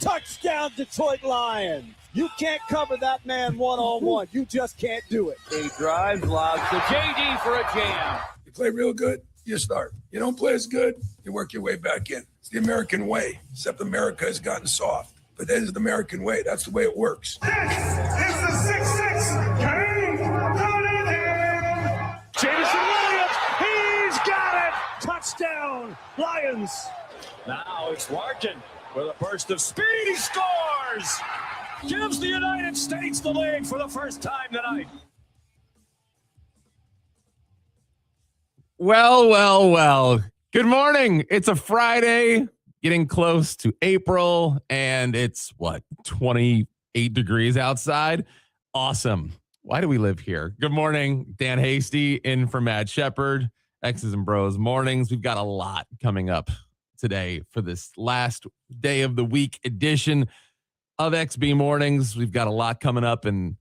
Touchdown, Detroit Lions. You can't cover that man one-on-one. You just can't do it. He drives, lobs to JD for a jam. You play real good, you start. You don't play as good, you work your way back in. It's the American way, except America has gotten soft. But that is the American way. That's the way it works. This is the 6-6 game. Jameson Williams, he's got it. Touchdown, Lions. Now it's Larkin with a burst of speed. He scores. Gives the United States the lead for the first time tonight. Well. Good morning. It's a Friday, getting close to April, and it's 28 degrees outside. Awesome. Why do we live here? Good morning, Dan Hasty in for Matt Shepard, X's and BrO's mornings. We've got a lot coming up today for this last day of the week edition of XB Mornings. We've got a lot coming up, and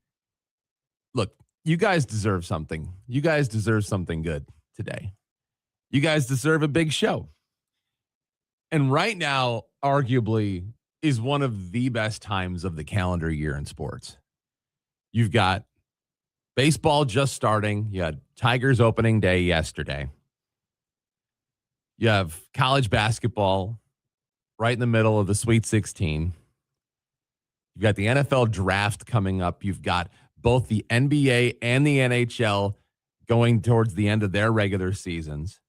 look, you guys deserve something. You guys deserve something good today. You guys deserve a big show. And right now, arguably, is one of the best times of the calendar year in sports. You've got baseball just starting. You had Tigers opening day yesterday. You have college basketball right in the middle of the Sweet 16. You've got the NFL draft coming up. You've got both the NBA and the NHL going towards the end of their regular seasons.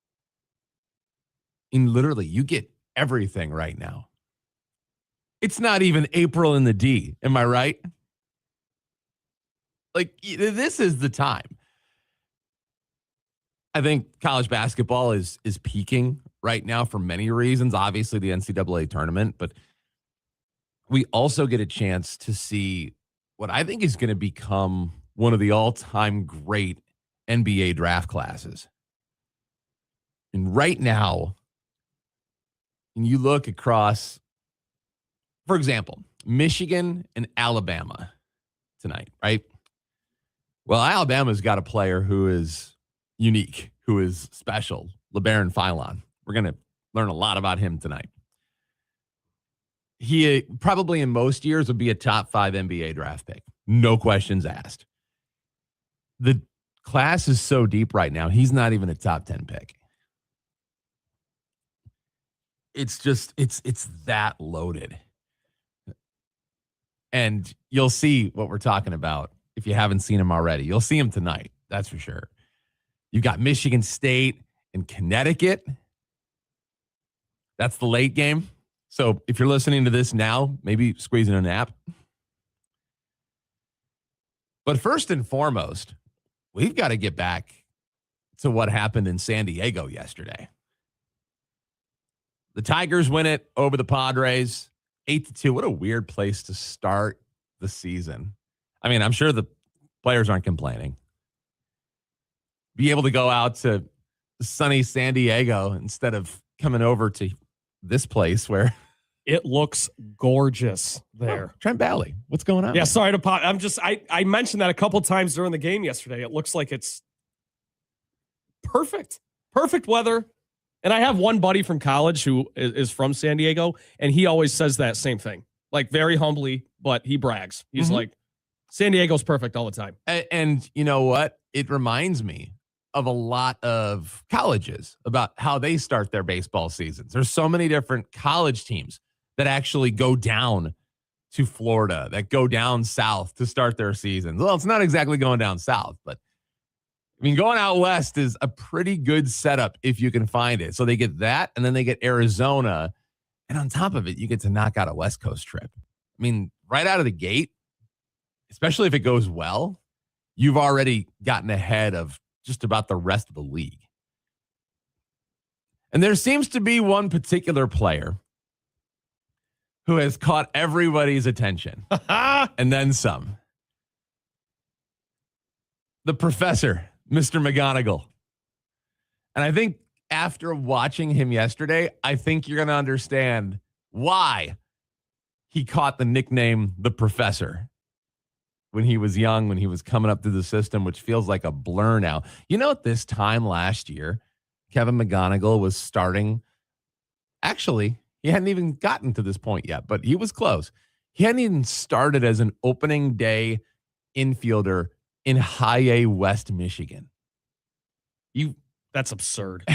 And literally, you get everything right now. It's not even April in the D. Am I right? Like, this is the time. I think college basketball is peaking right now for many reasons. Obviously, the NCAA tournament, but we also get a chance to see what I think is going to become one of the all-time great NBA draft classes. And right now, when you look across, for example, Michigan and Alabama tonight, right? Well, Alabama's got a player who is unique, who is special, LeBaron Philon. We're going to learn a lot about him tonight. He probably in most years would be a top 5 NBA draft pick. No questions asked. The class is so deep right now, he's not even a top 10 pick. It's just, it's that loaded. And you'll see what we're talking about if you haven't seen him already. You'll see him tonight, that's for sure. You've got Michigan State and Connecticut. That's the late game. So if you're listening to this now, maybe squeeze in a nap. But first and foremost, we've got to get back to what happened in San Diego yesterday. The Tigers win it over the Padres, 8-2. What a weird place to start the season. I mean, I'm sure the players aren't complaining. Be able to go out to sunny San Diego instead of coming over to this place where it looks gorgeous there. Trent Valley. What's going on? Yeah, sorry to pop. I mentioned that a couple times during the game yesterday. It looks like it's perfect. Perfect weather. And I have one buddy from college who is from San Diego, and he always says that same thing. Like, very humbly, but he brags. He's like, San Diego's perfect all the time. And you know what? It reminds me of a lot of colleges about how they start their baseball seasons. There's so many different college teams that actually go down to Florida, that go down south to start their seasons. Well, it's not exactly going down south, but I mean, going out west is a pretty good setup if you can find it. So they get that, and then they get Arizona. And on top of it, you get to knock out a West Coast trip. I mean, right out of the gate, especially if it goes well, you've already gotten ahead of just about the rest of the league. And there seems to be one particular player who has caught everybody's attention and then some. The professor, Mr. McGonagall. And I think after watching him yesterday, I think you're going to understand why he caught the nickname the professor when he was young, when he was coming up through the system, which feels like a blur now. You know, at this time last year, Kevin McGonigal was starting. Actually, He hadn't even gotten to this point yet, but he was close. He hadn't even started as an opening day infielder in High A, West Michigan. That's absurd.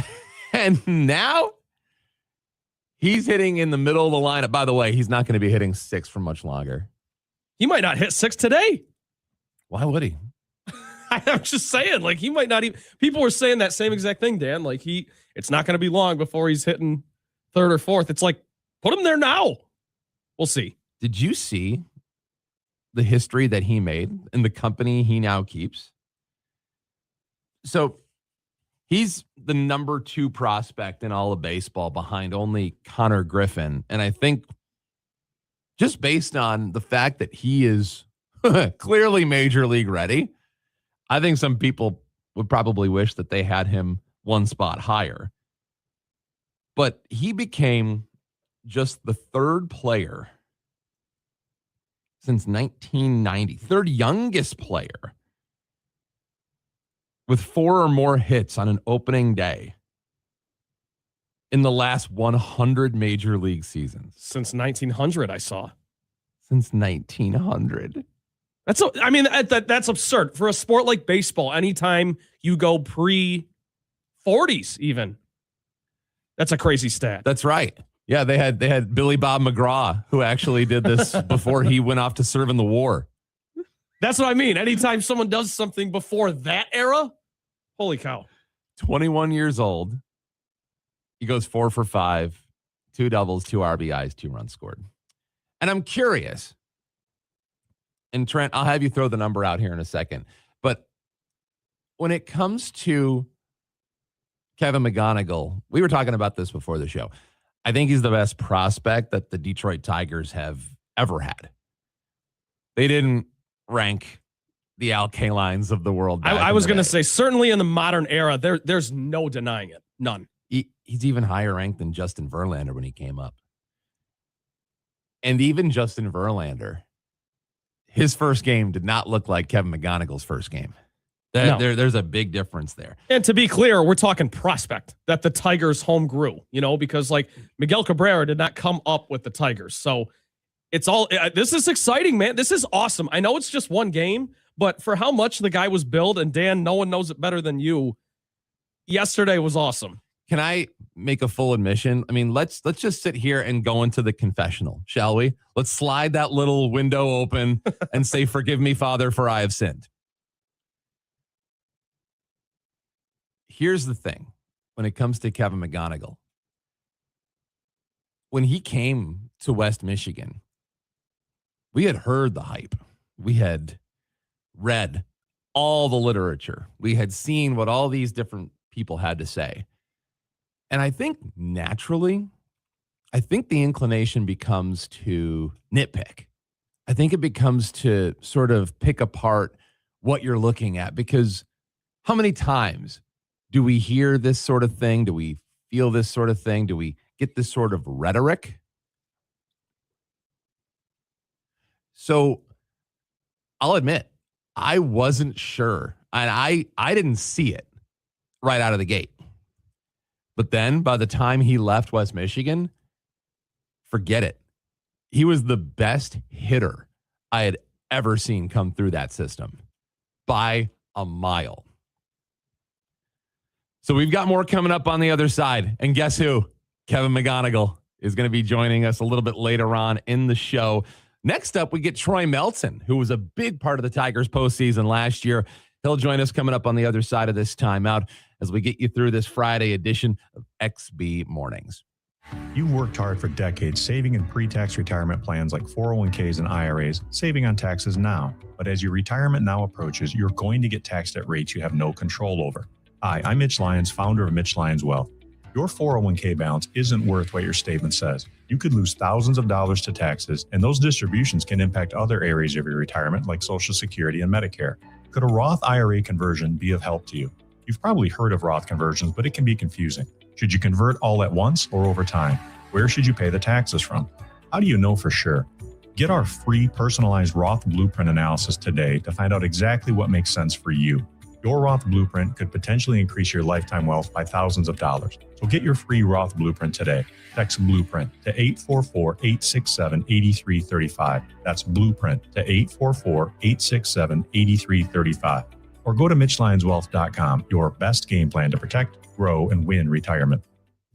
And now he's hitting in the middle of the lineup. By the way, he's not going to be hitting 6 for much longer. He might not hit 6 today. Why would he? I'm just saying, like, he might not even. People were saying that same exact thing, Dan. Like, it's not going to be long before he's hitting 3rd or 4th. It's like, put him there now. We'll see. Did you see the history that he made in the company he now keeps? So he's the number 2 prospect in all of baseball behind only Connor Griffin. And I think just based on the fact that he is clearly major league ready, I think some people would probably wish that they had him one spot higher. But he became just the 3rd player since 1990, 3rd youngest player with 4 or more hits on an opening day in the last 100 major league seasons. Since 1900, I saw. Since 1900. That's absurd for a sport like baseball. Anytime you go pre-40s, even, that's a crazy stat. That's right. Yeah, they had Billy Bob McGraw, who actually did this before he went off to serve in the war. That's what I mean. Anytime someone does something before that era, holy cow. 21 years old. He goes 4 for 5, 2 doubles, 2 RBIs, 2 runs scored. And I'm curious. And Trent, I'll have you throw the number out here in a second. But when it comes to Kevin McGonigal, we were talking about this before the show. I think he's the best prospect that the Detroit Tigers have ever had. They didn't rank the Al Kalines of the world. I was going to say, certainly in the modern era, there's no denying it. None. He's even higher ranked than Justin Verlander when he came up. And even Justin Verlander, his first game did not look like Kevin McGonigal's first game. There's a big difference there. And to be clear, we're talking prospect that the Tigers home grew, because like Miguel Cabrera did not come up with the Tigers. So it's all, this is exciting, man. This is awesome. I know it's just one game, but for how much the guy was billed, and Dan, no one knows it better than you, yesterday was awesome. Can I make a full admission? I mean, let's just sit here and go into the confessional, shall we? Let's slide that little window open and say, "Forgive me, Father, for I have sinned." Here's the thing when it comes to Kevin McGonigal. When he came to West Michigan, we had heard the hype. We had read all the literature. We had seen what all these different people had to say. And I think naturally, the inclination becomes to nitpick. I think it becomes to sort of pick apart what you're looking at, because how many times do we hear this sort of thing? Do we feel this sort of thing? Do we get this sort of rhetoric? So I'll admit, I wasn't sure, and I didn't see it right out of the gate. But then by the time he left West Michigan, forget it. He was the best hitter I had ever seen come through that system by a mile. So we've got more coming up on the other side. And guess who? Kevin McGonigal is going to be joining us a little bit later on in the show. Next up, we get Troy Melton, who was a big part of the Tigers postseason last year. He'll join us coming up on the other side of this timeout as we get you through this Friday edition of XB Mornings. You've worked hard for decades saving in pre-tax retirement plans like 401ks and IRAs, saving on taxes now. But as your retirement now approaches, you're going to get taxed at rates you have no control over. Hi, I'm Mitch Lyons, founder of Mitch Lyons Wealth. Your 401k balance isn't worth what your statement says. You could lose thousands of dollars to taxes, and those distributions can impact other areas of your retirement like Social Security and Medicare. Could a Roth IRA conversion be of help to you? You've probably heard of Roth conversions, but it can be confusing. Should you convert all at once or over time? Where should you pay the taxes from? How do you know for sure? Get our free personalized Roth blueprint analysis today to find out exactly what makes sense for you. Your Roth Blueprint could potentially increase your lifetime wealth by thousands of dollars. So get your free Roth Blueprint today. Text Blueprint to 844-867-8335. That's Blueprint to 844-867-8335. Or go to MitchLionsWealth.com, your best game plan to protect, grow, and win retirement.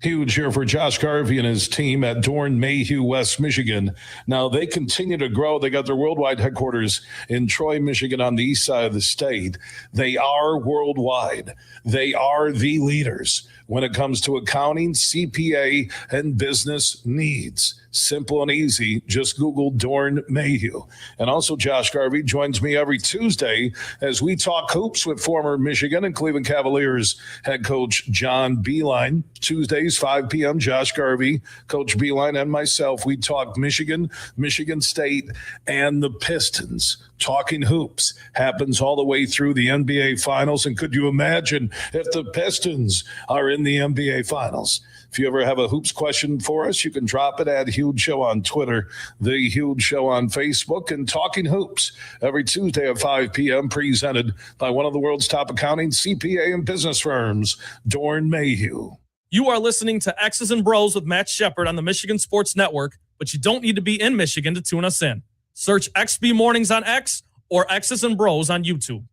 Huge here for Josh Garvey and his team at Dorn Mayhew, West Michigan. Now, they continue to grow. They got their worldwide headquarters in Troy, Michigan, on the east side of the state. They are worldwide. They are the leaders when it comes to accounting, CPA, and business needs. Simple and easy. Just Google Dorn Mayhew. And also, Josh Garvey joins me every Tuesday as we talk hoops with former Michigan and Cleveland Cavaliers head coach John Beilein. Tuesdays, 5 p.m., Josh Garvey, Coach Beilein, and myself, we talk Michigan, Michigan State, and the Pistons. Talking hoops happens all the way through the NBA Finals. And could you imagine if the Pistons are in the NBA Finals? If you ever have a hoops question for us, you can drop it at Huge Show on Twitter, The Huge Show on Facebook, and Talking Hoops every Tuesday at 5 p.m. presented by one of the world's top accounting, CPA, and business firms, Dorn Mayhew. You are listening to X's and Bros with Matt Shepard on the Michigan Sports Network, but you don't need to be in Michigan to tune us in. Search XB Mornings on X or X's and Bros on YouTube.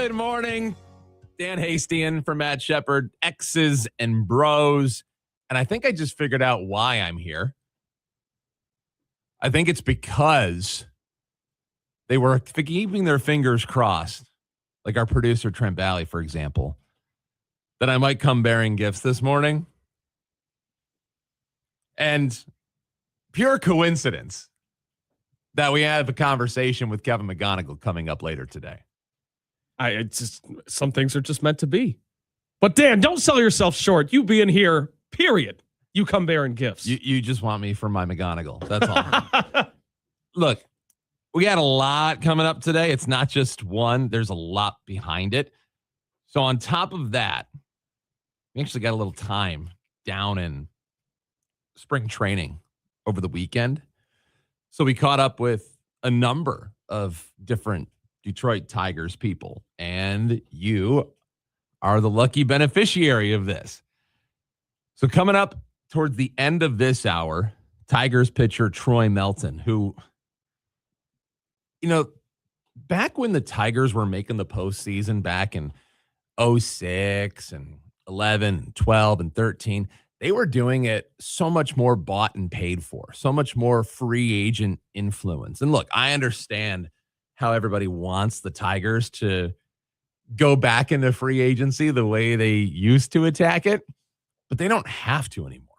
Good morning. Dan Hasty in for Matt Shepard, X's and Bros. And I think I just figured out why I'm here. I think it's because they were keeping their fingers crossed, like our producer Trent Valley, for example, that I might come bearing gifts this morning. And pure coincidence that we have a conversation with Kevin McGonigal coming up later today. It's just, some things are just meant to be. But Dan, don't sell yourself short. You being here, period. You come bearing gifts. You just want me for my McGonigal. That's all. Look, we got a lot coming up today. It's not just one. There's a lot behind it. So on top of that, we actually got a little time down in spring training over the weekend. So we caught up with a number of different Detroit Tigers people, and you are the lucky beneficiary of this. So coming up towards the end of this hour, Tigers pitcher Troy Melton, who, you know, back when the Tigers were making the postseason back in 06 and 11 and 12 and 13, they were doing it so much more bought and paid for, so much more free agent influence. And look, I understand how everybody wants the Tigers to go back into free agency the way they used to attack it, but they don't have to anymore.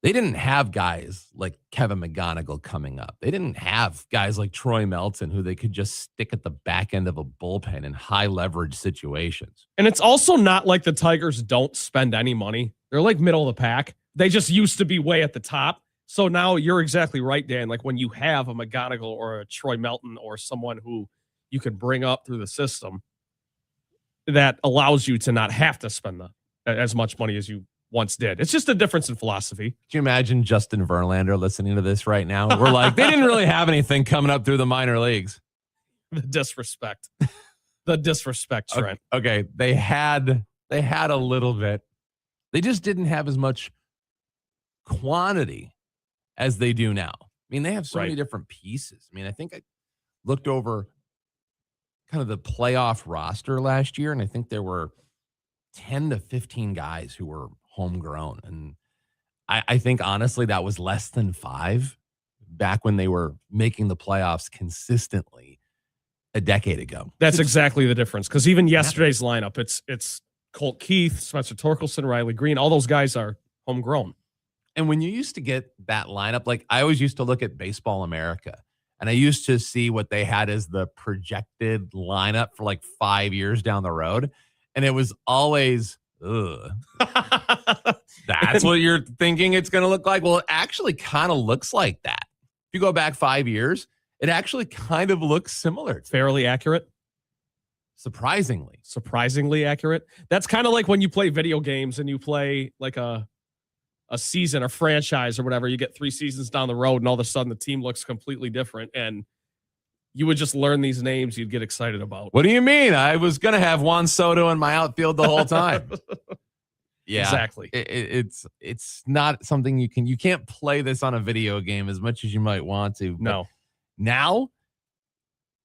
They didn't have guys like Kevin McGonigal coming up. They didn't have guys like Troy Melton who they could just stick at the back end of a bullpen in high leverage situations. And it's also not like the Tigers don't spend any money. They're like middle of the pack. They just used to be way at the top. So now you're exactly right, Dan. Like when you have a McGonigal or a Troy Melton or someone who you can bring up through the system, that allows you to not have to spend as much money as you once did. It's just a difference in philosophy. Can you imagine Justin Verlander listening to this right now? We're like, they didn't really have anything coming up through the minor leagues. The disrespect. The disrespect, Trent. Okay, they had a little bit. They just didn't have as much quantity as they do now. I mean, they have so many different pieces. I mean, I think I looked over kind of the playoff roster last year, and I think there were 10 to 15 guys who were homegrown. And I think, honestly, that was less than 5 back when they were making the playoffs consistently a decade ago. That's exactly the difference. Because even yesterday's lineup, it's Colt Keith, Spencer Torkelson, Riley Green. All those guys are homegrown. And when you used to get that lineup, like I always used to look at Baseball America, and I used to see what they had as the projected lineup for like 5 years down the road. And it was always, ugh. That's what you're thinking it's going to look like? Well, it actually kind of looks like that. If you go back 5 years, it actually kind of looks similar. Fairly accurate. Surprisingly accurate. That's kind of like when you play video games and you play like a season, a franchise or whatever. You get 3 seasons down the road and all of a sudden the team looks completely different. And you would just learn these names you'd get excited about. What do you mean? I was going to have Juan Soto in my outfield the whole time. Yeah, exactly. It's not something you can't play this on a video game as much as you might want to. No. Now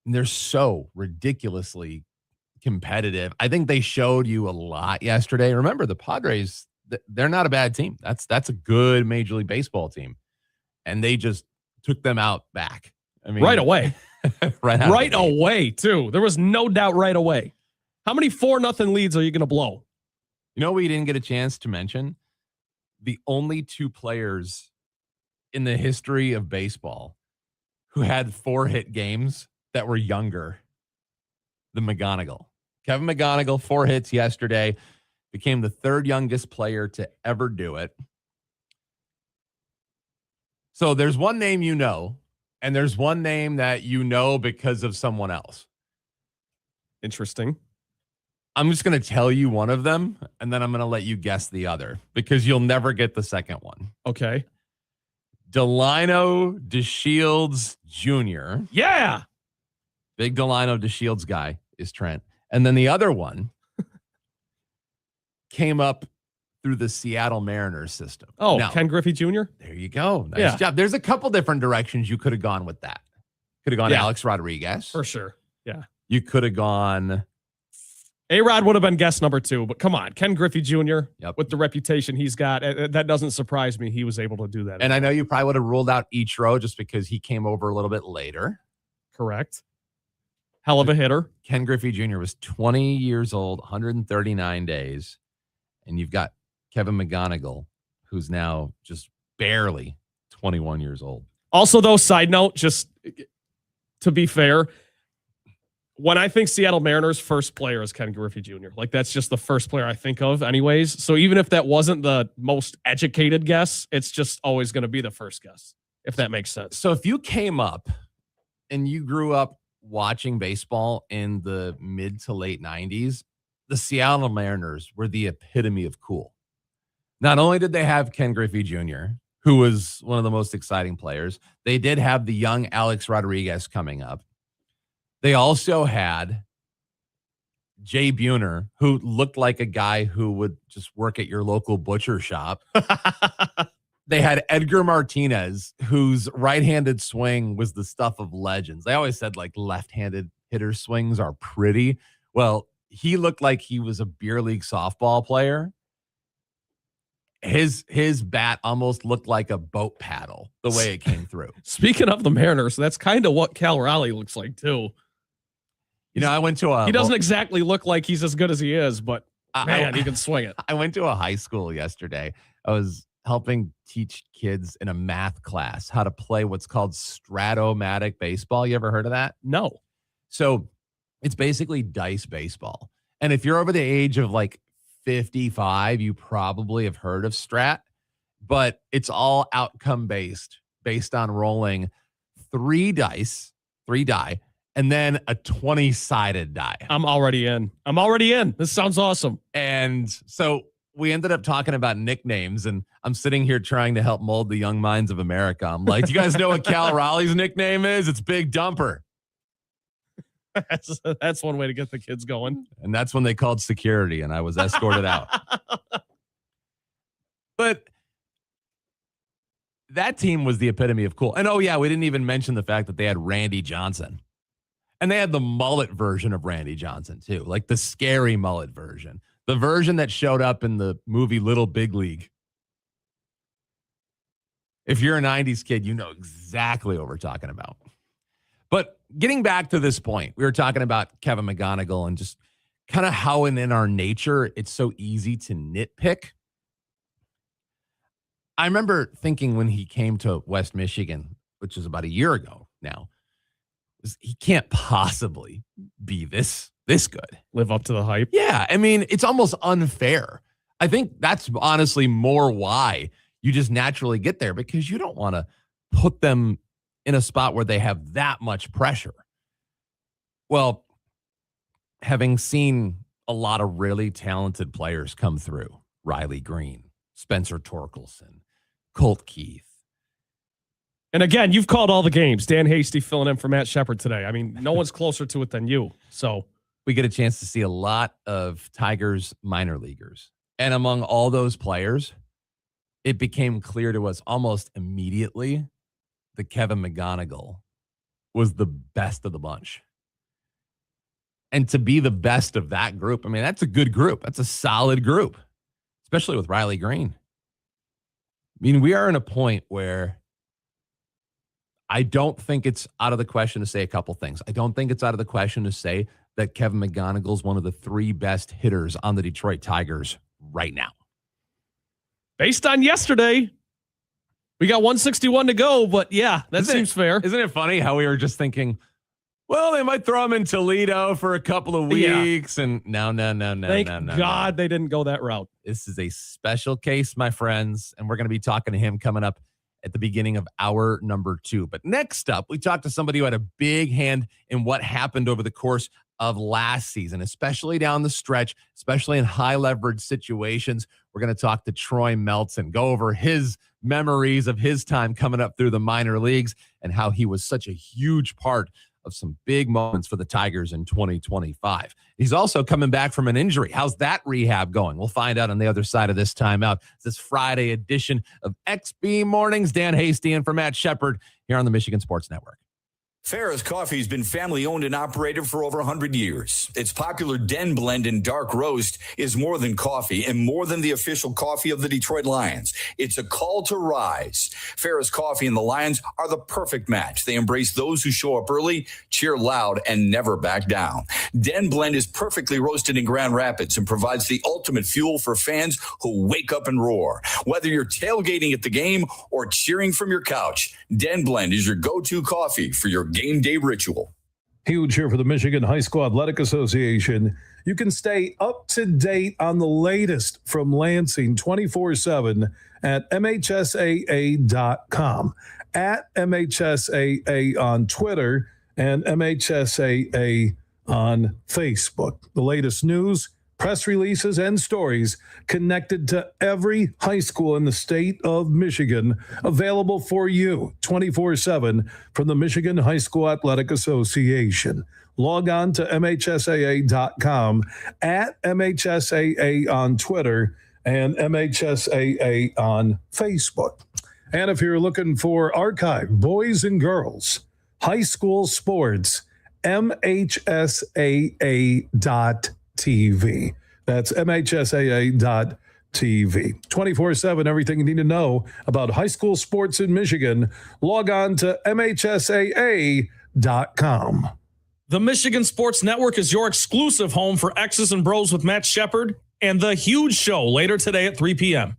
they're so ridiculously competitive. I think they showed you a lot yesterday. Remember, the Padres, they're not a bad team. That's a good Major League Baseball team. And they just took them out back. I mean, right away. right away, too. There was no doubt right away. How many 4-0 leads are you going to blow? You know, we didn't get a chance to mention the only 2 players in the history of baseball who had 4-hit games that were younger than McGonigal. Kevin McGonigal, 4 hits yesterday, became the 3rd youngest player to ever do it. So there's one name you know, and there's one name that you know because of someone else. Interesting. I'm just going to tell you one of them, and then I'm going to let you guess the other because you'll never get the second one. Okay. Delino DeShields Jr. Yeah. Big Delino DeShields guy is Trent. And then the other one came up through the Seattle Mariners system. Oh, now, Ken Griffey Jr.? There you go. Nice job. There's a couple different directions you could have gone with that. Could have gone Alex Rodriguez. For sure. Yeah. You could have gone. A-Rod would have been guest number 2, but come on. Ken Griffey Jr., Yep. with the reputation he's got, that doesn't surprise me. He was able to do that. And I know you probably would have ruled out Ichiro just because he came over a little bit later. Correct. Hell of a hitter. Ken Griffey Jr. was 20 years old, 139 days. And you've got Kevin McGonigal, who's now just barely 21 years old. Also, though, side note, just to be fair, when I think Seattle Mariners, first player is Ken Griffey Jr. Like, that's just the first player I think of anyways. So even if that wasn't the most educated guess, it's just always going to be the first guess, if that makes sense. So if you came up and you grew up watching baseball in the mid to late 90s, the Seattle Mariners were the epitome of cool. Not only did they have Ken Griffey Jr., who was one of the most exciting players, they did have the young Alex Rodriguez coming up. They also had Jay Buhner, who looked like a guy who would just work at your local butcher shop. They had Edgar Martinez, whose right-handed swing was the stuff of legends. They always said, like, left-handed hitter swings are pretty. Well, he looked like he was a beer league softball player. His bat almost looked like a boat paddle the way it came through. Speaking of the Mariners, that's kind of what Cal Raleigh looks like, too. You know, I went to a... He doesn't exactly look like he's as good as he is, but man, he can swing it. I went to a high school yesterday. I was helping teach kids in a math class how to play what's called Stratomatic baseball. You ever heard of that? No. So it's basically dice baseball. And if you're over the age of like 55, you probably have heard of Strat, but it's all outcome based on rolling 3 die, and then a 20-sided die. I'm already in. This sounds awesome. And so we ended up talking about nicknames, and I'm sitting here trying to help mold the young minds of America. I'm like, do you guys know what Cal Raleigh's nickname is? It's Big Dumper. That's one way to get the kids going. And that's when they called security, and I was escorted out. But that team was the epitome of cool. And, oh, yeah, we didn't even mention the fact that they had Randy Johnson. And they had the mullet version of Randy Johnson, too, like the scary mullet version, the version that showed up in the movie Little Big League. If you're a 90s kid, you know exactly what we're talking about. But getting back to this point, we were talking about Kevin McGonigal and just kind of how in our nature it's so easy to nitpick. I remember thinking when he came to West Michigan, which is about a year ago now, he can't possibly be this good. Live up to the hype. Yeah, I mean, it's almost unfair. I think that's honestly more why you just naturally get there, because you don't want to put them in a spot where they have that much pressure. Well, having seen a lot of really talented players come through, Riley Green, Spencer Torkelson, Colt Keith. And again, you've called all the games. Dan Hasty filling in for Matt Shepard today. I mean, no one's closer to it than you. So we get a chance to see a lot of Tigers minor leaguers. And among all those players, it became clear to us almost immediately that Kevin McGonigal was the best of the bunch. And to be the best of that group, I mean, that's a good group. That's a solid group, especially with Riley Green. I mean, we are in a point where I don't think it's out of the question to say a couple things. I don't think it's out of the question to say that Kevin McGonigal is one of the 3 best hitters on the Detroit Tigers right now. Based on yesterday, we got 161 to go, but yeah, that seems fair. Isn't it funny how we were just thinking, well, they might throw him in Toledo for a couple of weeks, and no. Thank God they didn't go that route. This is a special case, my friends, and we're going to be talking to him coming up at the beginning of hour number 2. But next up, we talked to somebody who had a big hand in what happened over the course of last season, especially down the stretch, especially in high leverage situations. We're going to talk to Troy Melton, go over his memories of his time coming up through the minor leagues and how he was such a huge part of some big moments for the Tigers in 2025. He's also coming back from an injury. How's that rehab going? We'll find out on the other side of this timeout. This Friday edition of XB Mornings. Dan Hasty in for Matt Shepard here on the Michigan Sports Network. Farrah's Coffee has been family-owned and operated for over 100 years. Its popular Den Blend and Dark Roast is more than coffee and more than the official coffee of the Detroit Lions. It's a call to rise. Farrah's Coffee and the Lions are the perfect match. They embrace those who show up early, cheer loud, and never back down. Den Blend is perfectly roasted in Grand Rapids and provides the ultimate fuel for fans who wake up and roar. Whether you're tailgating at the game or cheering from your couch, Den Blend is your go-to coffee for your game day ritual. Huge here for the Michigan High School Athletic Association. You can stay up to date on the latest from Lansing 24/7 at MHSAA.com, at MHSAA on Twitter, and MHSAA on Facebook. The latest news, press releases, and stories connected to every high school in the state of Michigan, available for you 24/7 from the Michigan High School Athletic Association. Log on to MHSAA.com, at MHSAA on Twitter, and MHSAA on Facebook. And if you're looking for archive, boys and girls, high school sports, MHSAA.TV. That's MHSAA.TV. 24/7, everything you need to know about high school sports in Michigan. Log on to MHSAA.com. The Michigan Sports Network is your exclusive home for X's and Bros with Matt Shepard and The Huge Show later today at 3 p.m.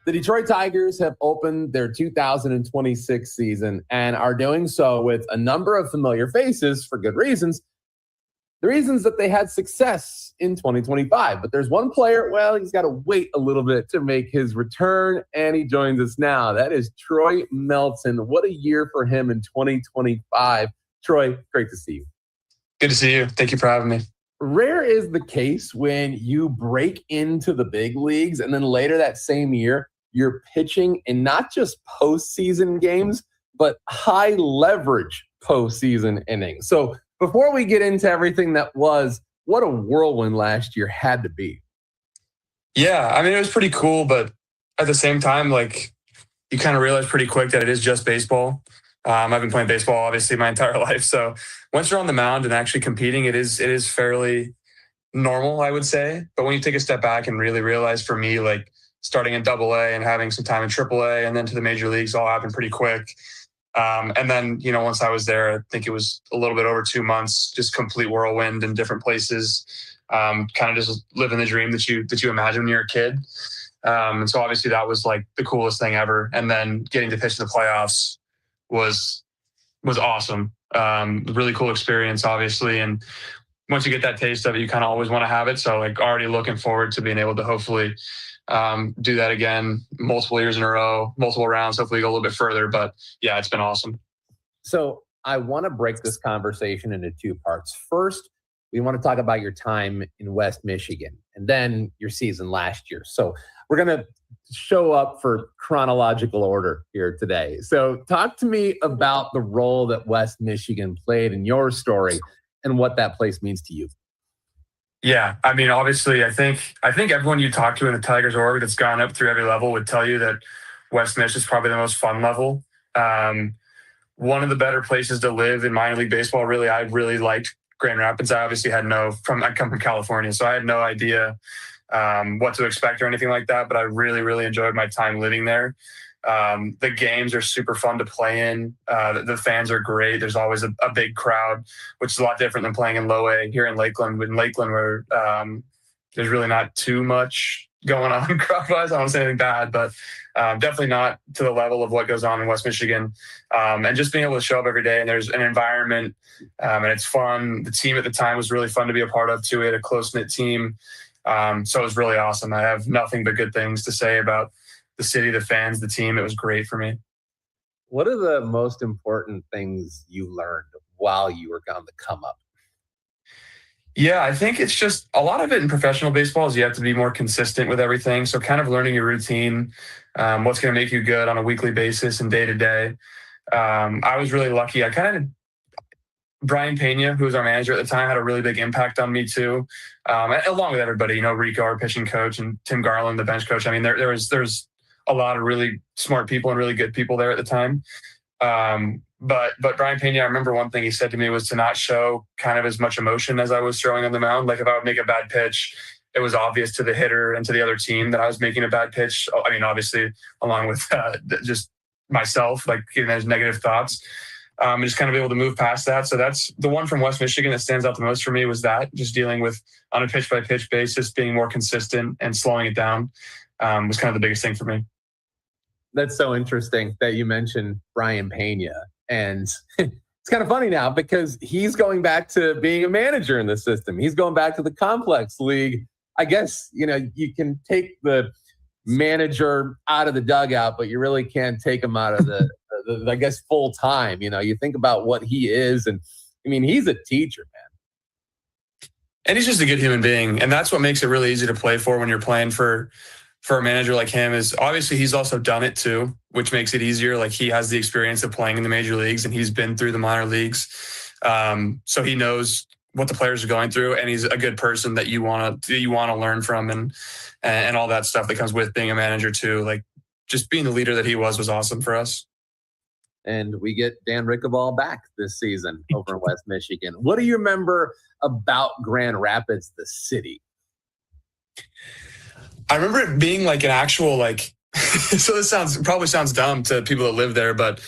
The Detroit Tigers have opened their 2026 season and are doing so with a number of familiar faces for good reasons. The reasons that they had success in 2025. But there's one player, well, he's got to wait a little bit to make his return, and he joins us now. That is Troy Melton. What a year for him in 2025. Troy, great to see you. Good to see you. Thank you for having me. Rare is the case when you break into the big leagues and then later that same year, you're pitching in not just postseason games, but high leverage postseason innings. So before we get into everything that was, what a whirlwind last year had to be. Yeah, I mean, it was pretty cool, but at the same time, like, you kind of realize pretty quick that it is just baseball. I've been playing baseball, obviously, my entire life. So once you're on the mound and actually competing, it is fairly normal, I would say. But when you take a step back and really realize, for me, like, starting in AA and having some time in AAA and then to the major leagues all happened pretty quick. And then, once I was there, I think it was a little bit over 2 months, just complete whirlwind in different places, kind of just living the dream that you imagine when you're a kid. And so obviously that was like the coolest thing ever. And then getting to pitch in the playoffs was awesome. Really cool experience, obviously. And once you get that taste of it, you kind of always want to have it. So like already looking forward to being able to hopefully do that again, multiple years in a row, multiple rounds, hopefully go a little bit further. But yeah, it's been awesome. So I want to break this conversation into two parts. First, we want to talk about your time in West Michigan and then your season last year. So we're going to show up for chronological order here today. So talk to me about the role that West Michigan played in your story and what that place means to you. Yeah, I mean, obviously, I think everyone you talk to in the Tigers org that's gone up through every level would tell you that West Mich is probably the most fun level. One of the better places to live in minor league baseball. Really, I really liked Grand Rapids. I obviously I come from California, so I had no idea what to expect or anything like that. But I really, really enjoyed my time living there. The games are super fun to play in. The fans are great. There's always a big crowd, which is a lot different than playing in low A here in Lakeland. Where there's really not too much going on crowd-wise. I don't want to say anything bad, but definitely not to the level of what goes on in West Michigan. And just being able to show up every day and there's an environment and it's fun. The team at the time was really fun to be a part of too. We had a close-knit team. So it was really awesome. I have nothing but good things to say about the city, the fans, the team. It was great for me. What are the most important things you learned while you were on the come up? Yeah, I think it's just a lot of it in professional baseball is you have to be more consistent with everything. So kind of learning your routine, what's going to make you good on a weekly basis and day to day. I was really lucky. Brian Pena, who was our manager at the time, had a really big impact on me too, along with everybody. Rico, our pitching coach, and Tim Garland, the bench coach. I mean, there's a lot of really smart people and really good people there at the time. But Brian Pena, I remember one thing he said to me was to not show kind of as much emotion as I was showing on the mound. Like if I would make a bad pitch, it was obvious to the hitter and to the other team that I was making a bad pitch. I mean, obviously, along with just myself, like getting those negative thoughts. And just kind of be able to move past that. So that's the one from West Michigan that stands out the most for me was that just dealing with on a pitch by pitch basis, being more consistent and slowing it down was kind of the biggest thing for me. That's so interesting that you mentioned Brian Pena. And it's kind of funny now because he's going back to being a manager in the system. He's going back to the complex league. I guess, you can take the manager out of the dugout, but you really can't take him out of the I guess, full time. You think about what he is. And I mean, he's a teacher, man. And he's just a good human being. And that's what makes it really easy to play for when you're playing for a manager like him is obviously he's also done it too, which makes it easier. Like he has the experience of playing in the major leagues and he's been through the minor leagues. So he knows what the players are going through and he's a good person that you want to learn from and all that stuff that comes with being a manager too. Like just being the leader that he was awesome for us. And we get Dan Rickenbaugh back this season over in West Michigan. What do you remember about Grand Rapids, the city? I remember it being like an actual so this probably sounds dumb to people that live there, but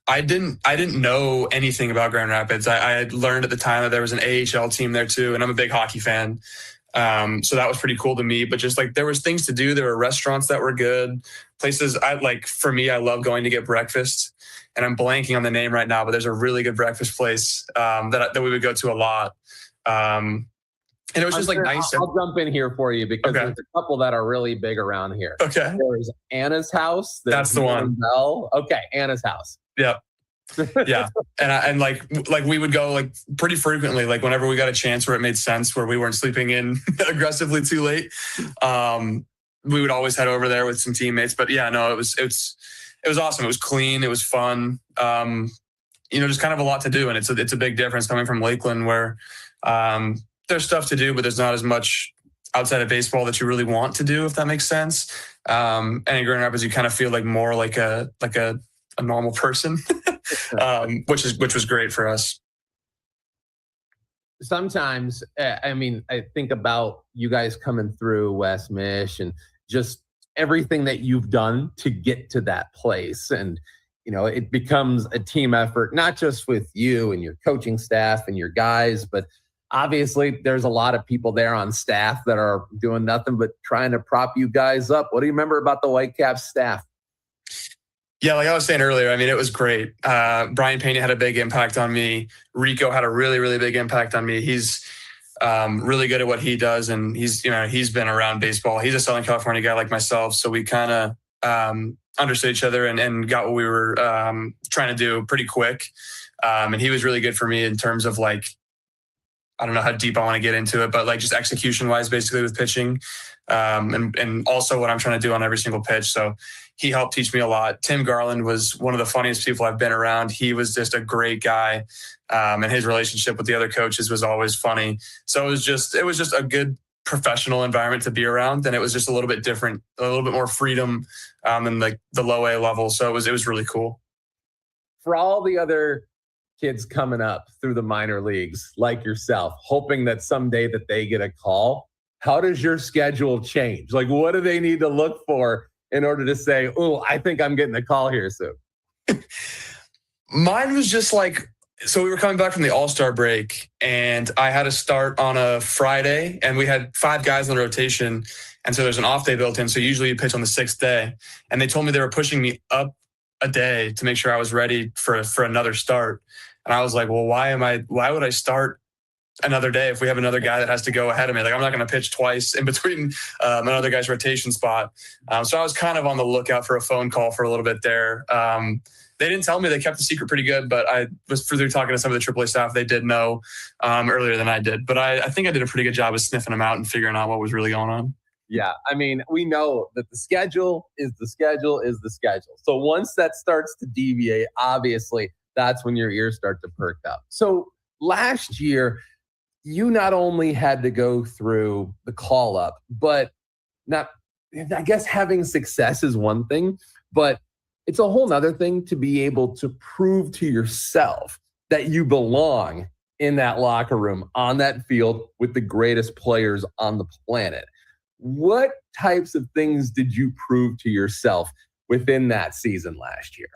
I didn't know anything about Grand Rapids. I had learned at the time that there was an AHL team there too, and I'm a big hockey fan. So that was pretty cool to me. But just like there was things to do. There were restaurants that were good. Places for me, I love going to get breakfast. And I'm blanking on the name right now, but there's a really good breakfast place that we would go to a lot. And it was just like nice. I'll jump in here for you because there's a couple that are really big around here. Okay. There's Anna's house. That's the one. Bell. Okay, Anna's house. Yep. Yeah. And like we would go like pretty frequently, like whenever we got a chance where it made sense, where we weren't sleeping in aggressively too late. We would always head over there with some teammates. But yeah, no, it was awesome. It was clean. It was fun. Just kind of a lot to do. And it's a big difference coming from Lakeland where there's stuff to do, but there's not as much outside of baseball that you really want to do, if that makes sense. And in Grand Rapids, you kind of feel like more like a normal person, which was great for us. Sometimes, I think about you guys coming through West Mich and just everything that you've done to get to that place. And, it becomes a team effort, not just with you and your coaching staff and your guys, but obviously there's a lot of people there on staff that are doing nothing but trying to prop you guys up. What do you remember about the Whitecaps staff? Yeah, like I was saying earlier, it was great. Brian Pena had a big impact on me. Rico had a really, really big impact on me. He's really good at what he does, and he's been around baseball. He's a Southern California guy like myself, so we kind of understood each other and got what we were trying to do pretty quick. And he was really good for me in terms of like, I don't know how deep I want to get into it, but like just execution wise, basically with pitching, and also what I'm trying to do on every single pitch. So he helped teach me a lot. Tim Garland was one of the funniest people I've been around. He was just a great guy. And his relationship with the other coaches was always funny. So it was just a good professional environment to be around. And it was just a little bit different, a little bit more freedom than like the low A level. So it was really cool. For all the other kids coming up through the minor leagues like yourself, hoping that someday that they get a call, how does your schedule change? Like, what do they need to look for in order to say, oh, I think I'm getting a call here soon? Mine was just like, so we were coming back from the All-Star break and I had to start on a Friday and we had 5 guys in the rotation. And so there's an off day built in. So usually you pitch on the 6th day. And they told me they were pushing me up a day to make sure I was ready for another start. And I was like, well, why would I start another day if we have another guy that has to go ahead of me? Like, I'm not going to pitch twice in between another guy's rotation spot. So I was kind of on the lookout for a phone call for a little bit there. They didn't tell me. They kept the secret pretty good, but I was through talking to some of the AAA staff. They did know earlier than I did, but I think I did a pretty good job of sniffing them out and figuring out what was really going on. Yeah, we know that the schedule is the schedule is the schedule. So once that starts to deviate, obviously, that's when your ears start to perk up. So last year, you not only had to go through the call up, but I guess having success is one thing, but it's a whole nother thing to be able to prove to yourself that you belong in that locker room, on that field with the greatest players on the planet. What types of things did you prove to yourself within that season last year?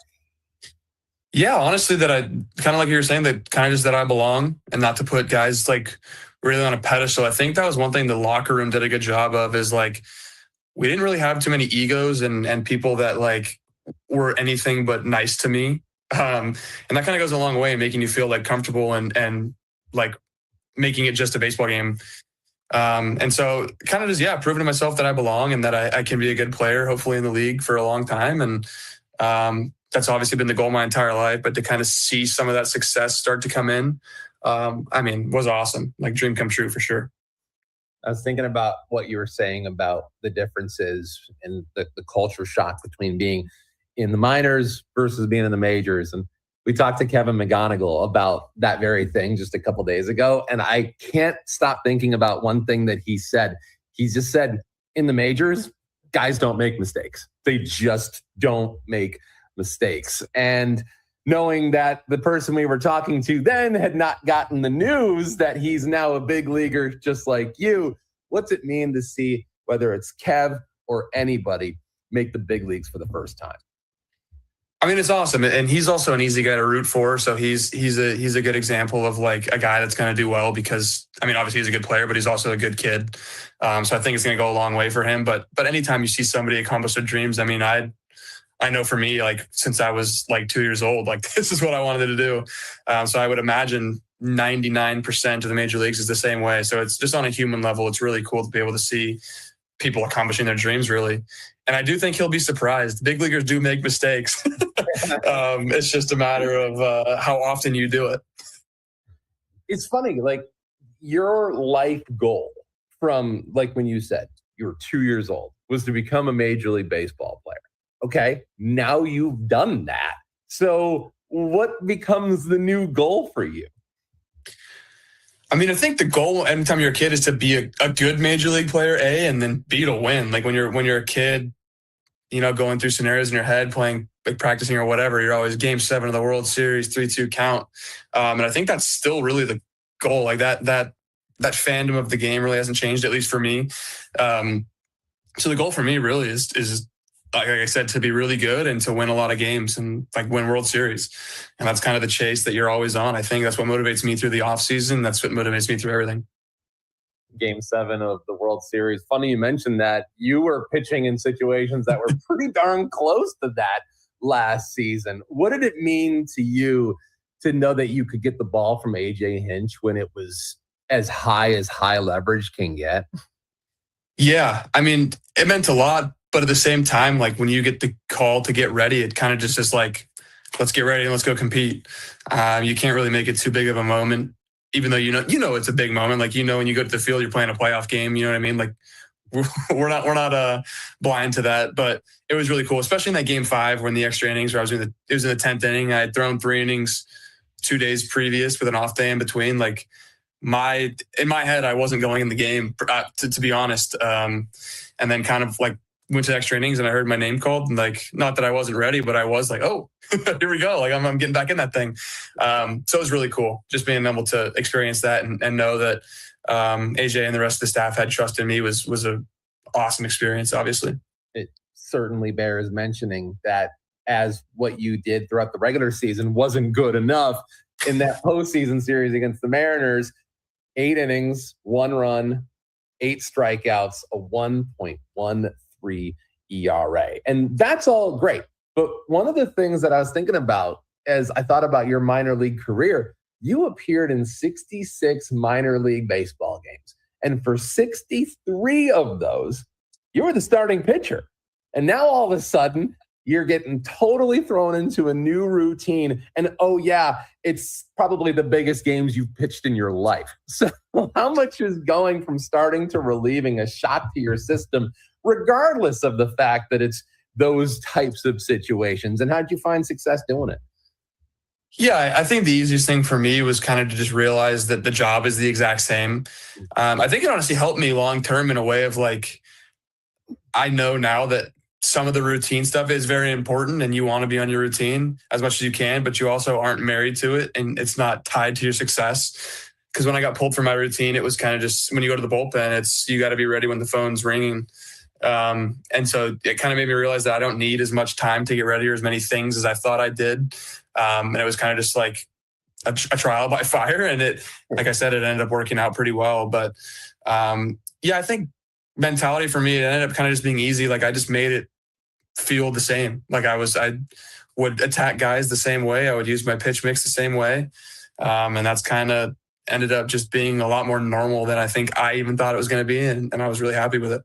Yeah, honestly, that I kind of like you were saying, that kind of just that I belong and not to put guys like really on a pedestal. I think that was one thing the locker room did a good job of, is like, we didn't really have too many egos and people that like were anything but nice to me. And that kind of goes a long way in making you feel like comfortable and like making it just a baseball game. And so kind of just, proving to myself that I belong and that I can be a good player, hopefully in the league for a long time. And that's obviously been the goal my entire life, but to kind of see some of that success start to come in, was awesome. Like, dream come true for sure. I was thinking about what you were saying about the differences and the culture shock between being in the minors versus being in the majors. And we talked to Kevin McGonigal about that very thing just a couple of days ago. And I can't stop thinking about one thing that he said. He just said, in the majors, guys don't make mistakes. They just don't make mistakes. And knowing that the person we were talking to then had not gotten the news that he's now a big leaguer just like you, what's it mean to see whether it's Kev or anybody make the big leagues for the first time? I mean, it's awesome, and he's also an easy guy to root for. So he's a good example of like a guy that's going to do well because, I mean, obviously he's a good player, but he's also a good kid. So I think it's going to go a long way for him. But anytime you see somebody accomplish their dreams, I mean, I know for me, like since I was like 2 years old, like this is what I wanted to do. So I would imagine 99% of the major leagues is the same way. So it's just on a human level, it's really cool to be able to see people accomplishing their dreams, really. And I do think he'll be surprised. Big leaguers do make mistakes. It's just a matter of how often you do it. It's funny, like your life goal from like when you said you were 2 years old was to become a Major League Baseball player. Okay, now you've done that. So what becomes the new goal for you? I mean, I think the goal anytime you're a kid is to be a good major league player, A, and then B, to win. Like when you're a kid, you know, going through scenarios in your head, playing, like practicing or whatever, you're always Game 7 of the World Series, 3-2 count. And I think that's still really the goal. Like that fandom of the game really hasn't changed, at least for me. So the goal for me really is like I said, to be really good and to win a lot of games and like win World Series. And that's kind of the chase that you're always on. I think that's what motivates me through the off season. That's what motivates me through everything. Game 7 of the World Series. Funny you mentioned that. You were pitching in situations that were pretty darn close to that last season. What did it mean to you to know that you could get the ball from AJ Hinch when it was as high leverage can get? Yeah, I mean, it meant a lot. But at the same time, like when you get the call to get ready, it kind of just is like, let's get ready and let's go compete. You can't really make it too big of a moment, even though you know it's a big moment. Like, you know, when you go to the field, you're playing a playoff game. You know what I mean? Like we're not blind to that. But it was really cool, especially in that Game 5 when the extra innings where it was in the 10th inning. I had thrown 3 innings 2 days previous with an off day in between. Like in my head, I wasn't going in the game to be honest. And then kind of like went to extra innings and I heard my name called, and like, not that I wasn't ready, but I was like, oh, here we go. Like I'm getting back in that thing. So it was really cool just being able to experience that and know that AJ and the rest of the staff had trust in me was an awesome experience, obviously. It certainly bears mentioning that as what you did throughout the regular season wasn't good enough in that postseason series against the Mariners. 8 innings, 1 run, 8 strikeouts, a 1.13 ERA. And that's all great. But one of the things that I was thinking about as I thought about your minor league career, you appeared in 66 minor league baseball games. And for 63 of those, you were the starting pitcher. And now all of a sudden, you're getting totally thrown into a new routine. And oh yeah, it's probably the biggest games you've pitched in your life. So how much is going from starting to relieving a shot to your system, regardless of the fact that it's those types of situations? And how'd you find success doing it? Yeah, I think the easiest thing for me was kind of to just realize that the job is the exact same. I think it honestly helped me long term in a way of like, I know now that some of the routine stuff is very important and you want to be on your routine as much as you can, but you also aren't married to it and it's not tied to your success. Because when I got pulled from my routine, it was kind of just when you go to the bullpen, you got to be ready when the phone's ringing. And so it kind of made me realize that I don't need as much time to get ready or as many things as I thought I did. And it was kind of just like a trial by fire. And it, like I said, it ended up working out pretty well. But yeah, I think mentality for me, it ended up kind of just being easy. Like I just made it feel the same. Like I would attack guys the same way. I would use my pitch mix the same way. And that's kind of ended up just being a lot more normal than I think I even thought it was going to be. And I was really happy with it.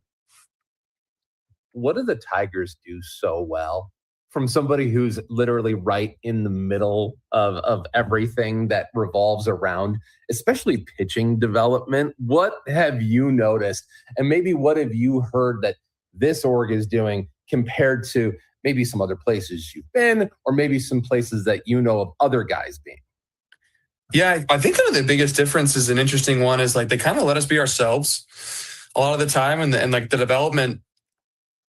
What do the Tigers do so well from somebody who's literally right in the middle of everything that revolves around, especially pitching development? What have you noticed? And maybe what have you heard that this org is doing compared to maybe some other places you've been, or maybe some places that you know of other guys being? Yeah, I think kind of the biggest difference is an interesting one is like they kind of let us be ourselves a lot of the time. And like the development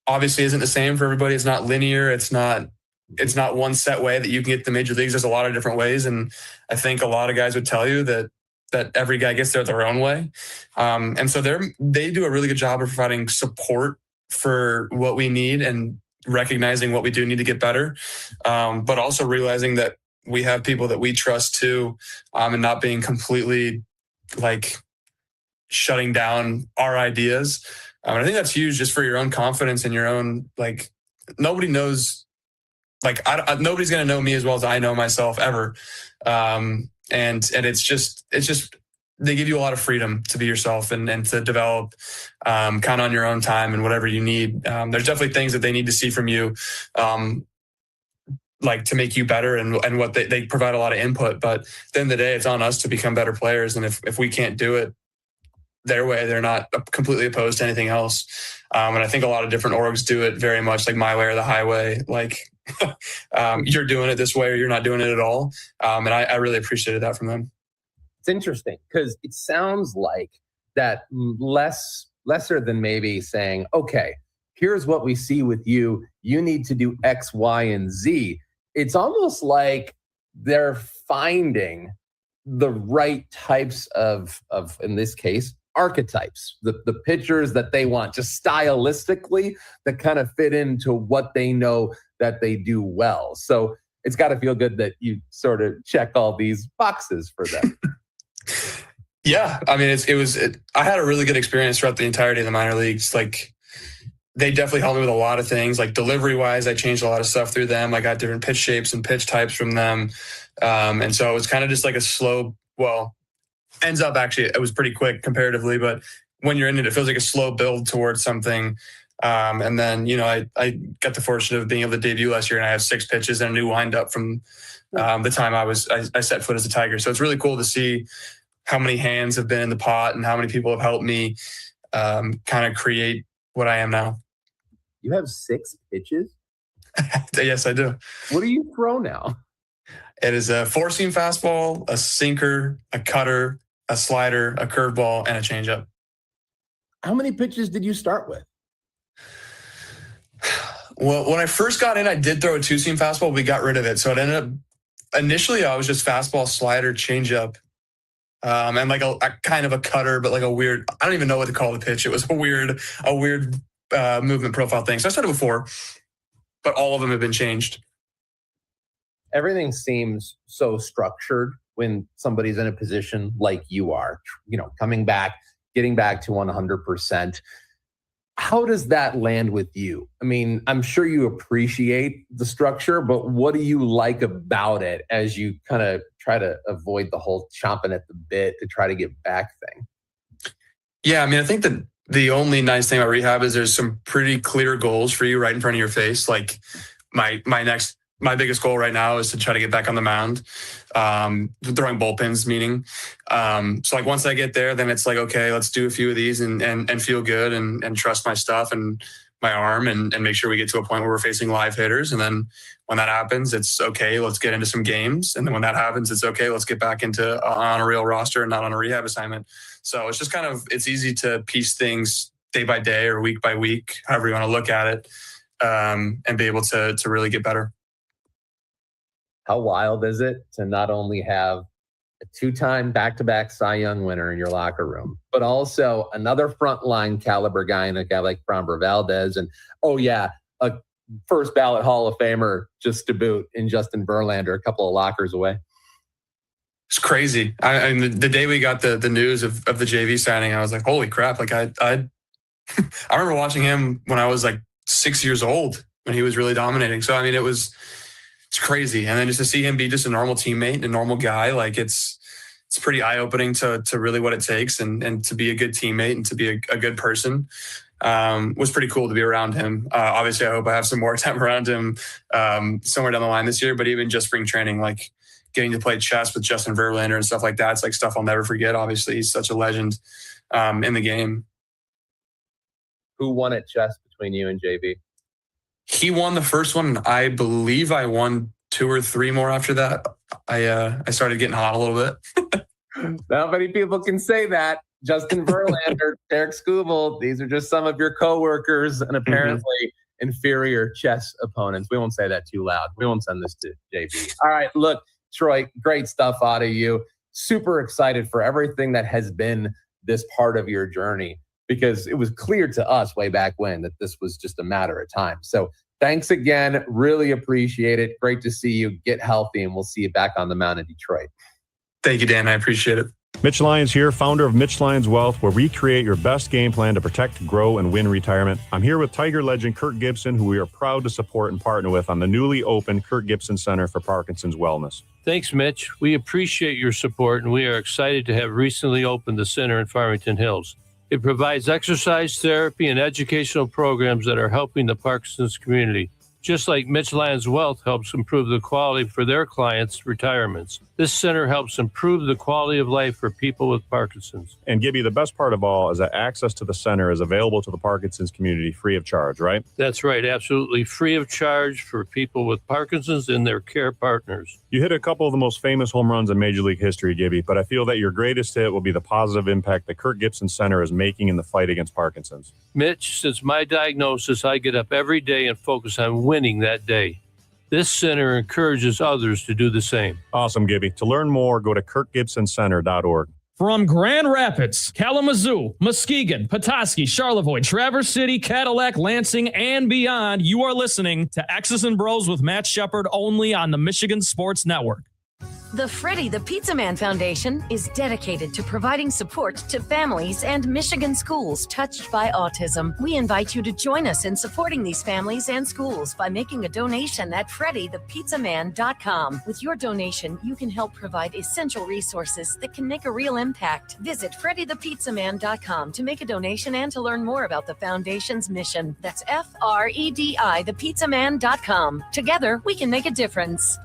obviously isn't the same for everybody. It's not linear. It's not one set way that you can get to the major leagues. There's a lot of different ways. And I think a lot of guys would tell you that every guy gets there their own way. And so they do a really good job of providing support for what we need and recognizing what we do need to get better, but also realizing that we have people that we trust too, and not being completely like shutting down our ideas. And I think that's huge just for your own confidence and your own, like, nobody knows, like, nobody's going to know me as well as I know myself ever. And it's just, they give you a lot of freedom to be yourself and to develop kind of on your own time and whatever you need. There's definitely things that they need to see from you, like to make you better and what they provide a lot of input. But at the end of the day, it's on us to become better players. And if we can't do it their way, they're not completely opposed to anything else. And I think a lot of different orgs do it very much like my way or the highway. Like you're doing it this way or you're not doing it at all. And I really appreciated that from them. It's interesting because it sounds like that lesser than maybe saying, okay, here's what we see with you. You need to do X, Y, and Z. It's almost like they're finding the right types of in this case, archetypes, the pitchers that they want, just stylistically that kind of fit into what they know that they do well. So it's got to feel good that you sort of check all these boxes for them. Yeah, I mean, I had a really good experience throughout the entirety of the minor leagues. Like, they definitely helped me with a lot of things. Like delivery wise, I changed a lot of stuff through them. I got different pitch shapes and pitch types from them. And so it was kind of just like a slow, ends up actually, it was pretty quick comparatively, but when you're in it, it feels like a slow build towards something. And then, I got the fortune of being able to debut last year, and I have 6 pitches and a new windup from the time I set foot as a Tiger. So it's really cool to see how many hands have been in the pot and how many people have helped me kind of create what I am now. You have 6 pitches? Yes, I do. What do you throw now? It is a 4-seam fastball, a sinker, a cutter, a slider, a curveball, and a changeup. How many pitches did you start with? Well, when I first got in, I did throw a 2-seam fastball. We got rid of it. So it ended up, initially I was just fastball, slider, changeup, and like a kind of a cutter, but like a weird, I don't even know what to call the pitch. It was a weird movement profile thing. So I started with 4, but all of them have been changed. Everything seems so structured when somebody's in a position like you are, coming back, getting back to 100%. How does that land with you? I mean, I'm sure you appreciate the structure, but what do you like about it as you kind of try to avoid the whole chomping at the bit to try to get back thing? Yeah, I mean, I think that the only nice thing about rehab is there's some pretty clear goals for you right in front of your face. Like my biggest goal right now is to try to get back on the mound, throwing bullpens, meaning. So like once I get there, then it's like, okay, let's do a few of these and feel good and trust my stuff and my arm and make sure we get to a point where we're facing live hitters. And then when that happens, it's okay, let's get into some games. And then when that happens, it's okay, let's get back into on a real roster and not on a rehab assignment. So it's just it's easy to piece things day by day or week by week, however you want to look at it, and be able to really get better. How wild is it to not only have a 2-time back-to-back Cy Young winner in your locker room, but also another frontline caliber guy and a guy like Framber Valdez, and a first ballot Hall of Famer just to boot in Justin Verlander, a couple of lockers away. It's crazy. I mean, the day we got the news of the JV signing, I was like, holy crap. Like I remember watching him when I was like 6 years old when he was really dominating. So, I mean, it's crazy. And then just to see him be just a normal teammate and a normal guy, like it's pretty eye-opening to really what it takes and to be a good teammate and to be a good person. Was pretty cool to be around him. Obviously, I hope I have some more time around him somewhere down the line this year, but even just spring training, like getting to play chess with Justin Verlander and stuff like that, it's like stuff I'll never forget. Obviously, he's such a legend in the game. Who won at chess between you and JV? He won the first one. I believe I won 2 or 3 more after that. I started getting hot a little bit. Not many people can say that. Justin Verlander, Derek Skubal, these are just some of your coworkers and apparently inferior chess opponents. We won't say that too loud. We won't send this to JV. All right, look, Troy, great stuff out of you. Super excited for everything that has been this part of your journey, because it was clear to us way back when that this was just a matter of time. So Thanks again. Really appreciate it. Great to see you. Get healthy, and we'll see you back on the mound in Detroit. Thank you, Dan. I appreciate it. Mitch Lyons here, founder of Mitch Lyons Wealth, where we create your best game plan to protect, grow, and win retirement. I'm here with Tiger legend Kirk Gibson, who we are proud to support and partner with on the newly opened Kirk Gibson Center for Parkinson's Wellness. Thanks, Mitch. We appreciate your support, and we are excited to have recently opened the center in Farmington Hills. It provides exercise therapy and educational programs that are helping the Parkinson's community. Just like Mitch Lyons Wealth helps improve the quality for their clients' retirements, this center helps improve the quality of life for people with Parkinson's. And Gibby, the best part of all is that access to the center is available to the Parkinson's community free of charge, right? That's right, absolutely free of charge for people with Parkinson's and their care partners. You hit a couple of the most famous home runs in Major League history, Gibby, but I feel that your greatest hit will be the positive impact that Kirk Gibson Center is making in the fight against Parkinson's. Mitch, since my diagnosis, I get up every day and focus on winning that day. This center encourages others to do the same. Awesome, Gibby. To learn more, go to kirkgibsoncenter.org. From Grand Rapids, Kalamazoo, Muskegon, Petoskey, Charlevoix, Traverse City, Cadillac, Lansing, and beyond, you are listening to X's and Bros with Matt Shepard only on the Michigan Sports Network. The Freddie the Pizza Man Foundation is dedicated to providing support to families and Michigan schools touched by autism. We invite you to join us in supporting these families and schools by making a donation at freddythepizzaman.com. With your donation, you can help provide essential resources that can make a real impact. Visit freddythepizzaman.com to make a donation and to learn more about the foundation's mission. That's FREDI thepizzaman.com. Together, we can make a difference.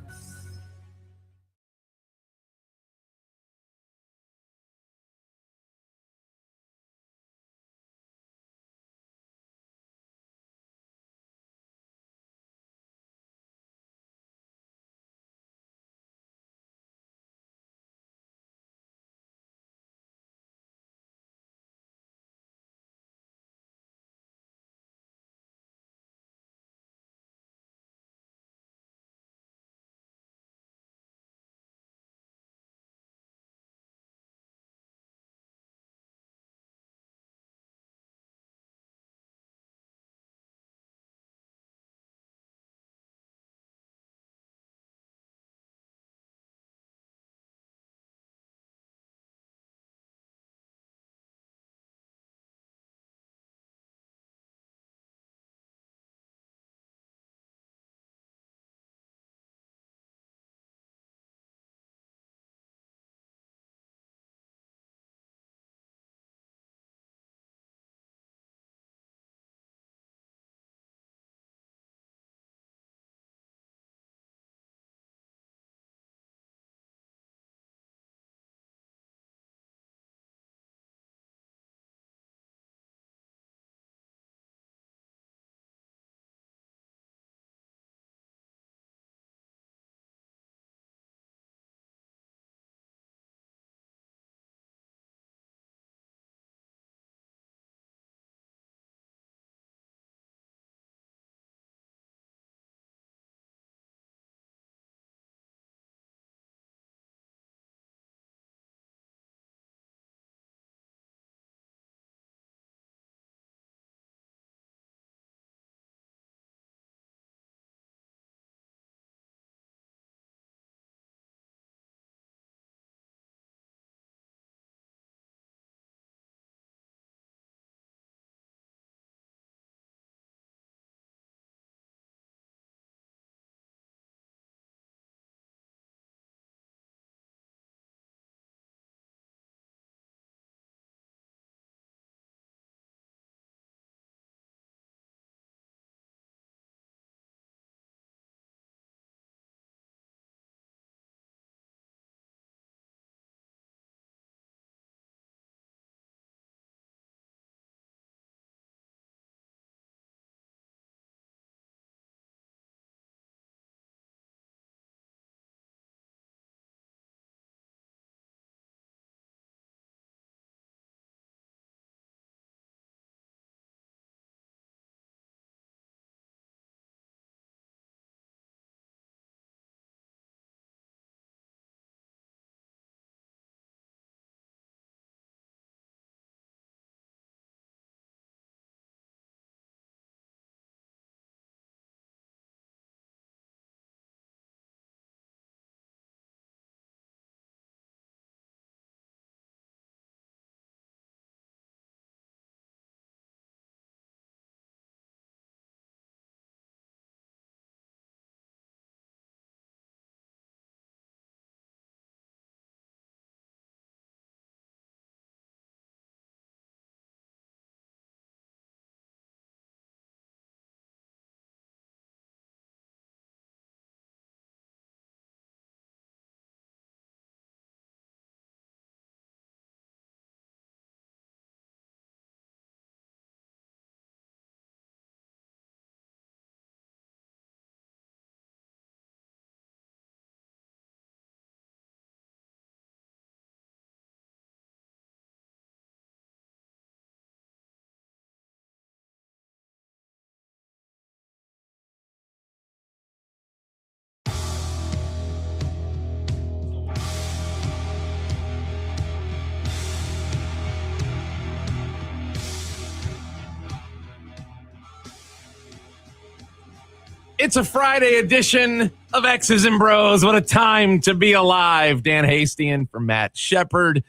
It's a Friday edition of X's and Bros. What a time to be alive. Dan Hasty in for Matt Shepard.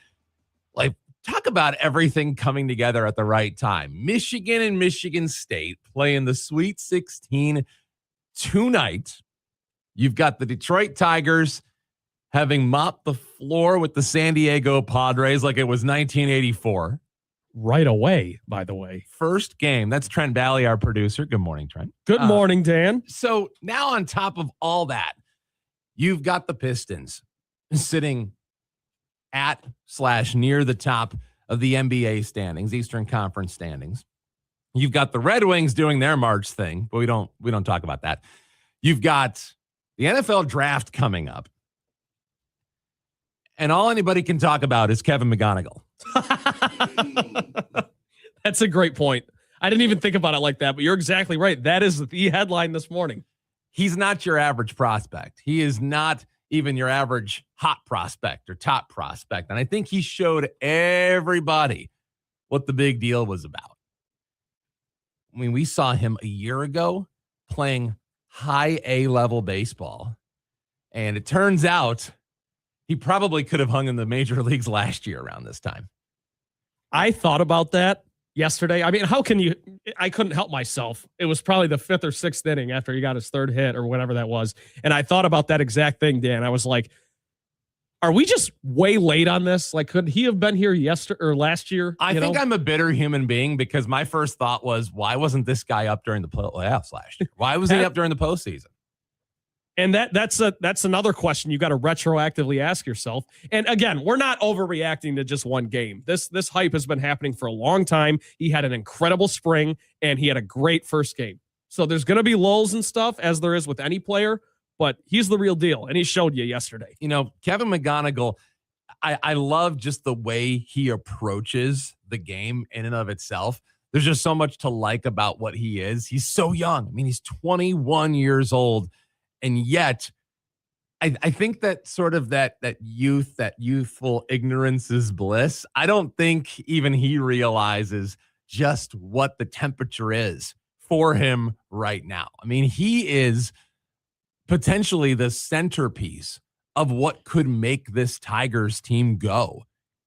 Like, talk about everything coming together at the right time. Michigan and Michigan State playing the Sweet 16 tonight. You've got the Detroit Tigers having mopped the floor with the San Diego Padres like it was 1984. Right away, by the way. First game. That's Trent Bally, our producer. Good morning, Trent. Good morning, Dan. So now on top of all that, you've got the Pistons sitting at/near the top of the NBA standings, Eastern Conference standings. You've got the Red Wings doing their March thing, but we don't talk about that. You've got the NFL draft coming up. And all anybody can talk about is Kevin McGonigal. That's a great point. I didn't even think about it like that, but you're exactly right. That is the headline this morning. He's not your average prospect. He is not even your average hot prospect or top prospect. And I think he showed everybody what the big deal was about. I mean, we saw him a year ago playing high A-level baseball. And it turns out he probably could have hung in the major leagues last year around this time. I thought about that yesterday. I mean, how can you? I couldn't help myself. It was probably the 5th or 6th inning after he got his 3rd hit or whatever that was. And I thought about that exact thing, Dan. I was like, are we just way late on this? Like, could he have been here yesterday or last year? I think I'm a bitter human being because my first thought was, why wasn't this guy up during the playoffs last year? Why was he up during the postseason? And that's another question you got to retroactively ask yourself. And again, we're not overreacting to just one game. This hype has been happening for a long time. He had an incredible spring and he had a great first game. So there's going to be lulls and stuff as there is with any player, but he's the real deal. And he showed you yesterday. You know, Kevin McGonigal, I love just the way he approaches the game in and of itself. There's just so much to like about what he is. He's so young. I mean, he's 21 years old. And yet, I think that sort of that youthful ignorance is bliss. I don't think even he realizes just what the temperature is for him right now. I mean, he is potentially the centerpiece of what could make this Tigers team go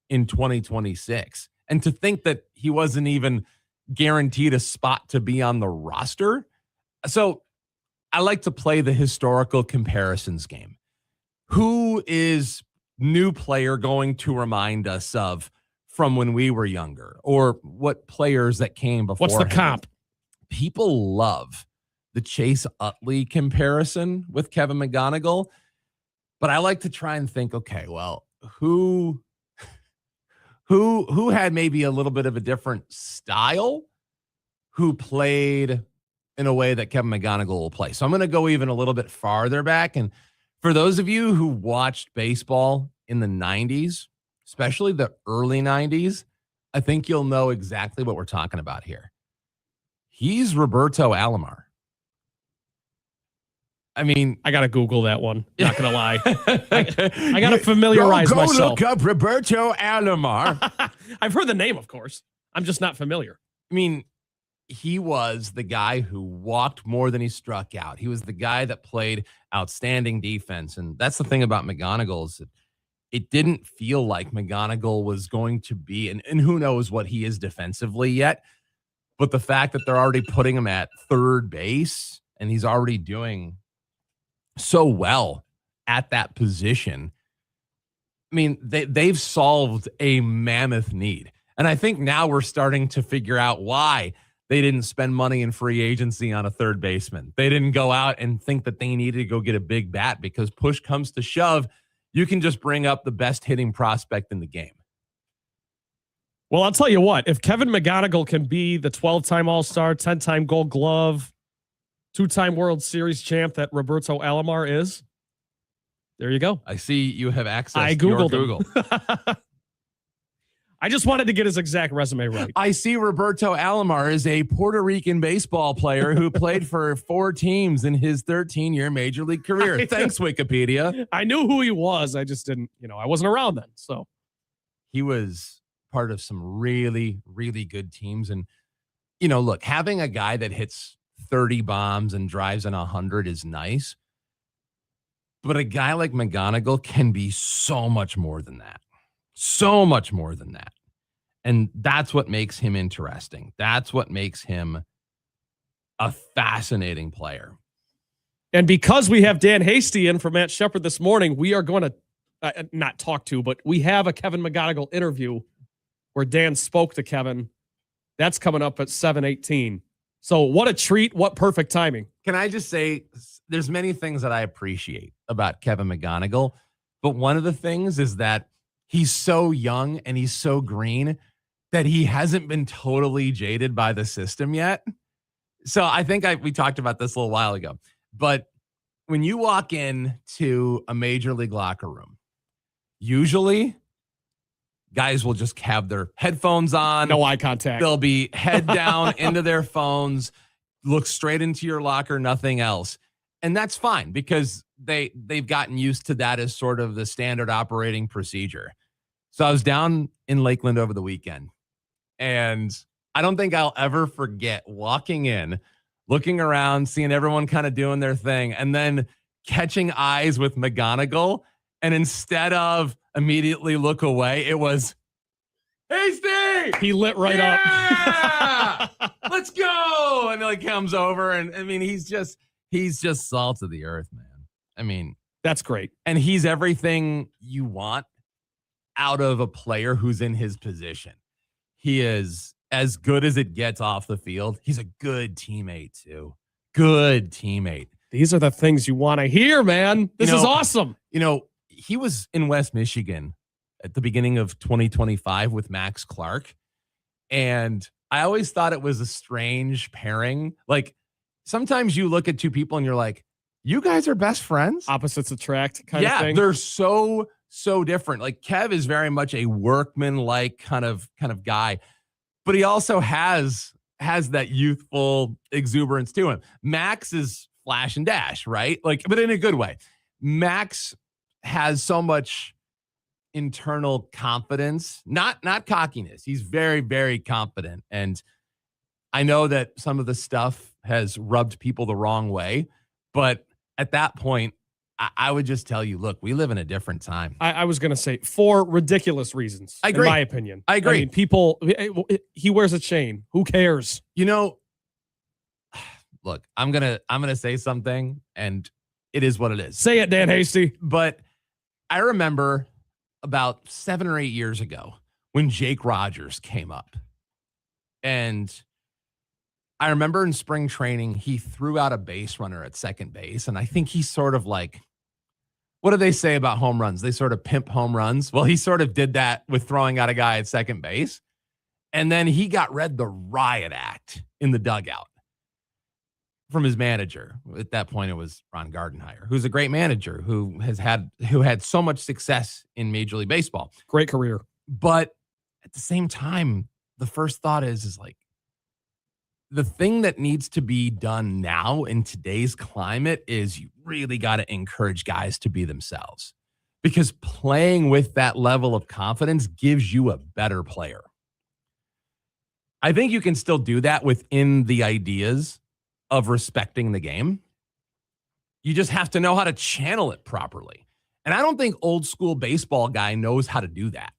in 2026. And to think that he wasn't even guaranteed a spot to be on the roster. So I like to play the historical comparisons game. Who is new player going to remind us of from when we were younger, or what players that came before? What's the him? comp? People love the Chase Utley comparison with Kevin McGonigal, but I like to try and think, okay, well, who had maybe a little bit of a different style, who played in a way that Kevin McGonigal will play. So I'm going to go even a little bit farther back. And for those of you who watched baseball in the 90s, especially the early 90s, I think you'll know exactly what we're talking about here. He's Roberto Alomar. I mean, I got to Google that one. Not going to lie. I got to familiarize myself. Look up Roberto Alomar. I've heard the name, of course. I'm just not familiar. I mean, he was the guy who walked more than he struck out. He was the guy that played outstanding defense. And that's the thing about McGonigal is it didn't feel like McGonigal was going to be, and who knows what he is defensively yet, but the fact that they're already putting him at third base and he's already doing so well at that position. I mean, they've solved a mammoth need. And I think now we're starting to figure out why they didn't spend money in free agency on a third baseman. They didn't go out and think that they needed to go get a big bat, because push comes to shove, you can just bring up the best hitting prospect in the game. Well, I'll tell you what, if Kevin McGonigal can be the 12-time All-Star, 10-time Gold Glove, 2-time World Series champ that Roberto Alomar is, there you go. I see you have access I to your Googled Google. I just wanted to get his exact resume right. I see Roberto Alomar is a Puerto Rican baseball player who played for 4 teams in his 13-year major league career. Thanks, Wikipedia. I knew who he was. I just didn't, I wasn't around then. So he was part of some really, really good teams. And, look, having a guy that hits 30 bombs and drives in 100 is nice. But a guy like McGonigal can be so much more than that. So much more than that. And that's what makes him interesting. That's what makes him a fascinating player. And because we have Dan Hasty in for Matt Shepard this morning, we are going to not talk to, but we have a Kevin McGonigal interview where Dan spoke to Kevin. That's coming up at 7:18. So what a treat. What perfect timing. Can I just say, there's many things that I appreciate about Kevin McGonigal, but one of the things is that he's so young and he's so green that he hasn't been totally jaded by the system yet. So I think we talked about this a little while ago, but when you walk in to a major league locker room, usually guys will just have their headphones on. No eye contact. They'll be head down into their phones, look straight into your locker, nothing else. And that's fine because they've gotten used to that as sort of the standard operating procedure. So I was down in Lakeland over the weekend, and I don't think I'll ever forget walking in, looking around, seeing everyone kind of doing their thing, and then catching eyes with McGonigal. And instead of immediately look away, it was, "Hey, Steve!" He lit right up. Let's go. And he comes over, and I mean, he's just salt of the earth, man. I mean, that's great. And he's everything you want out of a player who's in his position. He is as good as it gets off the field. He's a good teammate too. Good teammate. These are the things you want to hear, man. This is awesome. He was in West Michigan at the beginning of 2025 with Max Clark. And I always thought it was a strange pairing. Like, sometimes you look at two people and you're like, you guys are best friends? Opposites attract kind of thing. Yeah, they're so different. Like, Kev is very much a workman-like kind of guy, but he also has that youthful exuberance to him. Max is flash and dash, right? Like, but in a good way. Max has so much internal confidence, not cockiness. He's very, very confident. And I know that some of the stuff has rubbed people the wrong way, but at that point, I would just tell you, look, we live in a different time. I was going to say, for ridiculous reasons, I agree. in my opinion. I agree. I mean, people, he wears a chain. Who cares? Look, I'm gonna say something, and it is what it is. Say it, Dan Hasty. But I remember about 7 or 8 years ago when Jake Rogers came up, and I remember in spring training, he threw out a base runner at second base. And I think he's sort of like, what do they say about home runs? They sort of pimp home runs. Well, he sort of did that with throwing out a guy at second base. And then he got read the riot act in the dugout from his manager. At that point, it was Ron Gardenhire, who's a great manager who had so much success in Major League Baseball. Great career. But at the same time, the first thought is like, the thing that needs to be done now in today's climate is you really got to encourage guys to be themselves, because playing with that level of confidence gives you a better player. I think you can still do that within the ideas of respecting the game. You just have to know how to channel it properly. And I don't think old school baseball guy knows how to do that.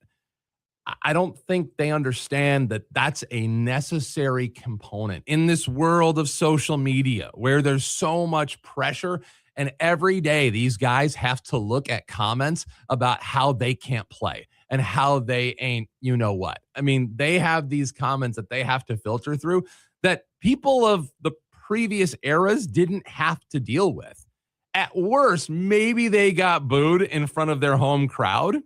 I don't think they understand that that's a necessary component in this world of social media where there's so much pressure. And every day these guys have to look at comments about how they can't play and how they ain't, you know what. I mean, they have these comments that they have to filter through that people of the previous eras didn't have to deal with. At worst, maybe they got booed in front of their home crowd,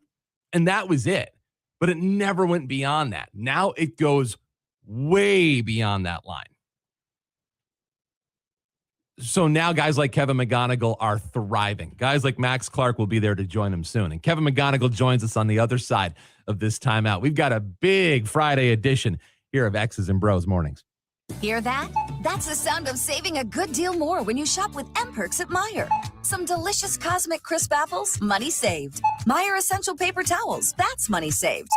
and that was it. But it never went beyond that. Now it goes way beyond that line. So now guys like Kevin McGonigal are thriving. Guys like Max Clark will be there to join him soon. And Kevin McGonigal joins us on the other side of this timeout. We've got a big Friday edition here of X's and Bros Mornings. Hear that? That's the sound of saving a good deal more when you shop with M-Perks at Meijer. Some delicious Cosmic Crisp apples, money saved. Meijer Essential Paper Towels, that's money saved.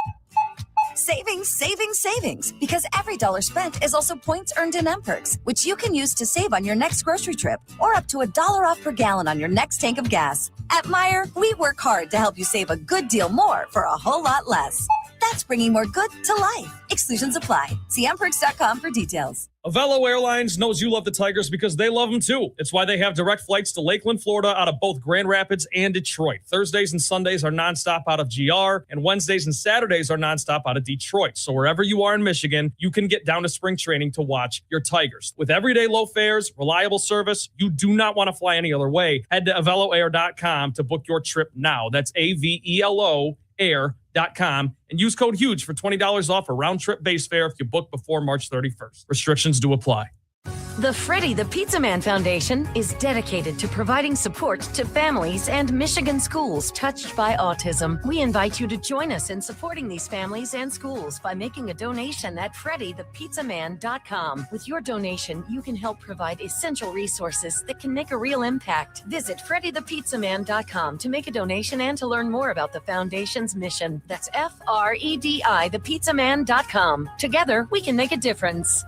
Savings, savings, savings. Because every dollar spent is also points earned in M-Perks, which you can use to save on your next grocery trip or up to $1 off per gallon on your next tank of gas. At Meijer, we work hard to help you save a good deal more for a whole lot less. That's bringing more good to life. Exclusions apply. See mperks.com for details. Avello Airlines knows you love the Tigers because they love them too. It's why they have direct flights to Lakeland, Florida out of both Grand Rapids and Detroit. Thursdays and Sundays are nonstop out of GR, and Wednesdays and Saturdays are nonstop out of Detroit. So wherever you are in Michigan, you can get down to spring training to watch your Tigers. With everyday low fares, reliable service, you do not want to fly any other way. Head to AvelloAir.com to book your trip now. That's AVELO air.com and use code HUGE for $20 off a round-trip base fare if you book before March 31st. Restrictions do apply. The Freddie the Pizza Man Foundation is dedicated to providing support to families and Michigan schools touched by autism. We invite you to join us in supporting these families and schools by making a donation at freddythepizzaman.com. With your donation, you can help provide essential resources that can make a real impact. Visit freddythepizzaman.com to make a donation and to learn more about the foundation's mission. That's FREDI thepizzaman.com. Together, we can make a difference.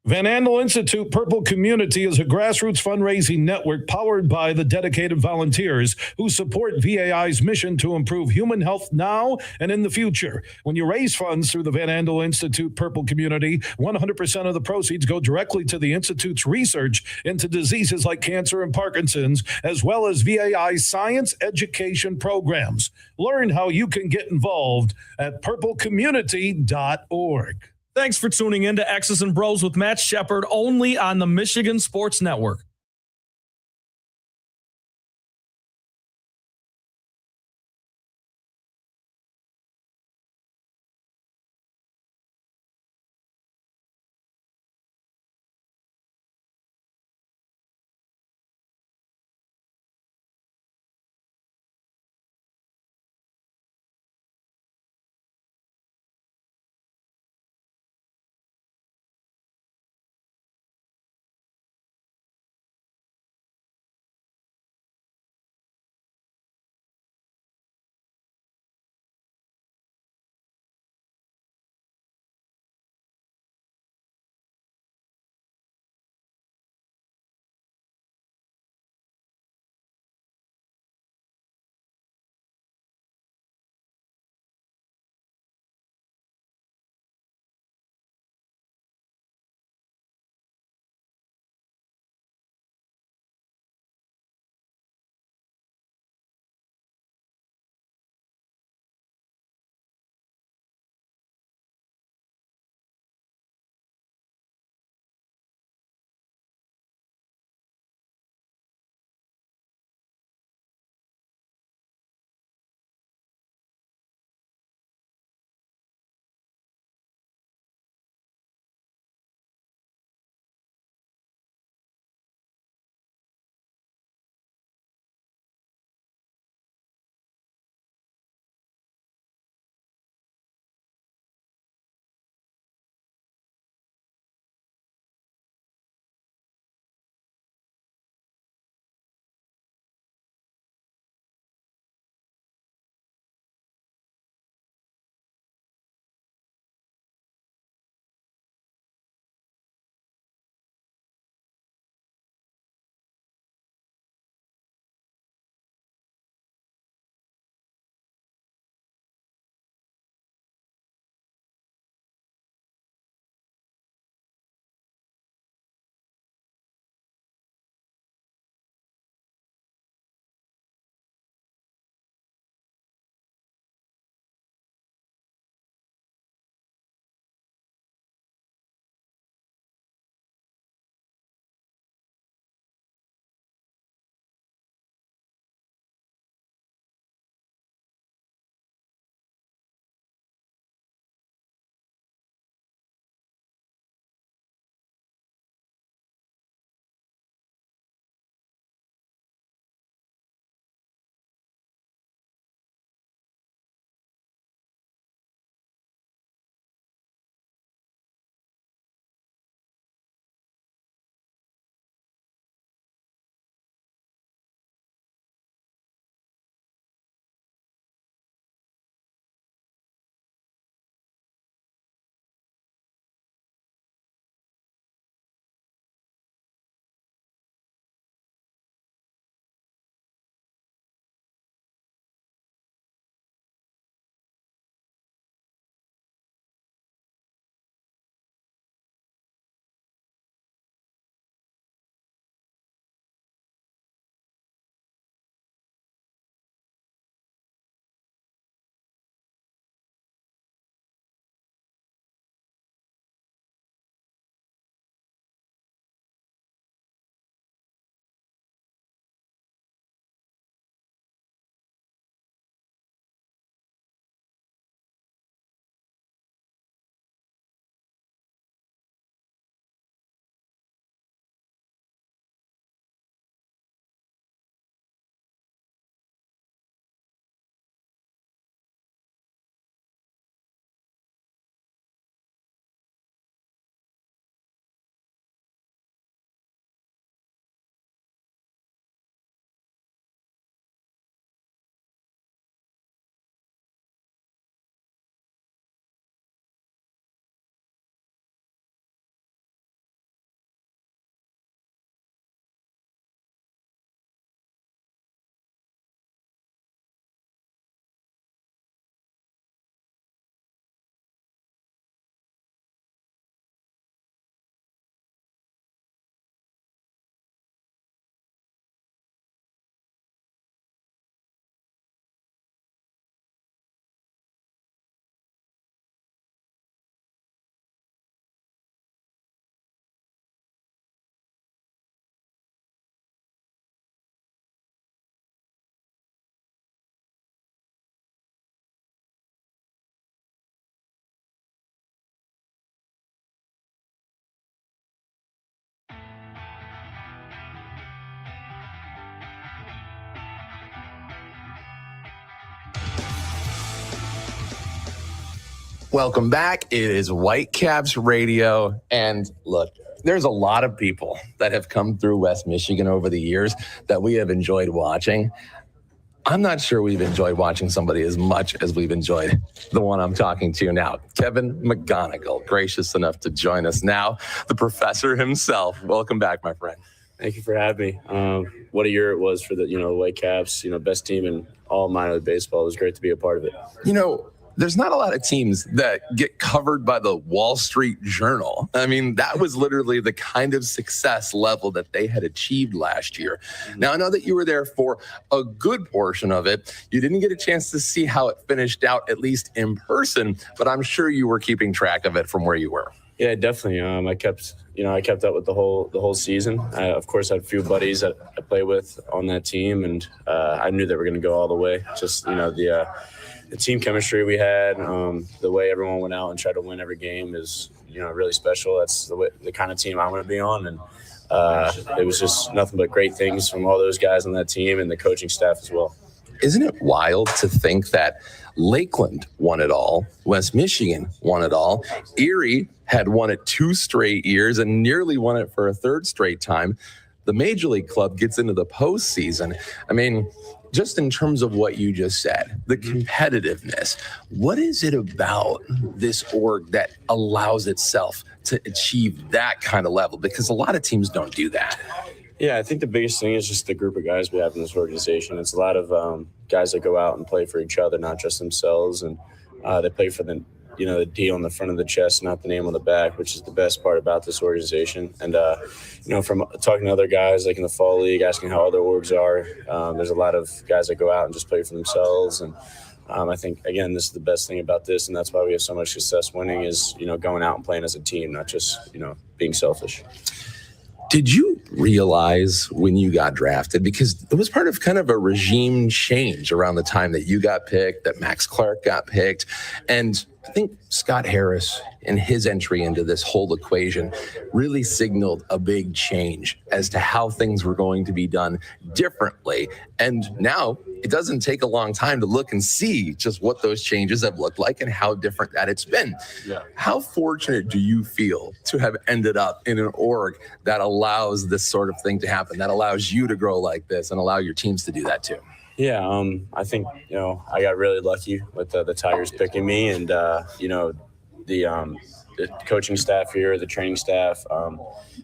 Van Andel Institute Purple Community is a grassroots fundraising network powered by the dedicated volunteers who support VAI's mission to improve human health now and in the future. When you raise funds through the Van Andel Institute Purple Community, 100% of the proceeds go directly to the Institute's research into diseases like cancer and Parkinson's, as well as VAI's science education programs. Learn how you can get involved at purplecommunity.org. Thanks for tuning in to X's and Bros with Matt Shepard, only on the Michigan Sports Network. Welcome back. It is Whitecaps Radio. And look, there's a lot of people that have come through West Michigan over the years that we have enjoyed watching. I'm not sure we've enjoyed watching somebody as much as we've enjoyed the one I'm talking to now. Kevin McGonigal, gracious enough to join us now, the professor himself. Welcome back, my friend. Thank you for having me. What a year it was for the Whitecaps, best team in all minor league baseball. It was great to be a part of it. There's not a lot of teams that get covered by the Wall Street Journal. I mean, that was literally the kind of success level that they had achieved last year. Now, I know that you were there for a good portion of it. You didn't get a chance to see how it finished out, at least in person, but I'm sure you were keeping track of it from where you were. Yeah, definitely. I kept up with the whole season. I, of course, had a few buddies that I play with on that team, and I knew they were going to go all the way. Just the team chemistry we had, the way everyone went out and tried to win every game is really special. That's the kind of team I want to be on, and it was just nothing but great things from all those guys on that team and the coaching staff as well. Isn't it wild to think that Lakeland won it all, West Michigan won it all, Erie had won it 2 straight years and nearly won it for a 3rd straight time. The Major League club gets into the postseason. I mean, just in terms of what you just said, the competitiveness, what is it about this org that allows itself to achieve that kind of level? Because a lot of teams don't do that. Yeah, I think the biggest thing is just the group of guys we have in this organization. It's a lot of guys that go out and play for each other, not just themselves. And they play for the D on the front of the chest, not the name on the back, which is the best part about this organization. And, from talking to other guys like in the fall league, asking how other orgs are, there's a lot of guys that go out and just play for themselves. And I think, again, this is the best thing about this. And that's why we have so much success winning is, going out and playing as a team, not just, being selfish. Did you realize when you got drafted, because it was part of kind of a regime change around the time that you got picked, that Max Clark got picked, and I think Scott Harris and his entry into this whole equation really signaled a big change as to how things were going to be done differently. And now it doesn't take a long time to look and see just what those changes have looked like and how different that it's been. Yeah. How fortunate do you feel to have ended up in an org that allows this sort of thing to happen, that allows you to grow like this and allow your teams to do that too? Yeah, I think, I got really lucky with the Tigers picking me and, the coaching staff here, the training staff,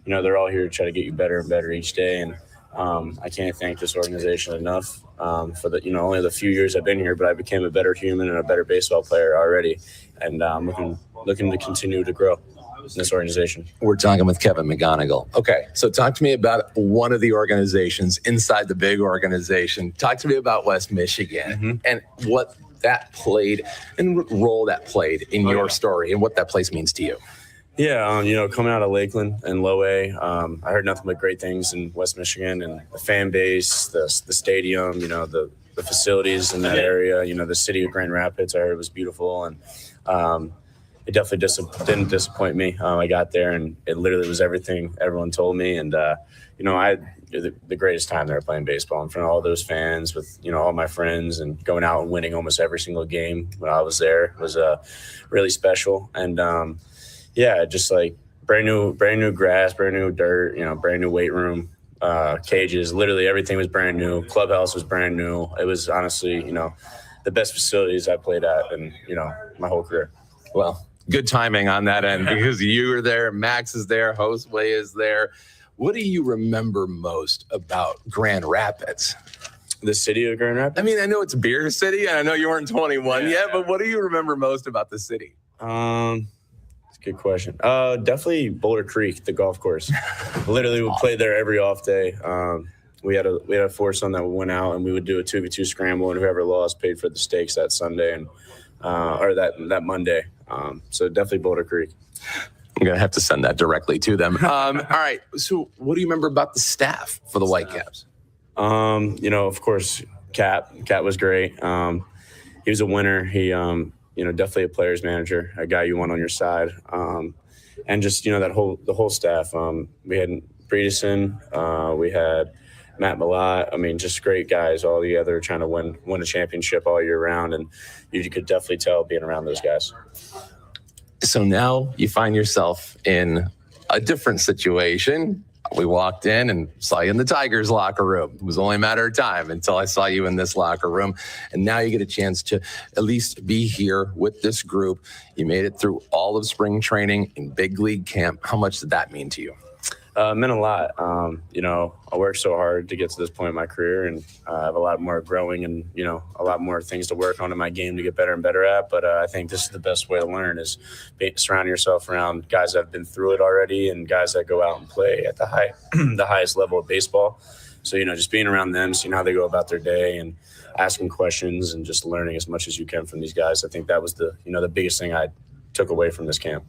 they're all here to try to get you better and better each day. And I can't thank this organization enough for the, only the few years I've been here, but I became a better human and a better baseball player already. And I'm looking to continue to grow in this organization. We're talking with Kevin McGonigal. Okay, so talk to me about one of the organizations inside the big organization. Talk to me about West Michigan and what that played and what role that played in your story and what that place means to you. Yeah, coming out of Lakeland and Low A, I heard nothing but great things in West Michigan and the fan base, the stadium, the facilities in that area, the city of Grand Rapids, I heard it was beautiful. And it definitely didn't disappoint me. I got there and it literally was everything everyone told me. And, I had the greatest time there playing baseball in front of all those fans with, all my friends, and going out and winning almost every single game when I was there was really special. And, just like brand new grass, brand new dirt, brand new weight room, cages, literally everything was brand new. Clubhouse was brand new. It was honestly, the best facilities I played at in, my whole career. Well, good timing on that end because you were there, Max is there, Josue is there. What do you remember most about Grand Rapids? The city of Grand Rapids? I mean, I know it's Beer City, and I know you weren't 21 yet, but what do you remember most about the city? That's a good question. Definitely Boulder Creek, the golf course. Literally, we played there every off day. We had a foursome that went out, and we would do a 2v2 scramble, and whoever lost paid for the stakes that Sunday and or that Monday. So definitely Boulder Creek. I'm going to have to send that directly to them. All right. So what do you remember about the staff for the Whitecaps? Of course, Cat was great. He was a winner. He, definitely a player's manager, a guy you want on your side. And just, the whole staff. We had Bredesen, we had Matt Malott. I mean, just great guys all together trying to win a championship all year round. And you could definitely tell being around those guys. So now you find yourself in a different situation. We walked in and saw you in the Tigers locker room. It was only a matter of time until I saw you in this locker room. And now you get a chance to at least be here with this group. You made it through all of spring training in big league camp. How much did that mean to you? Meant a lot. I worked so hard to get to this point in my career, and I have a lot more growing and, a lot more things to work on in my game to get better and better at. But I think this is the best way to learn is surround yourself around guys that have been through it already and guys that go out and play at the the highest level of baseball. So, just being around them, seeing how they go about their day and asking questions and just learning as much as you can from these guys. I think that was the biggest thing I took away from this camp.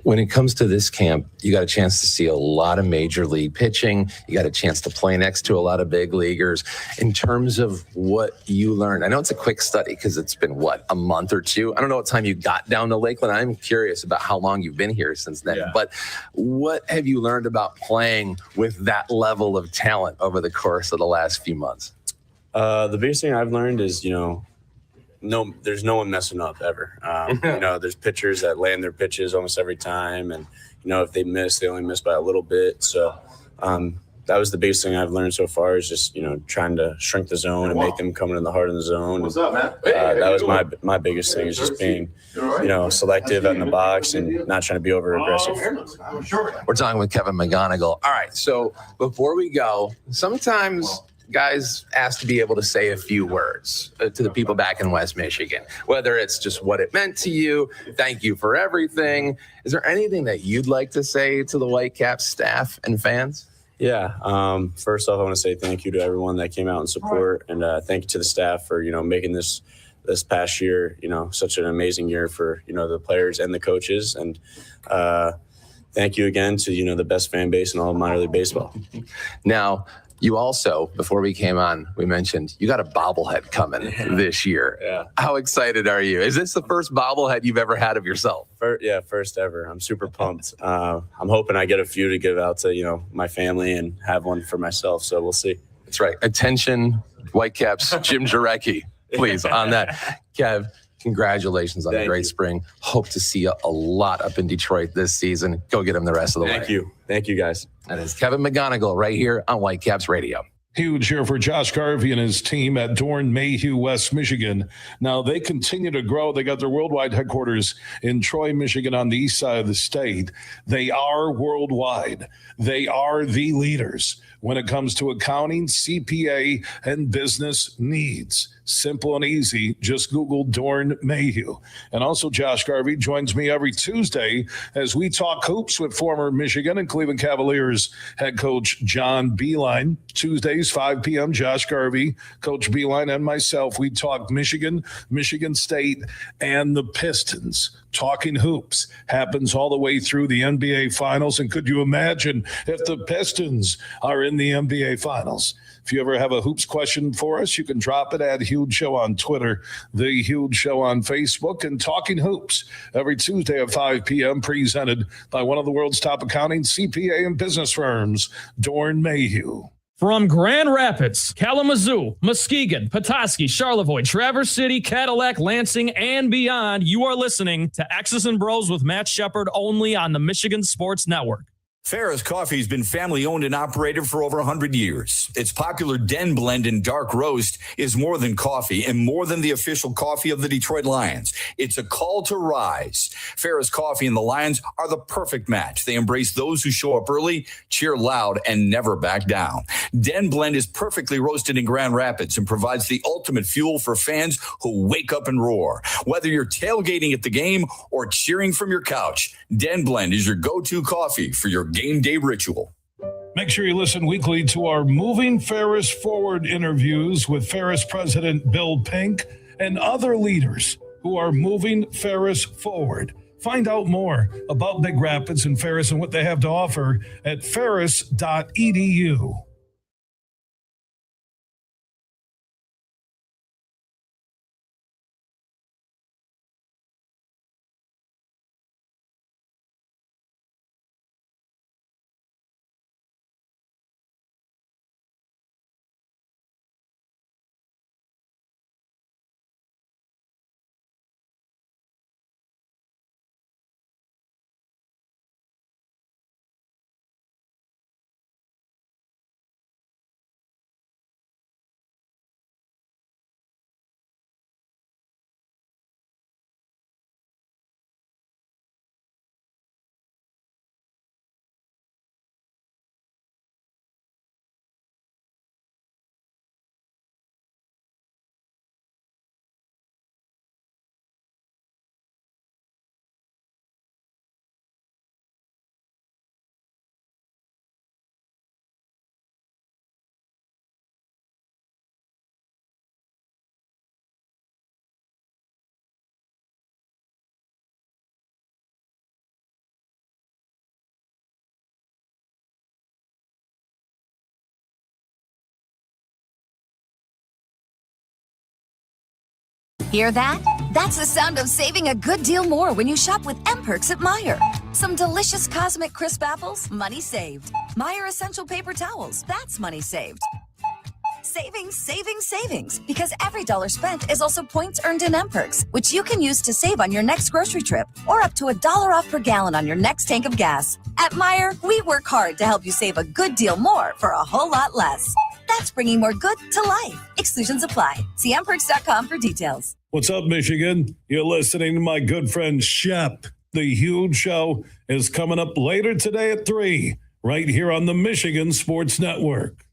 When it comes to this camp, you got a chance to see a lot of major league pitching. You got a chance to play next to a lot of big leaguers. In terms of what you learned, I know it's a quick study because it's been, a month or two? I don't know what time you got down to Lakeland. I'm curious about how long you've been here since then. Yeah. But what have you learned about playing with that level of talent over the course of the last few months? The biggest thing I've learned is, there's no one messing up ever. There's pitchers that land their pitches almost every time. And, if they miss, they only miss by a little bit. So that was the biggest thing I've learned so far is just, trying to shrink the zone and make them come in the heart of the zone. What's up, man? That was my biggest thing is just being, selective in the box and not trying to be over aggressive. We're talking with Kevin McGonigal. All right. So before we go, sometimes guys asked to be able to say a few words to the people back in West Michigan, whether it's just what it meant to you, thank you for everything. Is there anything that you'd like to say to the Whitecaps staff and fans? Yeah. First off, I want to say thank you to everyone that came out and support, and thank you to the staff for, making this past year, such an amazing year for, the players and the coaches. And thank you again to, the best fan base in all of minor league baseball. Now, you also, before we came on, we mentioned you got a bobblehead coming this year. Yeah. How excited are you? Is this the first bobblehead you've ever had of yourself? First ever. I'm super pumped. I'm hoping I get a few to give out to, my family and have one for myself. So we'll see. That's right. Attention, Whitecaps, Jim Jarecki, please, on that. Kev, congratulations on a great spring. Hope to see you a lot up in Detroit this season. Go get him the rest of the way. Thank you. Thank you, guys. That is Kevin McGonigal right here on Whitecaps Radio. Huge year for Josh Garvey and his team at Dorn Mayhew, West Michigan. Now they continue to grow. They got their worldwide headquarters in Troy, Michigan on the east side of the state. They are worldwide. They are the leaders when it comes to accounting, CPA, and business needs. Simple and easy. Just Google Dorn Mayhew. And also Josh Garvey joins me every Tuesday as we talk hoops with former Michigan and Cleveland Cavaliers head coach John Beilein. Tuesdays, 5 p.m., Josh Garvey, Coach Beilein, and myself, we talk Michigan, Michigan State, and the Pistons. Talking hoops happens all the way through the NBA Finals. And could you imagine if the Pistons are in the NBA Finals? If you ever have a hoops question for us, you can drop it at Huge Show on Twitter, The Huge Show on Facebook, and Talking Hoops every Tuesday at 5 p.m. presented by one of the world's top accounting, CPA, and business firms, Dorn Mayhew. From Grand Rapids, Kalamazoo, Muskegon, Petoskey, Charlevoix, Traverse City, Cadillac, Lansing, and beyond, you are listening to X's and Bros with Matt Shepard only on the Michigan Sports Network. Ferris Coffee has been family-owned and operated for over 100 years. Its popular Den Blend and Dark Roast is more than coffee and more than the official coffee of the Detroit Lions. It's a call to rise. Ferris Coffee and the Lions are the perfect match. They embrace those who show up early, cheer loud, and never back down. Den Blend is perfectly roasted in Grand Rapids and provides the ultimate fuel for fans who wake up and roar. Whether you're tailgating at the game or cheering from your couch, Den Blend is your go-to coffee for your game day ritual. Make sure you listen weekly to our Moving Ferris Forward interviews with Ferris President Bill Pink and other leaders who are moving Ferris forward. Find out more about Big Rapids and Ferris and what they have to offer at ferris.edu. Hear that? That's the sound of saving a good deal more when you shop with M-Perks at Meijer. Some delicious Cosmic Crisp apples, money saved. Meijer Essential Paper Towels, that's money saved. Savings, savings, savings. Because every dollar spent is also points earned in M-Perks, which you can use to save on your next grocery trip or up to $1 off per gallon on your next tank of gas. At Meijer, we work hard to help you save a good deal more for a whole lot less. That's bringing more good to life. Exclusions apply. See mperks.com for details. What's up, Michigan? You're listening to my good friend Shep. The Huge Show is coming up later today at 3, right here on the Michigan Sports Network.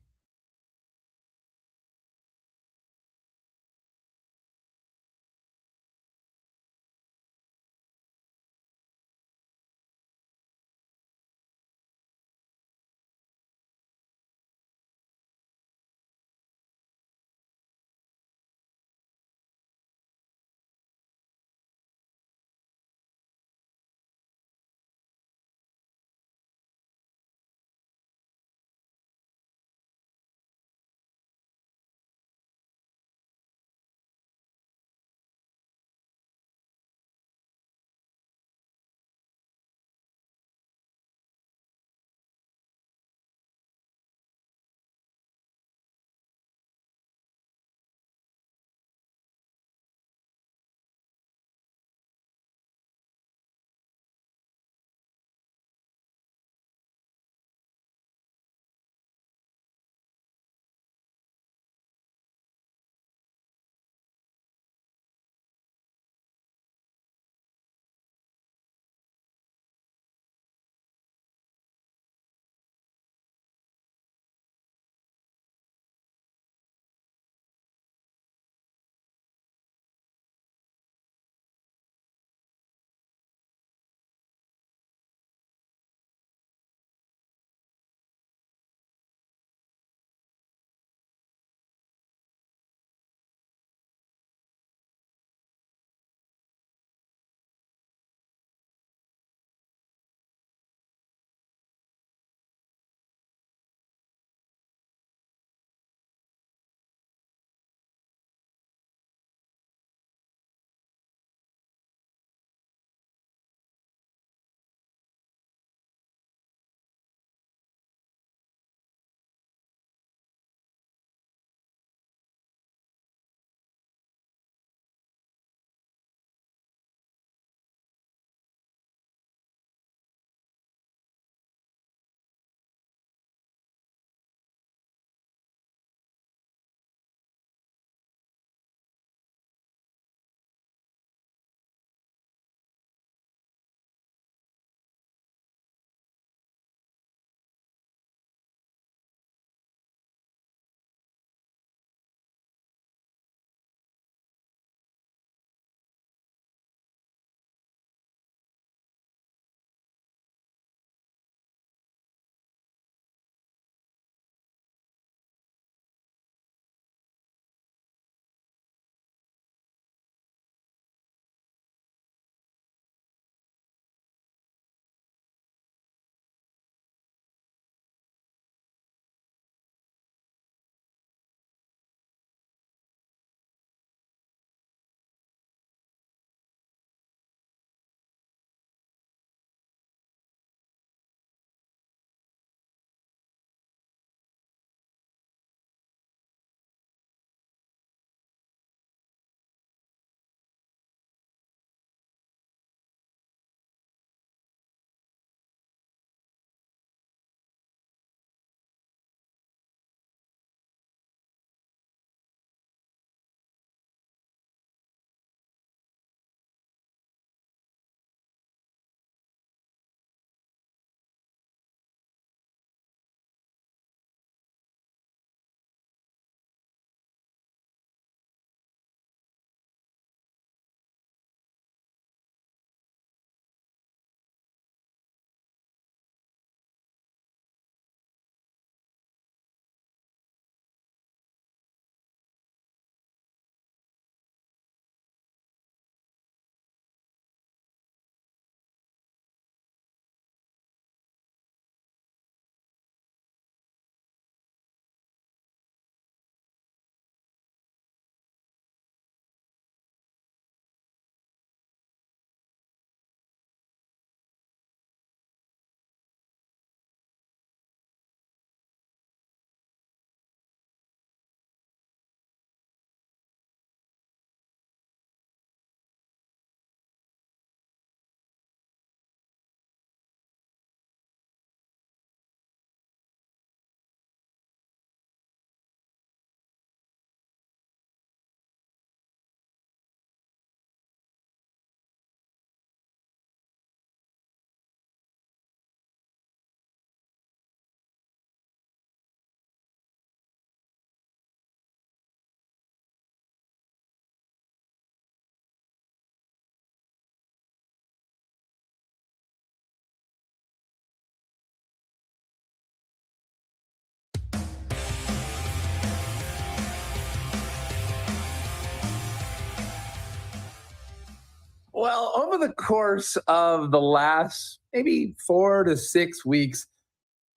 Well, over the course of the last maybe 4 to 6 weeks,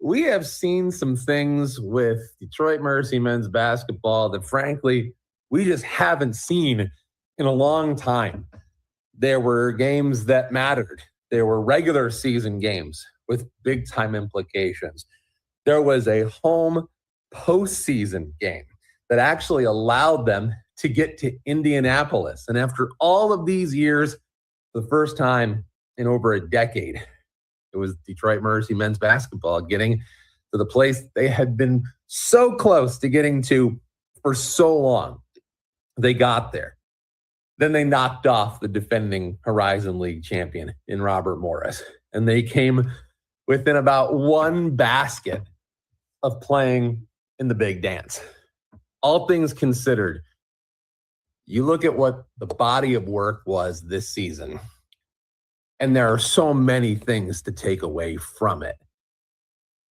we have seen some things with Detroit Mercy men's basketball that, frankly, we just haven't seen in a long time. There were games that mattered. There were regular season games with big-time implications. There was a home postseason game that actually allowed them to get to Indianapolis. And after all of these years, for the first time in over a decade, it was Detroit Mercy men's basketball getting to the place they had been so close to getting to for so long. They got there. Then they knocked off the defending Horizon League champion in Robert Morris. And they came within about one basket of playing in the big dance. All things considered, you look at what the body of work was this season, and there are so many things to take away from it.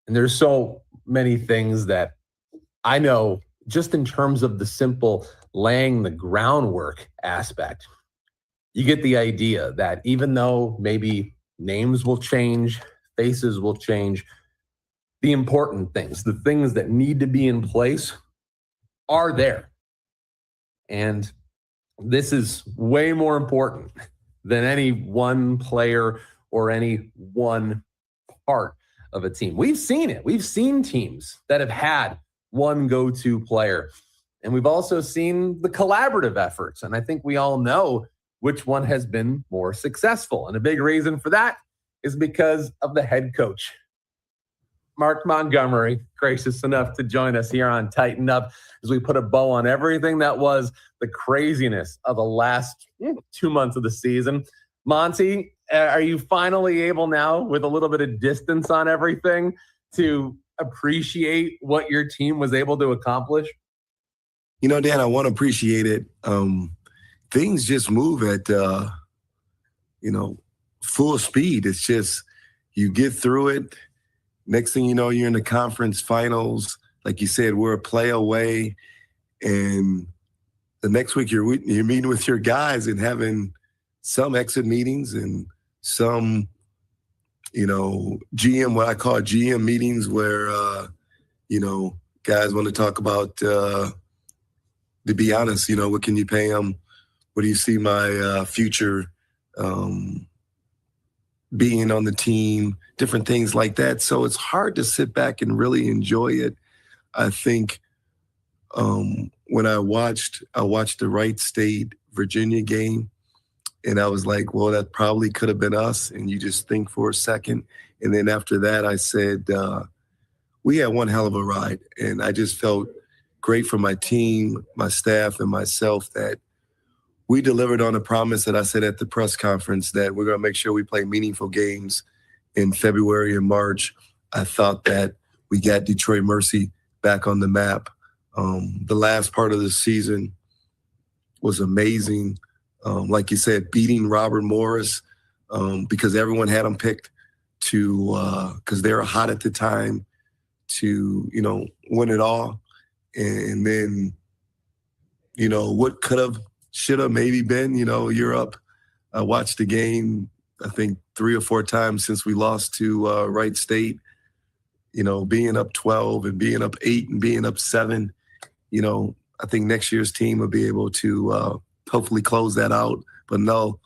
And there's so many things that I know just in terms of the simple laying the groundwork aspect. You get the idea that even though maybe names will change, faces will change, the important things, the things that need to be in place are there. And this is way more important than any one player or any one part of a team. We've seen it. We've seen teams that have had one go-to player. And we've also seen the collaborative efforts. And I think we all know which one has been more successful. And a big reason for that is because of the head coach. Mark Montgomery, gracious enough to join us here on Tighten Up as we put a bow on everything that was the craziness of the last 2 months of the season. Monty, are you finally able now, with a little bit of distance on everything, to appreciate what your team was able to accomplish? You know, Dan, I want to appreciate it. Things just move at, full speed. It's just, you get through it. Next thing you know, you're in the conference finals. Like you said, we're a play away. And the next week you're meeting with your guys and having some exit meetings and some, GM, what I call GM meetings where, guys want to talk about, to be honest, what can you pay them? What do you see my future being on the team? Different things like that. So it's hard to sit back and really enjoy it. I think when I watched the Wright State Virginia game, and I was like, well, that probably could have been us. And you just think for a second. And then after that, I said, we had one hell of a ride. And I just felt great for my team, my staff, and myself that we delivered on a promise that I said at the press conference that we're going to make sure we play meaningful games in February and March. I thought that we got Detroit Mercy back on the map. The last part of the season was amazing. Like you said, beating Robert Morris because everyone had them picked to because they were hot at the time to, win it all. And then, what could have, should have maybe been, you're up. I watched the game, I think 3 or 4 times since we lost to Wright State, being up 12 and being up 8 and being up 7, I think next year's team will be able to hopefully close that out. But no,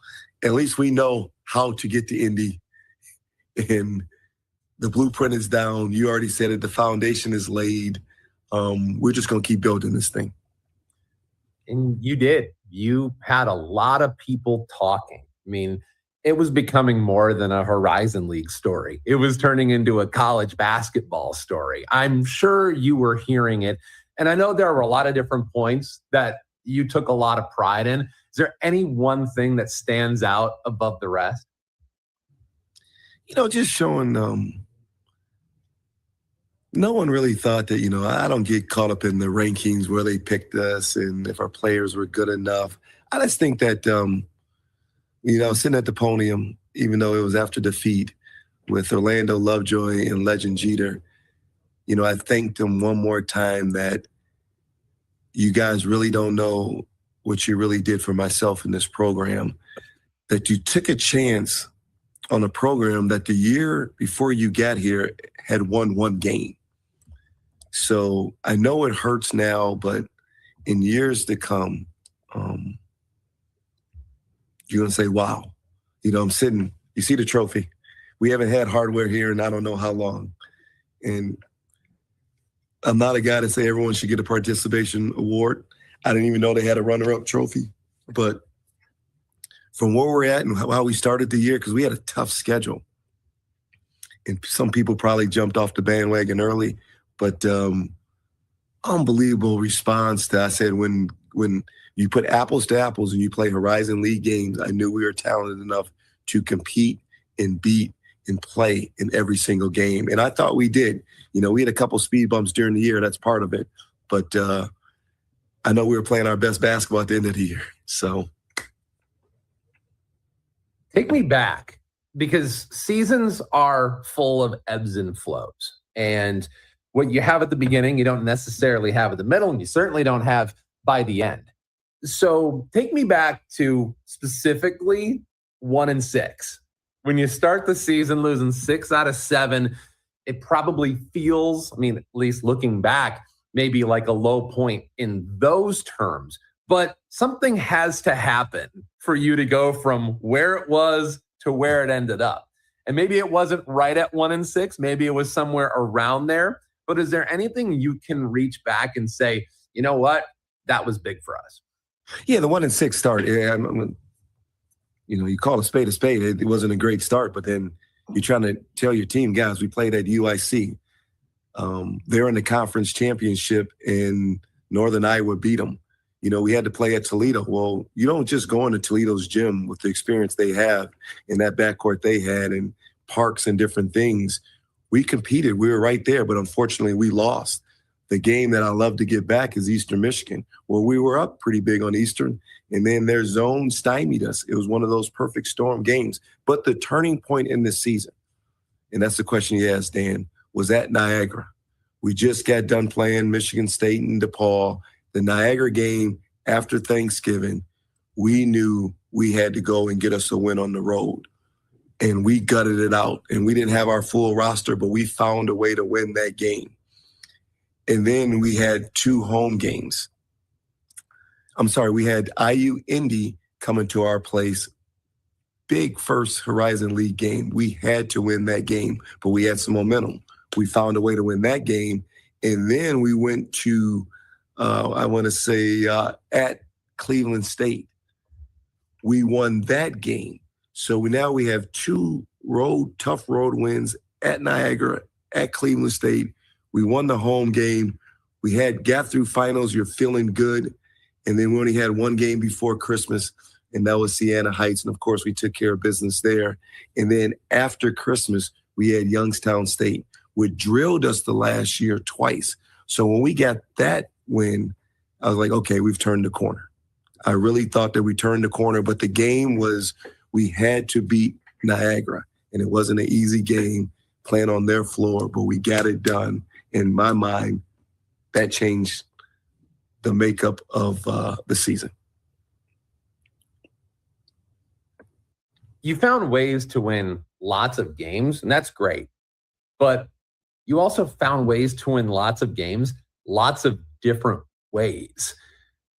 at least we know how to get to Indy. And the blueprint is down. You already said it. The foundation is laid. We're just going to keep building this thing. And you did. You had a lot of people talking. I mean, it was becoming more than a Horizon League story. It was turning into a college basketball story. I'm sure you were hearing it. And I know there were a lot of different points that you took a lot of pride in. Is there any one thing that stands out above the rest? Just showing no one really thought that, I don't get caught up in the rankings where they picked us and if our players were good enough. I just think that, sitting at the podium, even though it was after defeat with Orlando Lovejoy and Legend Jeter, I thanked them one more time that you guys really don't know what you really did for myself in this program. that you took a chance on a program that the year before you got here had won one game. So I know it hurts now, but in years to come, you're going to say, wow. I'm sitting, you see the trophy. We haven't had hardware here in I don't know how long. And I'm not a guy to say everyone should get a participation award. I didn't even know they had a runner-up trophy. But from where we're at and how we started the year, because we had a tough schedule. And some people probably jumped off the bandwagon early. But unbelievable response to, I said, when you put apples to apples and you play Horizon League games, I knew we were talented enough to compete and beat and play in every single game. And I thought we did. We had a couple speed bumps during the year. That's part of it. But I know we were playing our best basketball at the end of the year. So take me back, because seasons are full of ebbs and flows. And what you have at the beginning, you don't necessarily have at the middle, and you certainly don't have by the end. So take me back to specifically 1-6. When you start the season losing 6 out of 7, it probably feels, at least looking back, maybe like a low point in those terms. But something has to happen for you to go from where it was to where it ended up. And maybe it wasn't right at 1-6. Maybe it was somewhere around there. But is there anything you can reach back and say, you know what, that was big for us? Yeah, the 1-6 start. You call a spade a spade. It wasn't a great start, but then you're trying to tell your team, guys, we played at UIC. They're in the conference championship, and Northern Iowa beat them. We had to play at Toledo. Well, you don't just go into Toledo's gym with the experience they have in that backcourt they had and parks and different things. We competed. We were right there, but unfortunately we lost. The game that I love to get back is Eastern Michigan, where we were up pretty big on Eastern, and then their zone stymied us. It was one of those perfect storm games. But the turning point in this season, and that's the question you asked, Dan, was at Niagara. We just got done playing Michigan State and DePaul. The Niagara game after Thanksgiving, we knew we had to go and get us a win on the road. And we gutted it out. And we didn't have our full roster, but we found a way to win that game. And then we had 2 home games. We had IU Indy coming to our place. Big first Horizon League game. We had to win that game, but we had some momentum. We found a way to win that game. And then we went to, at Cleveland State. We won that game. So now we have 2 tough road wins at Niagara, at Cleveland State. We won the home game. We got through finals. You're feeling good. And then we only had 1 game before Christmas, and that was Siena Heights. And, of course, we took care of business there. And then after Christmas, we had Youngstown State, which drilled us the last year twice. So when we got that win, I was like, okay, we've turned the corner. I really thought that we turned the corner, but the game was we had to beat Niagara, and it wasn't an easy game playing on their floor, but we got it done. In my mind, that changed the makeup of the season. You found ways to win lots of games, and that's great. But you also found ways to win lots of games, lots of different ways.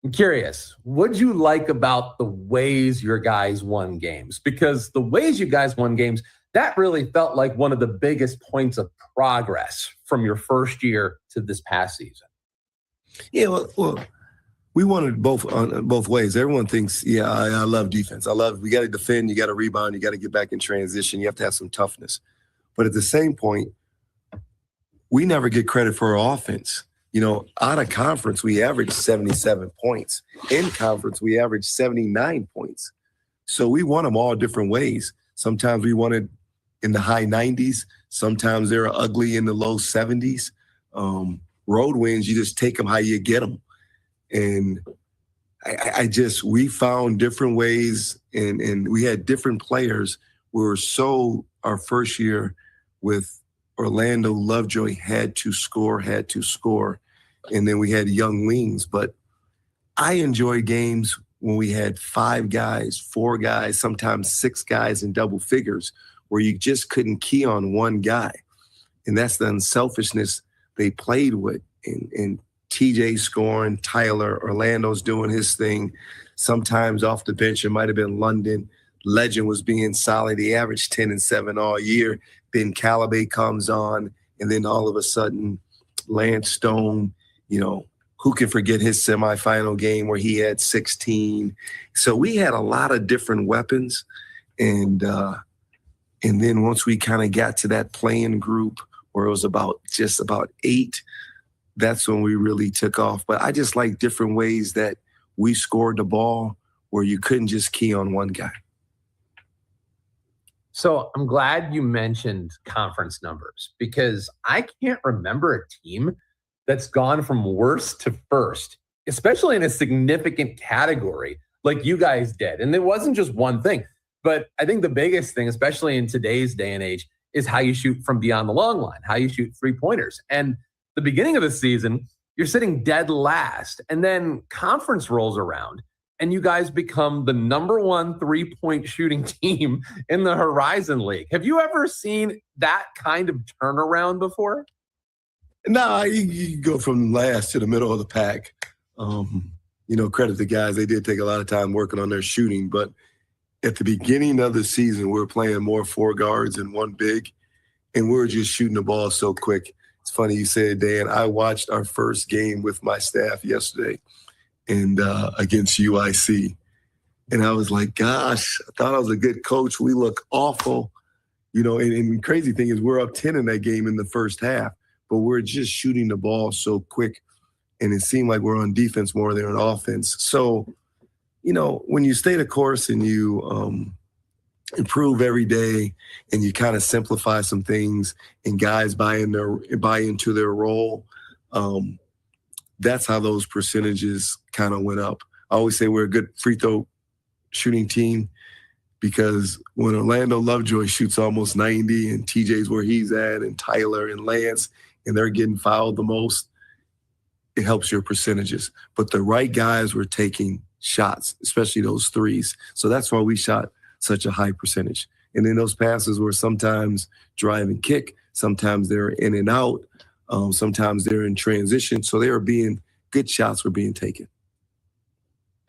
I'm curious, what'd you like about the ways your guys won games? Because the ways you guys won games, that really felt like one of the biggest points of progress from your first year to this past season. Yeah, well, we won it both ways. Everyone thinks, I love defense. We got to defend, you got to rebound, you got to get back in transition. You have to have some toughness. But at the same point, we never get credit for our offense. Out of conference, we averaged 77 points. In conference, we averaged 79 points. So we won them all different ways. Sometimes we won it in the high 90s. Sometimes they're ugly in the low 70s. Road wins, you just take them how you get them. And we found different ways, and we had different players. Our first year with Orlando Lovejoy had to score. And then we had young wings. But I enjoy games when we had 5 guys, 4 guys, sometimes 6 guys in double figures, where you just couldn't key on one guy. And that's the unselfishness they played with. And TJ scoring, Tyler, Orlando's doing his thing. Sometimes off the bench, it might have been London. Legend was being solid. He averaged 10 and 7 all year. Then Calabay comes on, and then all of a sudden, Lance Stone, who can forget his semifinal game where he had 16? So we had a lot of different weapons. And then once we kind of got to that playing group where it was about 8, that's when we really took off. But I just like different ways that we scored the ball where you couldn't just key on one guy. So I'm glad you mentioned conference numbers, because I can't remember a team that's gone from worst to first, especially in a significant category like you guys did. And it wasn't just one thing, but I think the biggest thing, especially in today's day and age, is how you shoot from beyond the long line, how you shoot 3-pointers. And the beginning of the season, you're sitting dead last, and then conference rolls around and you guys become the #1 3-point shooting team in the Horizon League. Have you ever seen that kind of turnaround before? No, you go from last to the middle of the pack. Credit the guys. They did take a lot of time working on their shooting. But at the beginning of the season, we were playing more 4 guards and 1 big, and we were just shooting the ball so quick. It's funny you said, Dan, I watched our first game with my staff yesterday and against UIC. And I was like, gosh, I thought I was a good coach. We look awful. And the crazy thing is we're up 10 in that game in the first half, but we're just shooting the ball so quick. And it seemed like we're on defense more than on offense. So, when you stay the course and you improve every day and you kind of simplify some things and guys buy into their role, that's how those percentages kind of went up. I always say we're a good free throw shooting team because when Orlando Lovejoy shoots almost 90 and TJ's where he's at and Tyler and Lance, and they're getting fouled the most, it helps your percentages. But the right guys were taking shots, especially those threes. So that's why we shot such a high percentage. And then those passes were sometimes drive and kick, sometimes they're in and out, sometimes they're in transition. So good shots were being taken.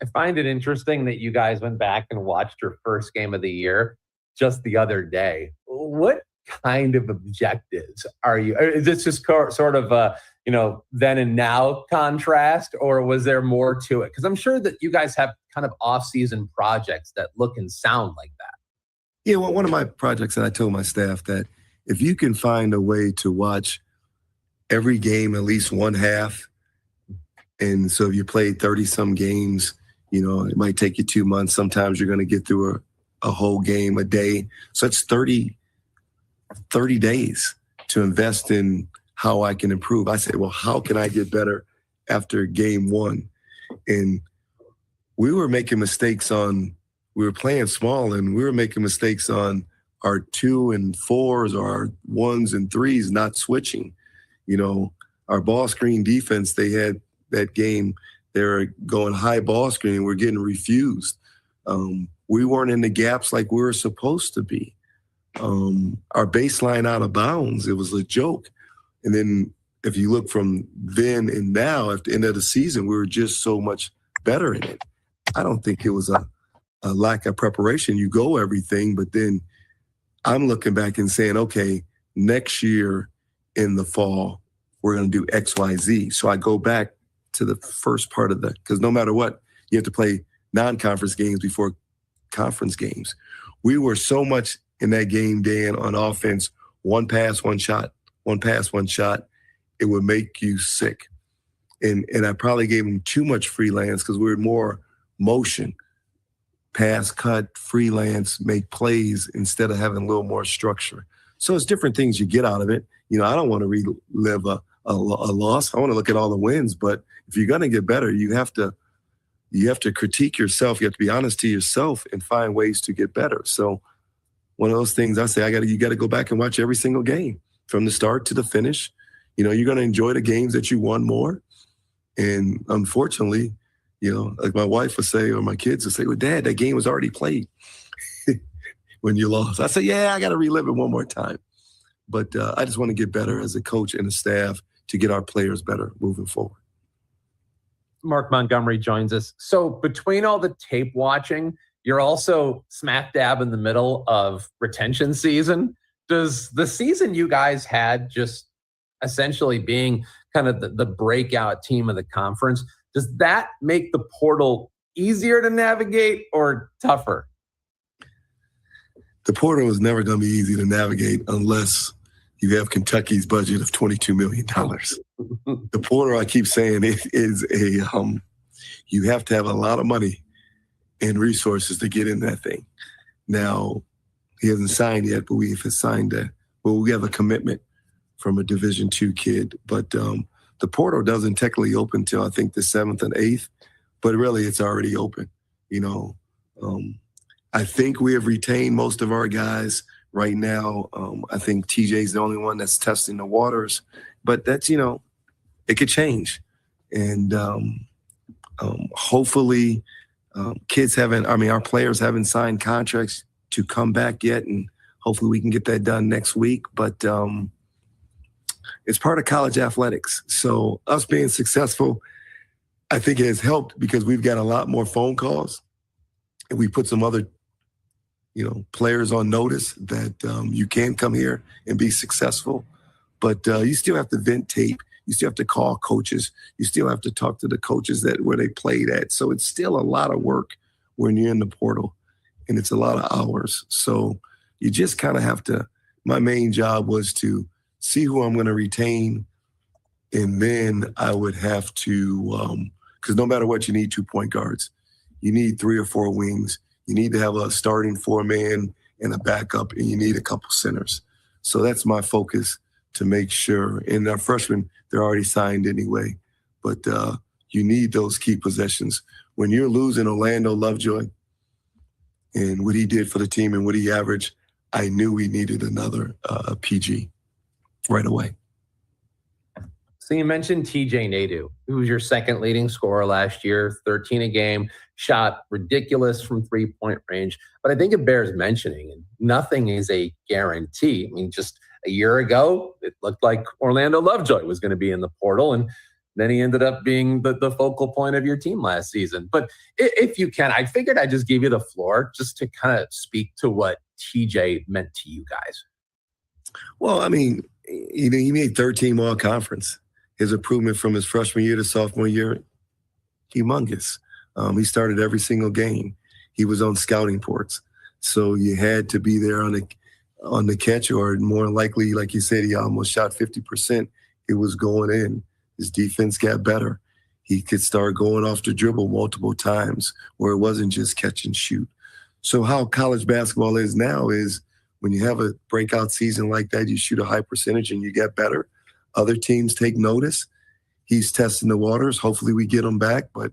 I find it interesting that you guys went back and watched your first game of the year just the other day. What kind of objectives are you? Is this just sort of a, then and now contrast, or was there more to it? Because I'm sure that you guys have kind of off-season projects that look and sound like that. Yeah, well, one of my projects that I told my staff that if you can find a way to watch every game at least one half, and so if you played 30-some games, it might take you 2 months. Sometimes you're going to get through a whole game a day. So it's 30 days to invest in how I can improve. I said, well, how can I get better after game 1? And we were making mistakes we were playing small, and we were making mistakes on our 2 and 4s or our 1s and 3s not switching. Our ball screen defense, they had that game, they were going high ball screen and we're getting refused. We weren't in the gaps like we were supposed to be. Our baseline out of bounds, it was a joke. And then if you look from then and now, at the end of the season, we were just so much better in it. I don't think it was a lack of preparation. You go everything, but then I'm looking back and saying, okay, next year in the fall, we're going to do X, Y, Z. So I go back to the first part of because no matter what, you have to play non-conference games before conference games. We were so much in that game, Dan, on offense, 1 pass, 1 shot, 1 pass, 1 shot. It would make you sick. And I probably gave them too much freelance because we were more motion, pass, cut, freelance, make plays instead of having a little more structure. So it's different things you get out of it. I don't want to relive a loss. I want to look at all the wins. But if you're going to get better, you have to critique yourself. You have to be honest to yourself and find ways to get better. So one of those things I say, you got to go back and watch every single game from the start to the finish. You're going to enjoy the games that you won more. And unfortunately, Like my wife would say, or my kids would say, well, Dad, that game was already played when you lost. I say, yeah, I got to relive it one more time. But I just want to get better as a coach and a staff to get our players better moving forward. Mark Montgomery joins us. So between all the tape watching, you're also smack dab in the middle of retention season. Does the season you guys had, just essentially being kind of the breakout team of the conference, does that make the portal easier to navigate or tougher? The portal is never going to be easy to navigate unless you have Kentucky's budget of $22 million. The portal, I keep saying, it is you have to have a lot of money and resources to get in that thing. Now, he hasn't signed yet, but we've signed that. Well, we have a commitment from a Division II kid, but the portal doesn't technically open till I think the 7th and 8th, but really it's already open. I think we have retained most of our guys right now. I think TJ's the only one that's testing the waters, but that's, it could change. And hopefully our players haven't signed contracts to come back yet, and hopefully we can get that done next week. But it's part of college athletics. So us being successful, I think it has helped because we've got a lot more phone calls, and we put some other players on notice that you can come here and be successful. But you still have to vent tape. You still have to call coaches. You still have to talk to the coaches where they played at. So it's still a lot of work when you're in the portal, and it's a lot of hours. So you just kind of have to, my main job was to see who I'm going to retain. And then I would have to, because no matter what, you need 2 point guards. You need 3 or 4 wings. You need to have a starting 4-man and a backup, and you need a couple centers. So that's my focus, to make sure. And our freshmen, they're already signed anyway. But you need those key possessions. When you're losing Orlando Lovejoy and what he did for the team and what he averaged, I knew we needed another PG right away. So you mentioned TJ Nadeau, who was your second leading scorer last year, 13 a game, shot ridiculous from 3-point range. But I think it bears mentioning, and nothing is a guarantee. I mean, just a year ago, it looked like Orlando Lovejoy was going to be in the portal, and then he ended up being the focal point of your team last season. But if you can, I figured I'd just give you the floor just to kind of speak to what TJ meant to you guys. Well, I mean, he made 13 all conference. His improvement from his freshman year to sophomore year, humongous. He started every single game. He was on scouting ports. So you had to be there on the catch, or more likely, like you said, he almost shot 50%. It was going in. His defense got better. He could start going off the dribble multiple times where it wasn't just catch and shoot. So how college basketball is now is when you have a breakout season like that, you shoot a high percentage and you get better. Other teams take notice. He's testing the waters. Hopefully we get him back. But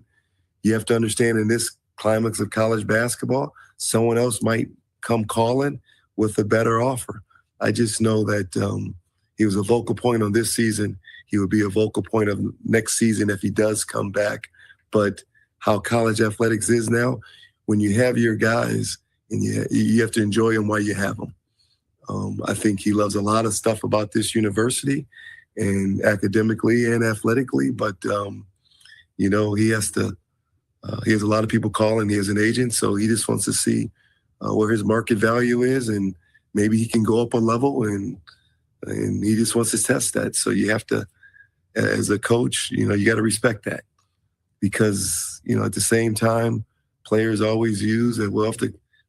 you have to understand, in this climax of college basketball, someone else might come calling with a better offer. I just know that he was a vocal point on this season. He would be a vocal point of next season if he does come back. But how college athletics is now, when you have your guys, and you have to enjoy them while you have them. I think he loves a lot of stuff about this university, and academically and athletically, but he has a lot of people calling. He has an agent, so he just wants to see where his market value is, and maybe he can go up a level, and he just wants to test that. So you have to, as a coach, you got to respect that, because at the same time, players always use that. Well,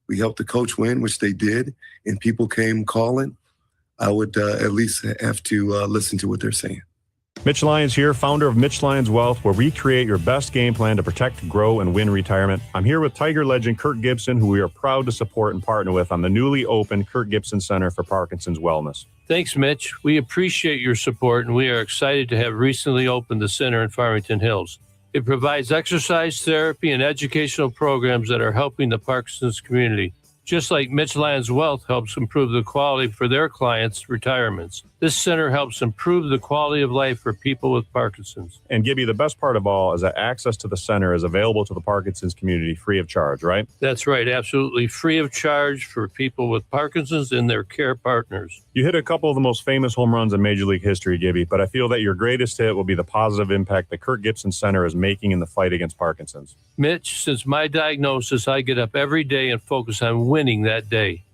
we helped the coach win, which they did, and people came calling, I would at least have to listen to what they're saying. Mitch Lyons here, founder of Mitch Lyons Wealth, where we create your best game plan to protect, grow, and win retirement. I'm here with Tiger legend Kirk Gibson, who we are proud to support and partner with on the newly opened Kirk Gibson Center for Parkinson's Wellness. Thanks, Mitch. We appreciate your support, and we are excited to have recently opened the center in Farmington Hills. It provides exercise therapy and educational programs that are helping the Parkinson's community. just like Mitch Lyons Wealth helps improve the quality for their clients' retirements. This center helps improve the quality of life for people with Parkinson's. And Gibby, the best part of all is that access to the center is available to the Parkinson's community free of charge, right? That's right, absolutely free of charge for people with Parkinson's and their care partners. You hit a couple of the most famous home runs in Major League history, Gibby, but I feel that your greatest hit will be the positive impact the Kirk Gibson Center is making in the fight against Parkinson's. Mitch, since my diagnosis, I get up every day and focus on winning that day.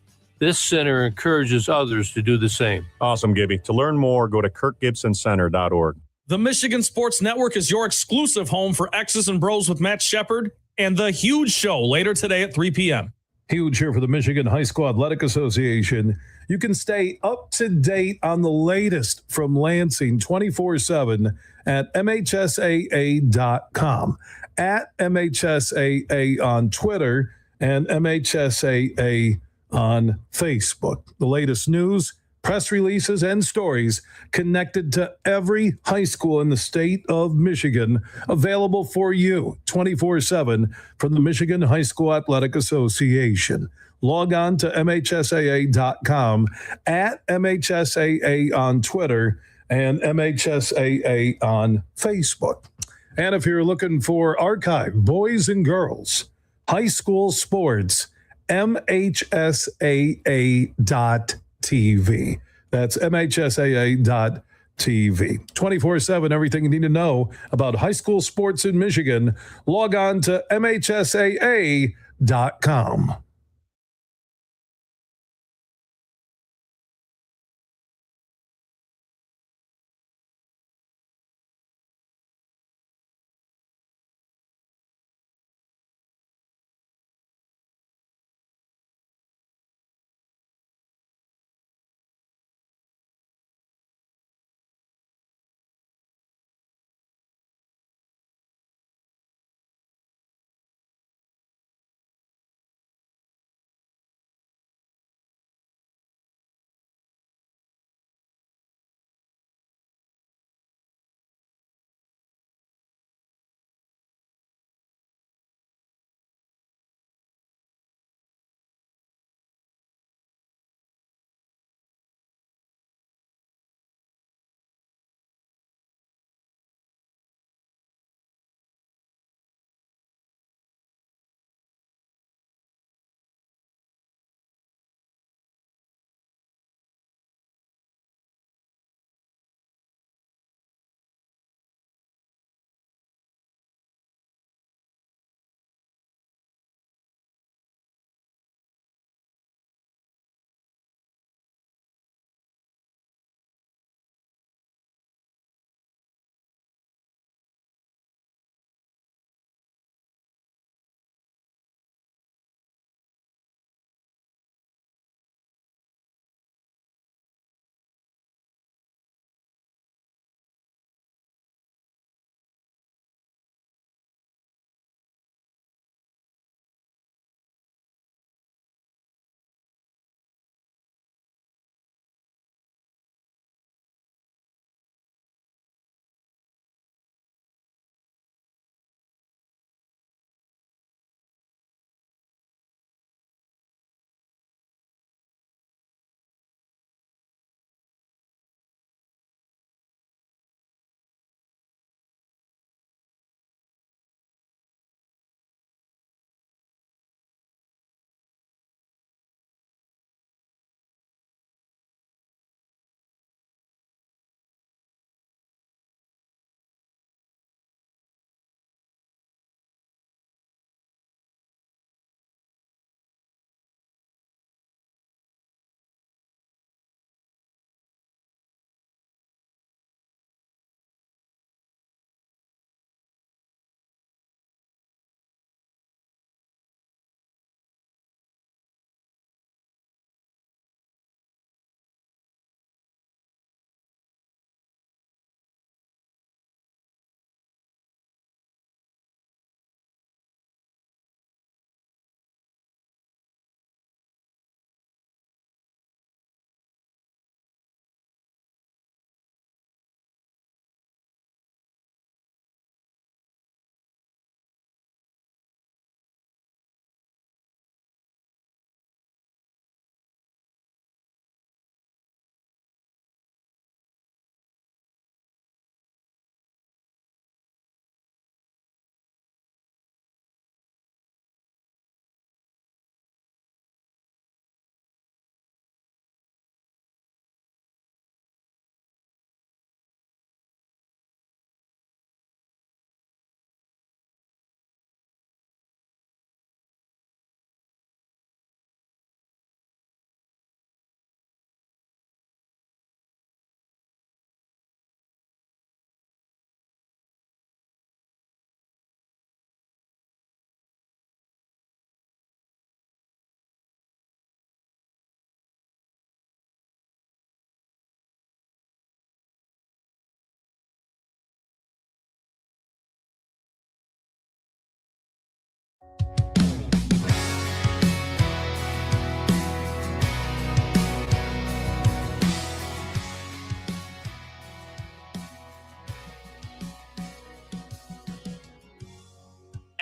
This center encourages others to do the same. Awesome, Gibby. To learn more, go to kirkgibsoncenter.org. The Michigan Sports Network is your exclusive home for X's and Bros with Matt Shepard and The Huge Show later today at 3 p.m. Huge here for the Michigan High School Athletic Association. You can stay up to date on the latest from Lansing 24/7 at MHSAA.com, at MHSAA on Twitter, and MHSAA on Facebook. The latest news, press releases, and stories connected to every high school in the state of Michigan, available for you 24/7 from the Michigan High School Athletic Association. Log on to MHSAA.com, at MHSAA on Twitter, and MHSAA on Facebook. And if you're looking for archive boys and girls high school sports, MHSAA.TV. That's MHSAA.TV. 24/7, everything you need to know about high school sports in Michigan. Log on to MHSAA.com.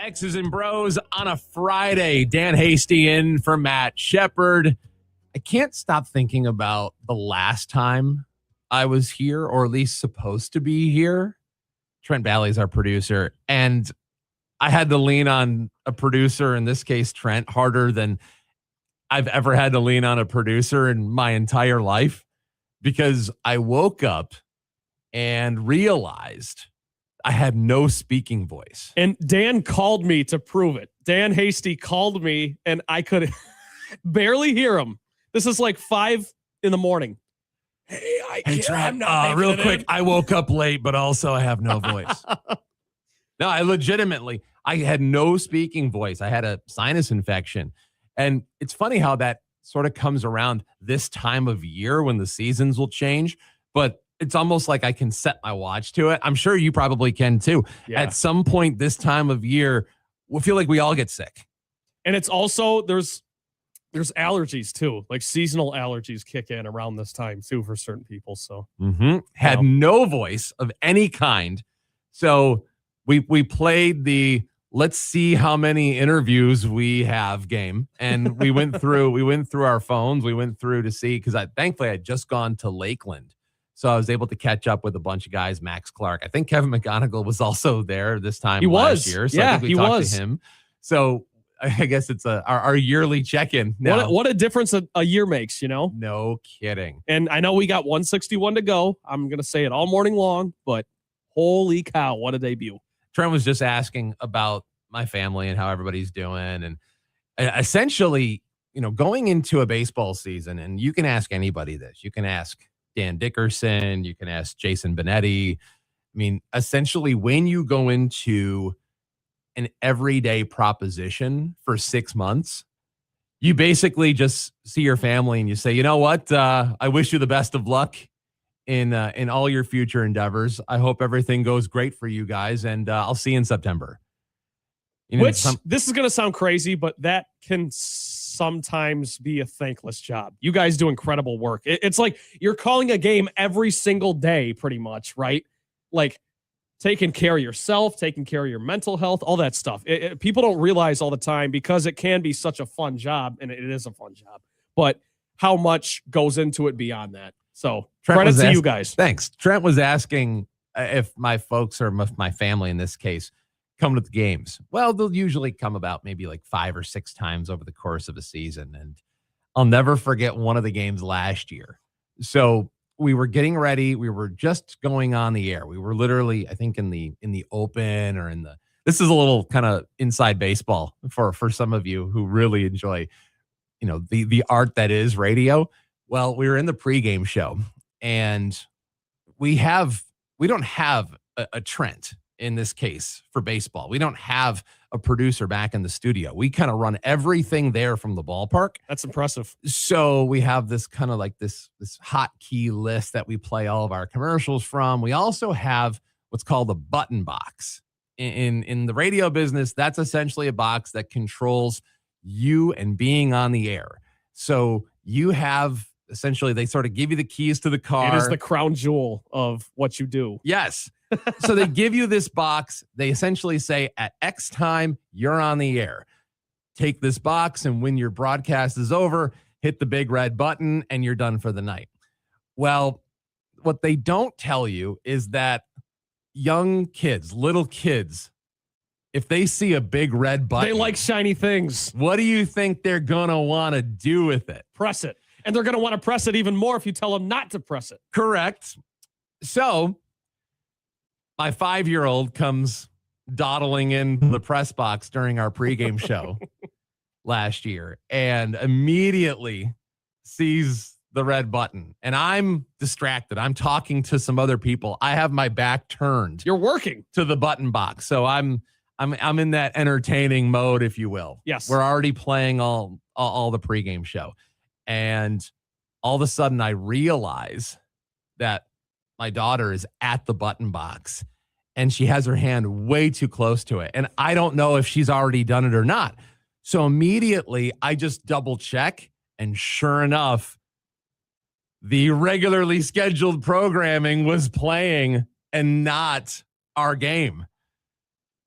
X's and Bros on a Friday. Dan Hasty in for Matt Shepard. I can't stop thinking about the last time I was here, or at least supposed to be here. Trent Balley's our producer, and I had to lean on a producer, in this case Trent, harder than I've ever had to lean on a producer in my entire life, because I woke up and realized I had no speaking voice. And Dan called me to prove it. Dan Hasty called me, and I could barely hear him. This is like 5 a.m. Hey, Trent, real quick, I woke up late, but also I have no voice. No, I had no speaking voice. I had a sinus infection. And it's funny how that sort of comes around this time of year when the seasons will change, but it's almost like I can set my watch to it. I'm sure you probably can too. Yeah. At some point this time of year, we'll feel like we all get sick. And it's also, there's allergies too, like seasonal allergies kick in around this time too for certain people. So Had no voice of any kind. So we played the let's see how many interviews we have game. And we went through our phones. We went through to see, because thankfully I'd just gone to Lakeland. So I was able to catch up with a bunch of guys. Max Clark. I think Kevin McGonigal was also there this time last year. So I think we talked to him. So I guess it's our yearly check-in now. What a difference a year makes, you know? No kidding. And I know we got 161 to go. I'm going to say it all morning long, but holy cow, what a debut. Trent was just asking about my family and how everybody's doing. And essentially, going into a baseball season, and you can ask anybody this. You can ask Dan Dickerson. You can ask Jason Benetti. I mean, essentially, when you go into an everyday proposition for 6 months, you basically just see your family and you say, you know what? I wish you the best of luck in all your future endeavors. I hope everything goes great for you guys, and I'll see you in September. This is going to sound crazy, but that can sometimes be a thankless job. You guys do incredible work. It's like you're calling a game every single day, pretty much, right? Like taking care of yourself, taking care of your mental health, all that stuff. People don't realize all the time, because it can be such a fun job, and it is a fun job, but how much goes into it beyond that. So credit to you guys. Thanks. Trent was asking if my folks, or my family in this case, come to the games. Well, they'll usually come about maybe like 5 or 6 times over the course of a season. And I'll never forget one of the games last year. So we were getting ready. We were just going on the air. We were literally, I think, in the open, or this is a little kind of inside baseball for some of you who really enjoy, the art that is radio. Well, we were in the pregame show, and we don't have a Trent in this case for baseball. We don't have a producer back in the studio. We kind of run everything there from the ballpark. That's impressive. So we have this kind of like this hotkey list that we play all of our commercials from. We also have what's called a button box. In the radio business, that's essentially a box that controls you and being on the air. So you have, essentially, they sort of give you the keys to the car. It is the crown jewel of what you do. Yes. So they give you this box. They essentially say, at X time, you're on the air. Take this box, and when your broadcast is over, hit the big red button, and you're done for the night. Well, what they don't tell you is that young kids, little kids, if they see a big red button, they like shiny things. What do you think they're going to want to do with it? Press it. And they're going to want to press it even more if you tell them not to press it. Correct. So my 5-year-old comes dawdling in the press box during our pregame show last year, and immediately sees the red button. And I'm distracted. I'm talking to some other people. I have my back turned. You're working to the button box. So I'm in that entertaining mode, if you will. Yes. We're already playing all the pregame show. And all of a sudden I realize that my daughter is at the button box, and she has her hand way too close to it. And I don't know if she's already done it or not. So immediately I just double check, and sure enough, the regularly scheduled programming was playing and not our game.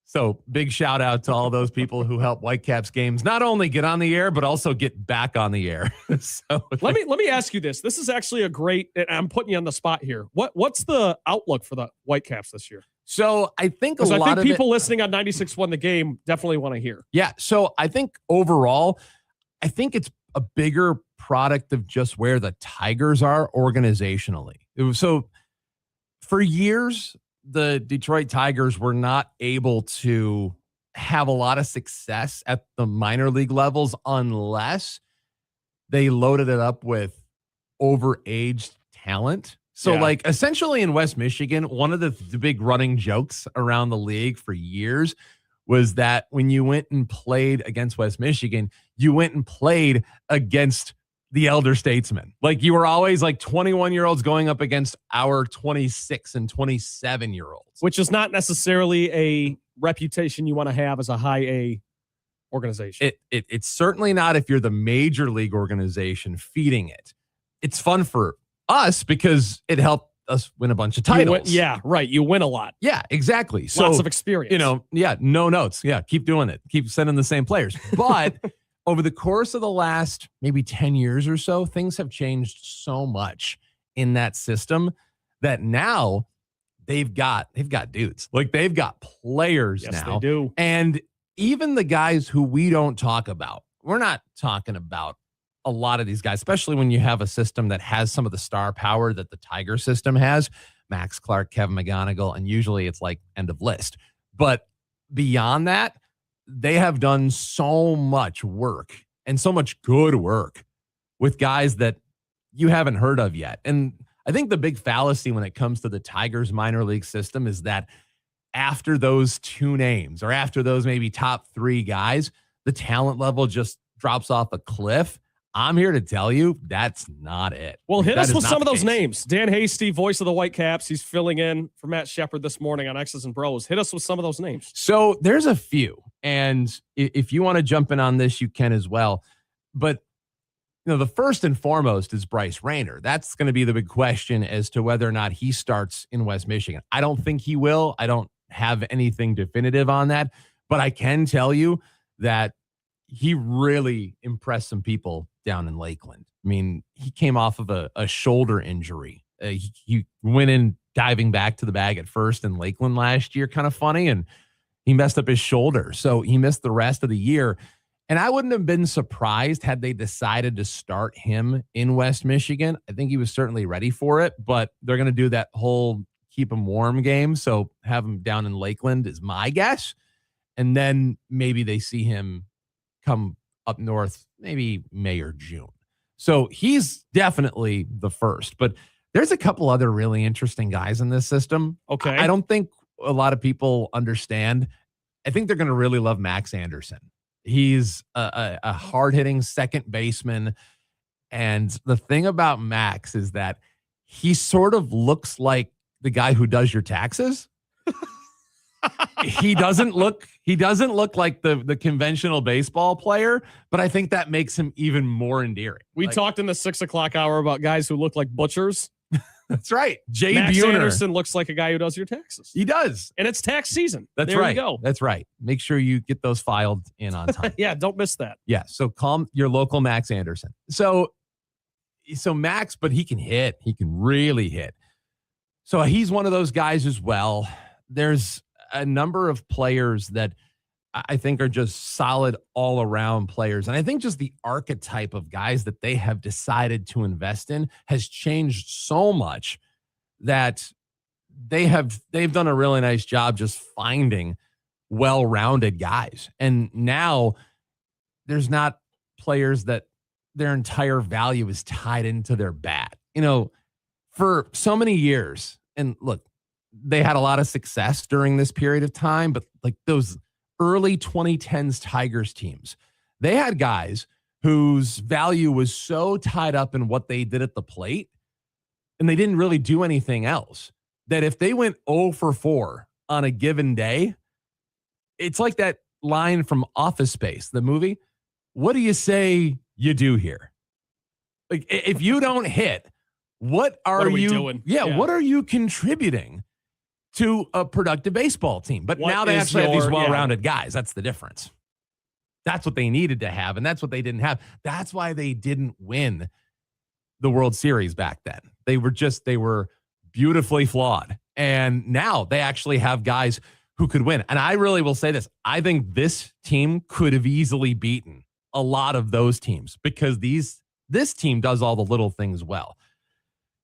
So big shout out to all those people who help Whitecaps games not only get on the air, but also get back on the air. So let me ask you this. This is actually a great, and I'm putting you on the spot here. What's the outlook for the Whitecaps this year? So I think people listening on 96.1 The Game definitely want to hear. Yeah. So I think overall, I think it's a bigger product of just where the Tigers are organizationally. So for years, the Detroit Tigers were not able to have a lot of success at the minor league levels unless they loaded it up with overaged talent. So like essentially in West Michigan, one of the big running jokes around the league for years was that when you went and played against West Michigan, you went and played against the elder statesmen. Like you were always like 21-year-olds going up against our 26 and 27-year-olds. Which is not necessarily a reputation you want to have as a high A organization. It's certainly not if you're the major league organization feeding it. It's fun for us because it helped us win a bunch of titles. You win a lot. Yeah, exactly. So, lots of experience. No notes. Yeah, keep doing it. Keep sending the same players. But over the course of the last maybe 10 years or so, things have changed so much in that system that now they've got dudes. Like they've got players now. Yes, they do. And even the guys who we don't talk about, we're not talking about a lot of these guys, especially when you have a system that has some of the star power that the Tiger system has. Max Clark, Kevin McGonigal, and usually it's like end of list. But beyond that, they have done so much work and so much good work with guys that you haven't heard of yet. And I think the big fallacy when it comes to the Tigers minor league system is that after those two names or after those maybe top three guys, the talent level just drops off a cliff. I'm here to tell you that's not it. Well, hit us with some of those names. Dan Hasty, voice of the Whitecaps. He's filling in for Matt Shepard this morning on X's and Bros. Hit us with some of those names. So there's a few. And if you want to jump in on this, you can as well. But the first and foremost is Bryce Rayner. That's going to be the big question as to whether or not he starts in West Michigan. I don't think he will. I don't have anything definitive on that. But I can tell you that he really impressed some people down in Lakeland. I mean, he came off of a shoulder injury. He went in diving back to the bag at first in Lakeland last year, kind of funny, and he messed up his shoulder. So he missed the rest of the year. And I wouldn't have been surprised had they decided to start him in West Michigan. I think he was certainly ready for it, but they're going to do that whole keep him warm game. So have him down in Lakeland is my guess. And then maybe they see him come up north, maybe May or June. So he's definitely the first, but there's a couple other really interesting guys in this system. Okay. I don't think a lot of people understand. I think they're going to really love Max Anderson. He's a hard-hitting second baseman. And the thing about Max is that he sort of looks like the guy who does your taxes. He doesn't look like the conventional baseball player, but I think that makes him even more endearing. We talked in the 6 o'clock hour about guys who look like butchers. That's right. Max Buhner. Anderson looks like a guy who does your taxes. He does. And it's tax season. That's there right. You go. That's right. Make sure you get those filed in on time. Yeah, don't miss that. Yeah. So call your local Max Anderson. So Max, but he can hit. He can really hit. So he's one of those guys as well. There's a number of players that I think are just solid all around players. And I think just the archetype of guys that they have decided to invest in has changed so much that they've done a really nice job just finding well-rounded guys. And now there's not players that their entire value is tied into their bat. For so many years, and look, they had a lot of success during this period of time, but like those early 2010s Tigers teams, they had guys whose value was so tied up in what they did at the plate, and they didn't really do anything else, that if they went 0 for 4 on a given day, it's like that line from Office Space, the movie. What do you say you do here? Like, if you don't hit, what are you doing? Yeah, what are you contributing to a productive baseball team. But now they actually have these well-rounded guys. That's the difference. That's what they needed to have, and that's what they didn't have. That's why they didn't win the World Series back then. They were beautifully flawed. And now they actually have guys who could win. And I really will say this. I think this team could have easily beaten a lot of those teams because this team does all the little things well.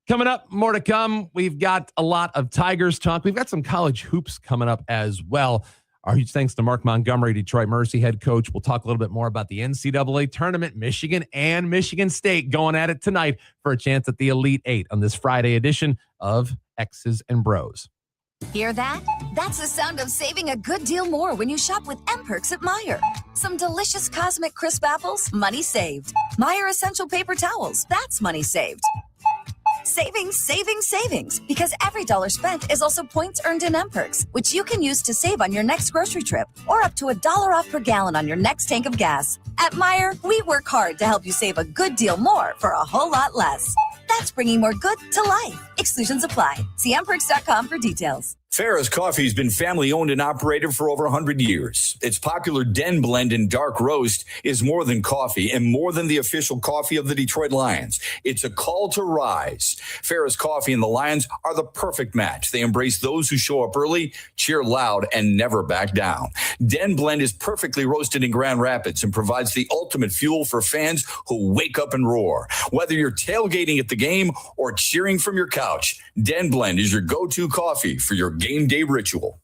Coming up, more to come. We've got a lot of Tigers talk. We've got some college hoops coming up as well. Our huge thanks to Mark Montgomery, Detroit Mercy head coach. We'll talk a little bit more about the NCAA tournament, Michigan and Michigan State going at it tonight for a chance at the Elite Eight on this Friday edition of X's and Bros. Hear that? That's the sound of saving a good deal more when you shop with M-Perks at Meijer. Some delicious Cosmic Crisp apples, money saved. Meijer Essential Paper Towels, that's money saved. Savings, savings, savings. Because every dollar spent is also points earned in M-Perks, which you can use to save on your next grocery trip or up to $1 off per gallon on your next tank of gas. At Meijer, we work hard to help you save a good deal more for a whole lot less. That's bringing more good to life. Exclusions apply. See mperks.com for details. Farrah's Coffee has been family owned and operated for over 100 years. Its popular Den Blend and Dark Roast is more than coffee and more than the official coffee of the Detroit Lions. It's a call to rise. Farrah's Coffee and the Lions are the perfect match. They embrace those who show up early, cheer loud, and never back down. Den Blend is perfectly roasted in Grand Rapids and provides the ultimate fuel for fans who wake up and roar. Whether you're tailgating at the game or cheering from your couch, Den Blend is your go-to coffee for your game day ritual.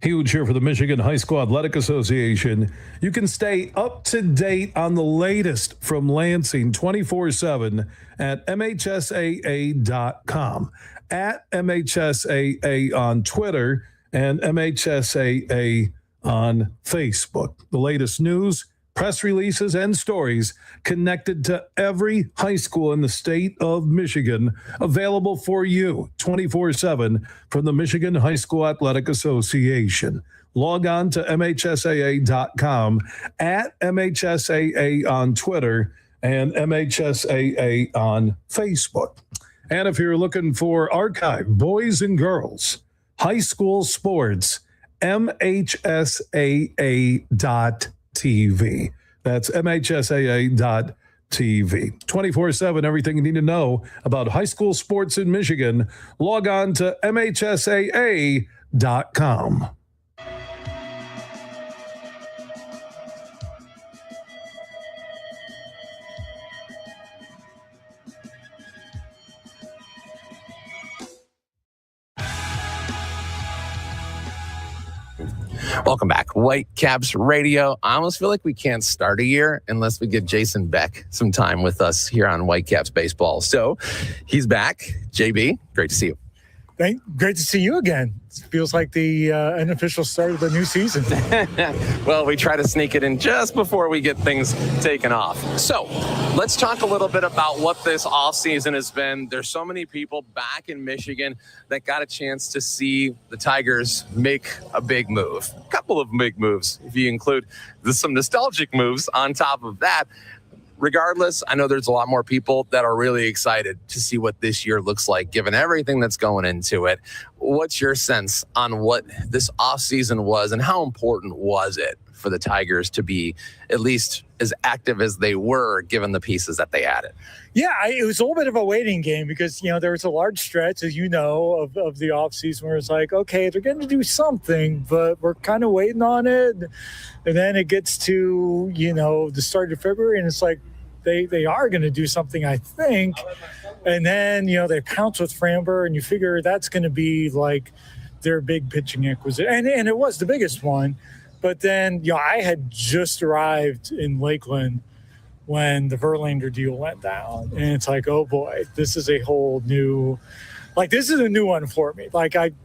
Huge here for the Michigan High School Athletic Association. You can stay up to date on the latest from Lansing 24/7 at MHSAA.com, at MHSAA on Twitter, and MHSAA on Facebook. The latest news, press releases, and stories connected to every high school in the state of Michigan, available for you 24/7 from the Michigan High School Athletic Association. Log on to MHSAA.com, at MHSAA on Twitter, and MHSAA on Facebook. And if you're looking for archive boys and girls high school sports, MHSAA.TV. That's MHSAA.TV. 24/7, everything you need to know about high school sports in Michigan. Log on to MHSAA.com. Welcome back. Whitecaps Radio. I almost feel like we can't start a year unless we get Jason Beck some time with us here on Whitecaps Baseball. So he's back. JB, great to see you. Great to see you again. It feels like the unofficial start of the new season. Well, we try to sneak it in just before we get things taken off. So let's talk a little bit about what this offseason has been. There's so many people back in Michigan that got a chance to see the Tigers make a big move. A couple of big moves, if you include some nostalgic moves on top of that. Regardless, I know there's a lot more people that are really excited to see what this year looks like, given everything that's going into it. What's your sense on what this offseason was, and how important was it for the Tigers to be at least as active as they were, given the pieces that they added? Yeah, it was a little bit of a waiting game because, there was a large stretch, as you know, of the offseason where it's like, okay, they're going to do something, but we're kind of waiting on it. And then it gets to, the start of February, and it's like they are going to do something, I think. And then, they pounce with Framber, and you figure that's going to be like their big pitching acquisition. And it was the biggest one. But then, I had just arrived in Lakeland when the Verlander deal went down. And it's like, oh boy, this is a whole new, this is a new one for me.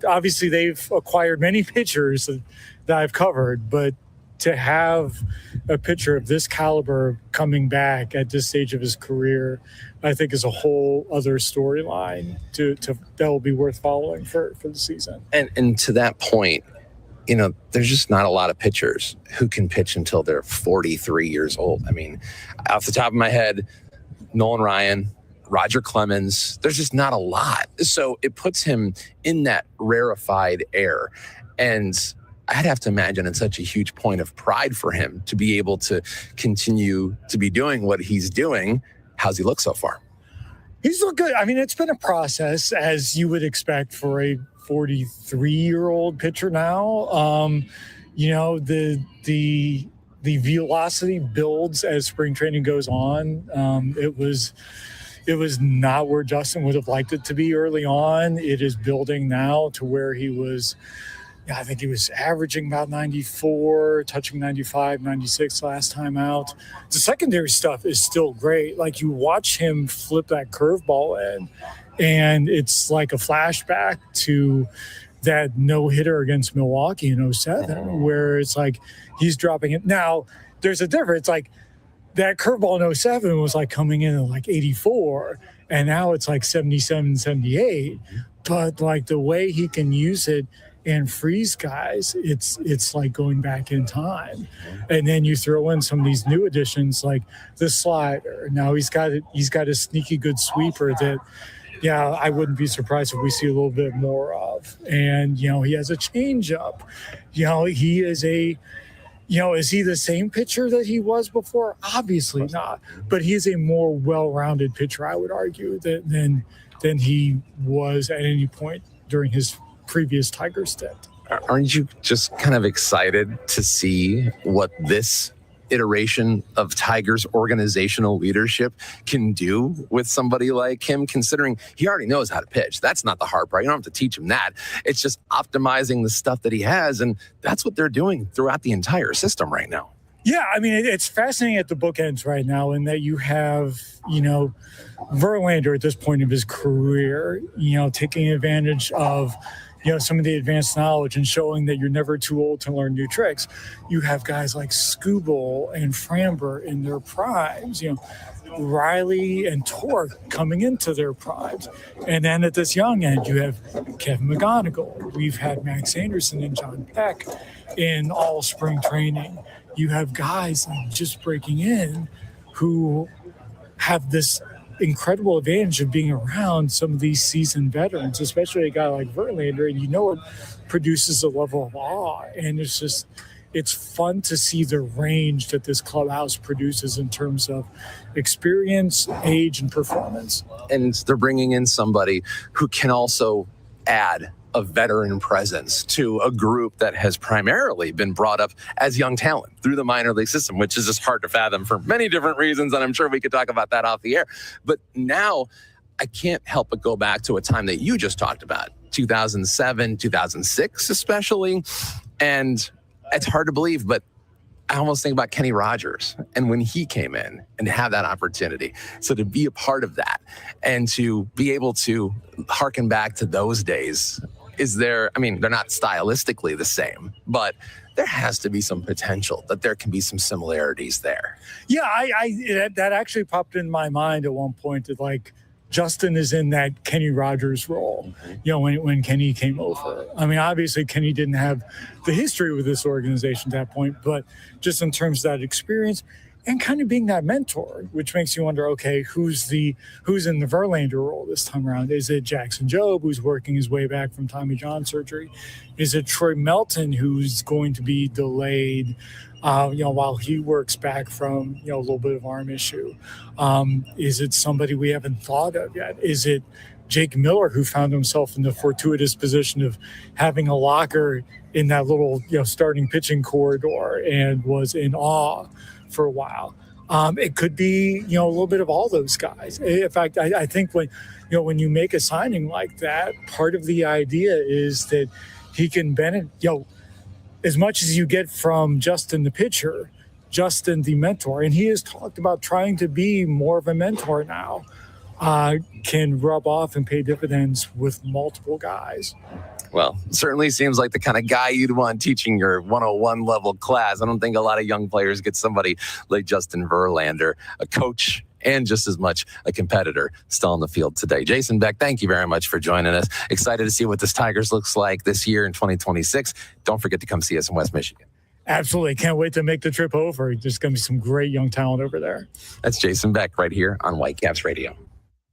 Obviously they've acquired many pitchers that I've covered, but to have a pitcher of this caliber coming back at this stage of his career, I think is a whole other storyline that will be worth following for the season. And to that point, there's just not a lot of pitchers who can pitch until they're 43 years old. I mean, off the top of my head, Nolan Ryan, Roger Clemens, there's just not a lot. So it puts him in that rarefied air. And I'd have to imagine it's such a huge point of pride for him to be able to continue to be doing what he's doing. How's he look so far? He's looked good. I mean, it's been a process, as you would expect for a 43-year-old pitcher now. The velocity builds as spring training goes on. It was not where Justin would have liked it to be early on. It is building now to where he was, I think he was averaging about 94, touching 95, 96 last time out. The secondary stuff is still great. You watch him flip that curveball in, and it's like a flashback to that no-hitter against Milwaukee in 07, where it's like he's dropping it. Now, there's a difference. That curveball in 07 was coming in at 84, and now it's 77, 78. But the way he can use it and freeze guys, it's like going back in time. And then you throw in some of these new additions like the slider. Now he's got a sneaky good sweeper that, I wouldn't be surprised if we see a little bit more of. And, he has a changeup. He is is he the same pitcher that he was before? Obviously not. But he is a more well-rounded pitcher, I would argue, than he was at any point during his previous Tiger stint. Aren't you just kind of excited to see what this iteration of Tiger's organizational leadership can do with somebody like him, considering he already knows how to pitch. That's not the hard part. You don't have to teach him that. It's just optimizing the stuff that he has, and that's what they're doing throughout the entire system right now. Yeah, I mean, it's fascinating at the bookends right now in that you have, Verlander at this point of his career, taking advantage of, some of the advanced knowledge and showing that you're never too old to learn new tricks. You have guys like Skubal and Framber in their primes, Riley and Torque coming into their primes. And then at this young end, you have Kevin McGonigal. We've had Max Anderson and John Peck in all spring training. You have guys just breaking in who have this incredible advantage of being around some of these seasoned veterans, especially a guy like Verlander, and it produces a level of awe. And it's fun to see the range that this clubhouse produces in terms of experience, age, and performance. And they're bringing in somebody who can also add a veteran presence to a group that has primarily been brought up as young talent through the minor league system, which is just hard to fathom for many different reasons. And I'm sure we could talk about that off the air. But now I can't help but go back to a time that you just talked about, 2007, 2006, especially. And it's hard to believe, but I almost think about Kenny Rogers and when he came in and have that opportunity. So to be a part of that and to be able to harken back to those days, they're not stylistically the same, but there has to be some potential that there can be some similarities there. Yeah, that actually popped in my mind at one point that Justin is in that Kenny Rogers role, when Kenny came over. I mean, obviously Kenny didn't have the history with this organization at that point, but just in terms of that experience and kind of being that mentor, which makes you wonder, okay, who's in the Verlander role this time around? Is it Jackson Jobe, who's working his way back from Tommy John surgery? Is it Troy Melton, who's going to be delayed while he works back from, a little bit of arm issue? Is it somebody we haven't thought of yet? Is it Jake Miller, who found himself in the fortuitous position of having a locker in that little, starting pitching corridor and was in awe for a while? It could be, a little bit of all those guys. In fact, I think when you make a signing like that, part of the idea is that he can benefit, as much as you get from Justin the pitcher, Justin the mentor, and he has talked about trying to be more of a mentor now, can rub off and pay dividends with multiple guys. Well, certainly seems like the kind of guy you'd want teaching your 101 level class. I don't think a lot of young players get somebody like Justin Verlander, a coach and just as much a competitor, still on the field today. Jason Beck, thank you very much for joining us. Excited to see what this Tigers looks like this year in 2026. Don't forget to come see us in West Michigan. Absolutely. Can't wait to make the trip over. There's going to be some great young talent over there. That's Jason Beck right here on Whitecaps Radio.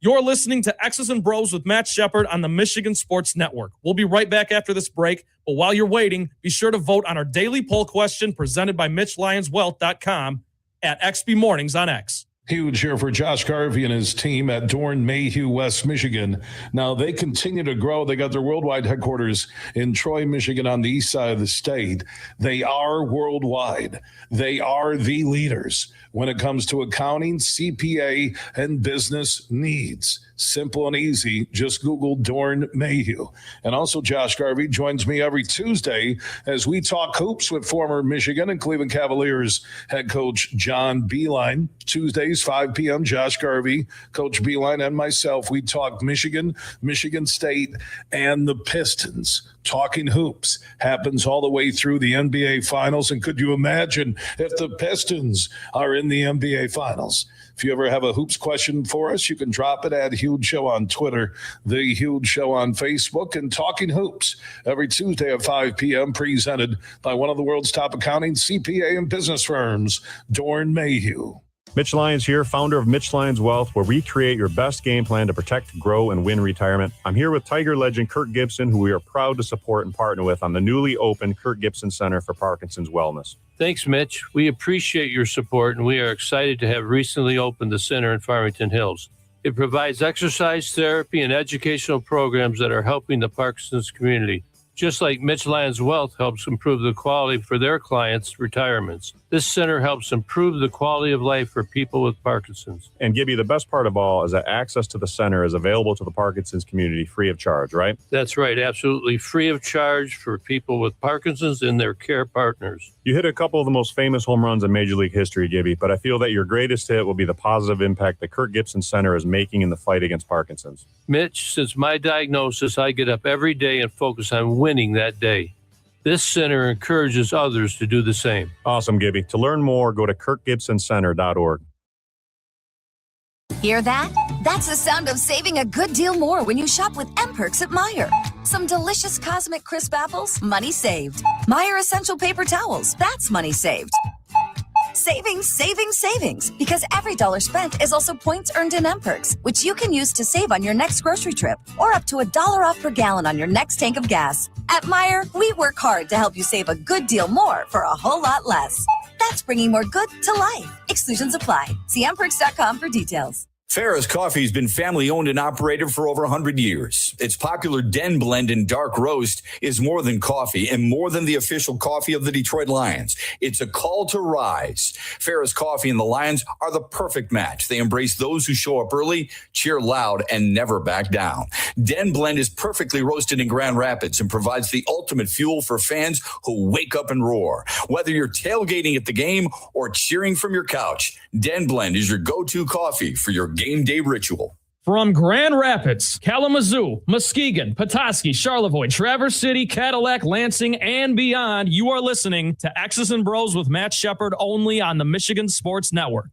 You're listening to X's and Bros with Matt Shepard on the Michigan Sports Network. We'll be right back after this break, but while you're waiting, be sure to vote on our daily poll question presented by MitchLyonsWealth.com at XB Mornings on X. Huge here for Josh Garvey and his team at Dorn Mayhew, West Michigan. Now, they continue to grow. They got their worldwide headquarters in Troy, Michigan, on the east side of the state. They are worldwide. They are the leaders when it comes to accounting, CPA, and business needs. Simple and easy. Just Google Dorn Mayhew. And also, Josh Garvey joins me every Tuesday as we talk hoops with former Michigan and Cleveland Cavaliers head coach John Beilein. Tuesdays, 5 p.m., Josh Garvey, Coach Beilein, and myself, we talk Michigan, Michigan State, and the Pistons. Talking hoops happens all the way through the NBA Finals. And could you imagine if the Pistons are in the NBA Finals? If you ever have a hoops question for us, you can drop it at Huge Show on Twitter, The Huge Show on Facebook, and Talking Hoops every Tuesday at 5 p.m. presented by one of the world's top accounting, CPA, and business firms, Dorn Mayhew. Mitch Lyons here, founder of Mitch Lyons Wealth, where we create your best game plan to protect, grow, and win retirement. I'm here with Tiger legend Kirk Gibson, who we are proud to support and partner with on the newly opened Kirk Gibson Center for Parkinson's Wellness. Thanks, Mitch. We appreciate your support, and we are excited to have recently opened the center in Farmington Hills. It provides exercise therapy and educational programs that are helping the Parkinson's community. just like Mitch Lyons Wealth helps improve the quality for their clients' retirements. This center helps improve the quality of life for people with Parkinson's. And Gibby, the best part of all is that access to the center is available to the Parkinson's community free of charge, right? That's right, absolutely free of charge for people with Parkinson's and their care partners. You hit a couple of the most famous home runs in Major League history, Gibby, but I feel that your greatest hit will be the positive impact the Kirk Gibson Center is making in the fight against Parkinson's. Mitch, since my diagnosis, I get up every day and focus on winning that day. This center encourages others to do the same. Awesome, Gibby. To learn more, go to kirkgibsoncenter.org. Hear that? That's the sound of saving a good deal more when you shop with M-Perks at Meijer. Some delicious Cosmic Crisp apples, money saved. Meijer Essential Paper Towels, that's money saved. Savings, savings, savings. Because every dollar spent is also points earned in M-Perks, which you can use to save on your next grocery trip or up to $1 off per gallon on your next tank of gas. At Meijer, we work hard to help you save a good deal more for a whole lot less. That's bringing more good to life. Exclusions apply. See mperks.com for details. Ferris Coffee has been family owned and operated for over 100 years. Its popular Den Blend and Dark Roast is more than coffee and more than the official coffee of the Detroit Lions. It's a call to rise. Ferris Coffee and the Lions are the perfect match. They embrace those who show up early, cheer loud, and never back down. Den Blend is perfectly roasted in Grand Rapids and provides the ultimate fuel for fans who wake up and roar. Whether you're tailgating at the game or cheering from your couch, Den Blend is your go-to coffee for your game day ritual. From Grand Rapids, Kalamazoo, Muskegon, Petoskey, Charlevoix, Traverse City, Cadillac, Lansing, and beyond, you are listening to X's and Bros with Matt Shepard only on the Michigan Sports Network.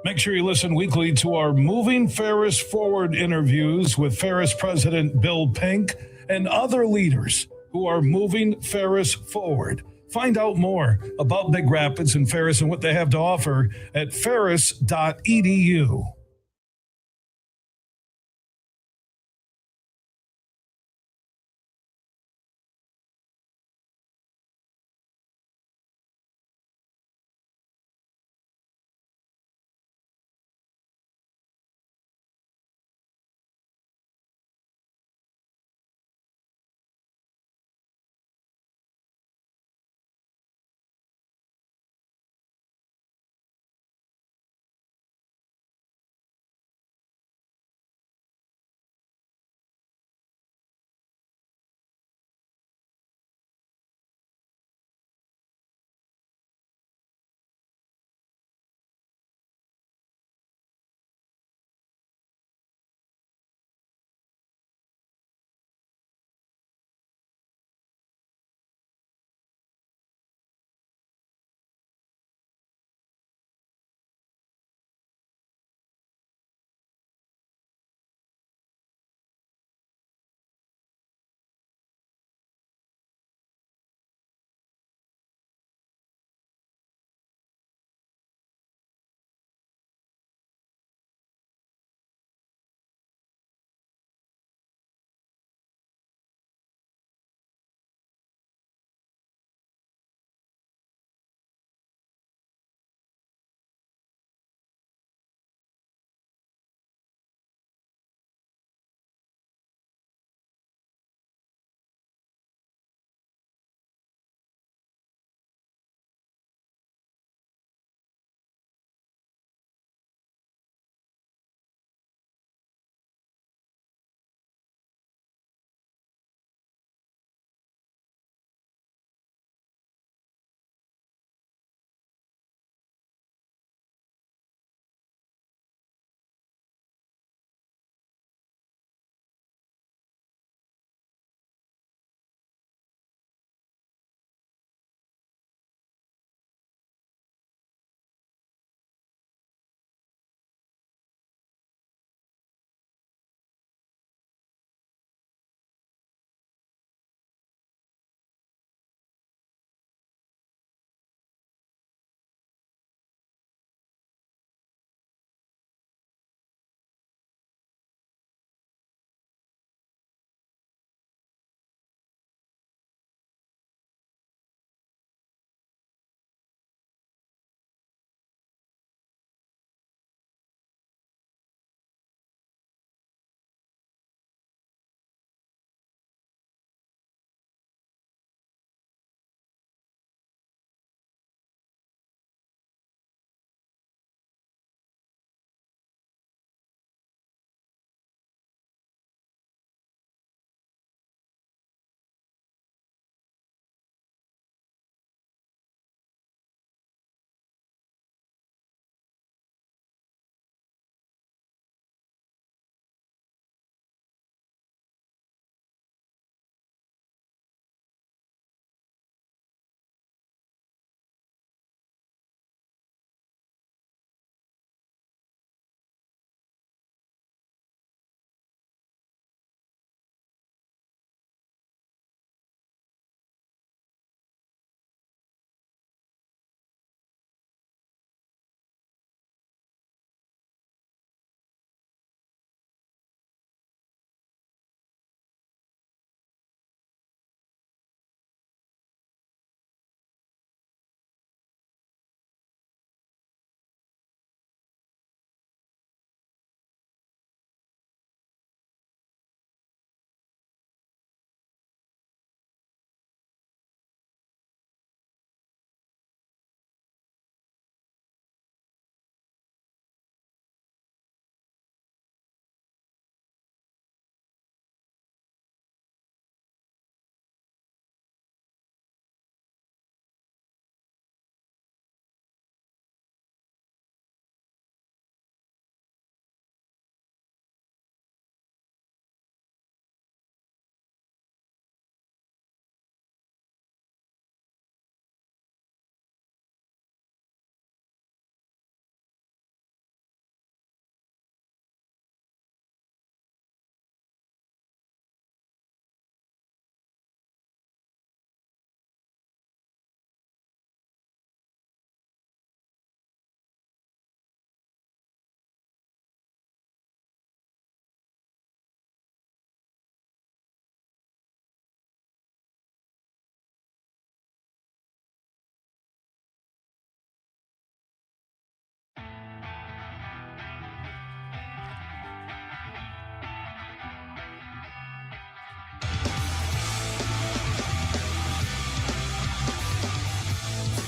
Make sure you listen weekly to our Moving Ferris Forward interviews with Ferris President Bill Pink and other leaders who are moving Ferris forward. Find out more about Big Rapids and Ferris and what they have to offer at ferris.edu.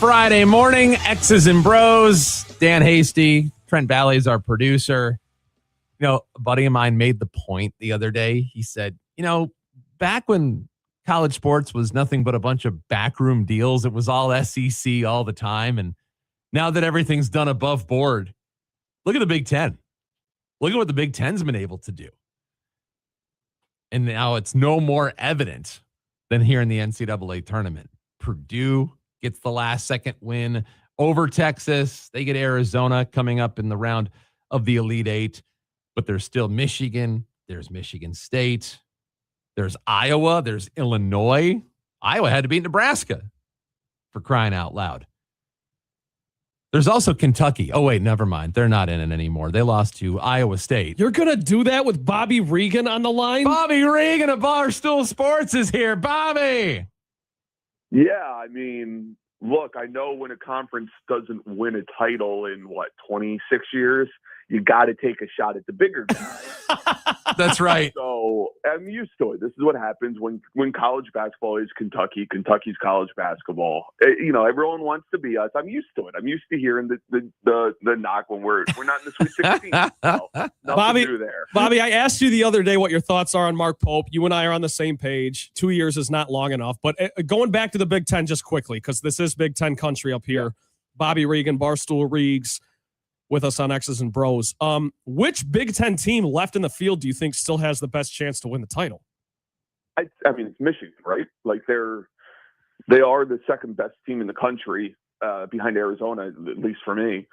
Friday morning, X's and Bros. Dan Hasty, Trent Valley is our producer. You know, a buddy of mine made the point the other day. He said, you know, back when college sports was nothing but a bunch of backroom deals, it was all SEC all the time. And now that everything's done above board, look at the Big Ten. Look at what the Big Ten's been able to do. And now it's no more evident than here in the NCAA tournament. Purdue gets the last second win over Texas. They get Arizona coming up in the round of the Elite Eight. But there's still Michigan. There's Michigan State. There's Iowa. There's Illinois. Iowa had to beat Nebraska, for crying out loud. There's also Kentucky. Oh, wait, never mind. They're not in it anymore. They lost to Iowa State. You're going to do that with Bobby Regan on the line? Bobby Regan of Barstool Sports is here. Bobby! Yeah, I mean, look, I know when a conference doesn't win a title in, 26 years, you got to take a shot at the bigger guys. That's right. So I'm used to it. This is what happens when college basketball is Kentucky. Kentucky's college basketball. Everyone wants to be us. I'm used to it. I'm used to hearing the knock when we're not in the Sweet 16. So, Bobby, new there. Bobby, I asked you the other day what your thoughts are on Mark Pope. You and I are on the same page. 2 years is not long enough. But going back to the Big Ten just quickly, because this is Big Ten country up here. Bobby Regan, Barstool Regs, with us on X's and Bros. Which Big Ten team left in the field do you think still has the best chance to win the title? I mean, it's Michigan, right? Like they are the second best team in the country behind Arizona, at least for me.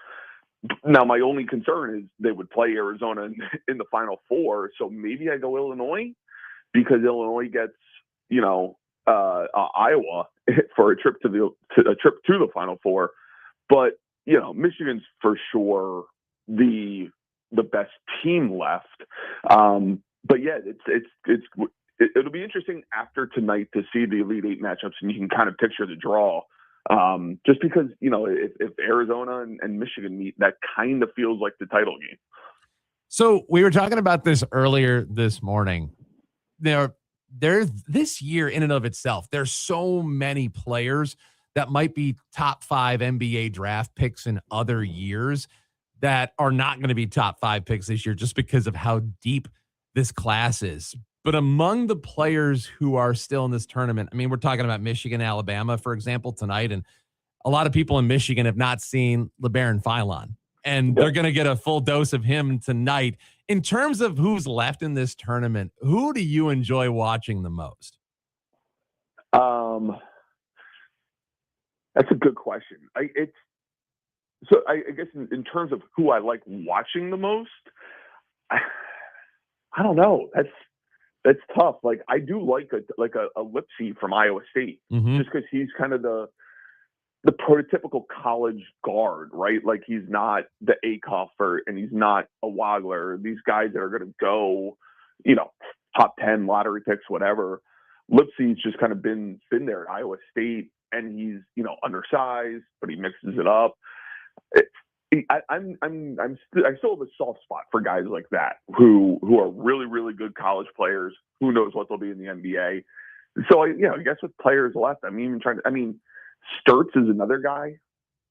Now, my only concern is they would play Arizona in the Final Four, so maybe I go Illinois because Illinois gets Iowa for a trip to the Final Four, but. Michigan's for sure the best team left. But yeah, it'll be interesting after tonight to see the Elite Eight matchups, and you can kind of picture the draw. Just because if Arizona and Michigan meet, that kind of feels like the title game. So we were talking about this earlier this morning. There's this year in and of itself, there's so many players that might be top 5 NBA draft picks in other years that are not going to be top 5 picks this year just because of how deep this class is. But among the players who are still in this tournament, I mean, we're talking about Michigan, Alabama, for example, tonight. And a lot of people in Michigan have not seen LeBaron Philon, and they're going to get a full dose of him tonight. In terms of who's left in this tournament, who do you enjoy watching the most? That's a good question. I guess in terms of who I like watching the most, I don't know. That's tough. Like I do like a Lipsy from Iowa State, just because he's kind of the prototypical college guard, right? Like he's not the Acoffer and he's not a Wagler. These guys that are going to go, top 10 lottery picks, whatever. Lipsy's just kind of been there at Iowa State. And he's, undersized, but he mixes it up. I still have a soft spot for guys like that who are really, really good college players. Who knows what they'll be in the NBA? So I guess with players left, Sturts is another guy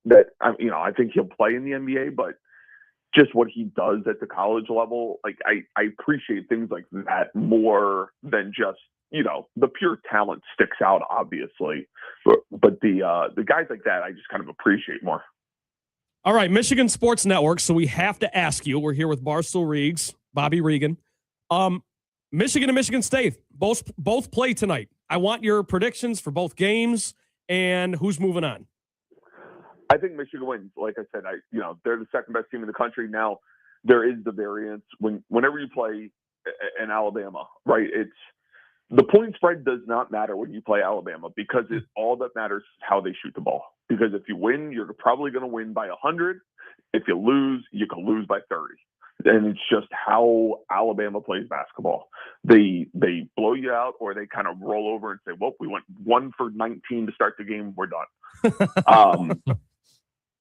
that I think he'll play in the NBA, but just what he does at the college level, like I appreciate things like that more than just. The pure talent sticks out, obviously, but the guys like that, I just kind of appreciate more. All right, Michigan Sports Network. So we have to ask you. We're here with Barstool Regs, Bobby Regan. Michigan and Michigan State both play tonight. I want your predictions for both games and who's moving on. I think Michigan wins. Like I said, they're the second best team in the country. Now there is the variance whenever you play in Alabama, right? The point spread does not matter when you play Alabama because all that matters is how they shoot the ball. Because if you win, you're probably going to win by 100. If you lose, you can lose by 30. And it's just how Alabama plays basketball. They blow you out, or they kind of roll over and say, well, we went 1 for 19 to start the game. We're done.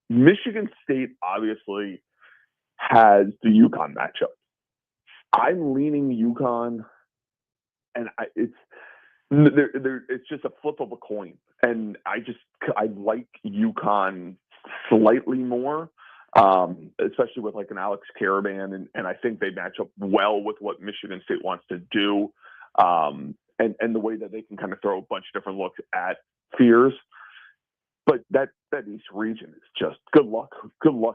Michigan State obviously has the UConn matchup. I'm leaning UConn. And it's just a flip of a coin. And I like UConn slightly more, especially with like an Alex Caravan, and I think they match up well with what Michigan State wants to do, and the way that they can kind of throw a bunch of different looks at fears. But that East region is just good luck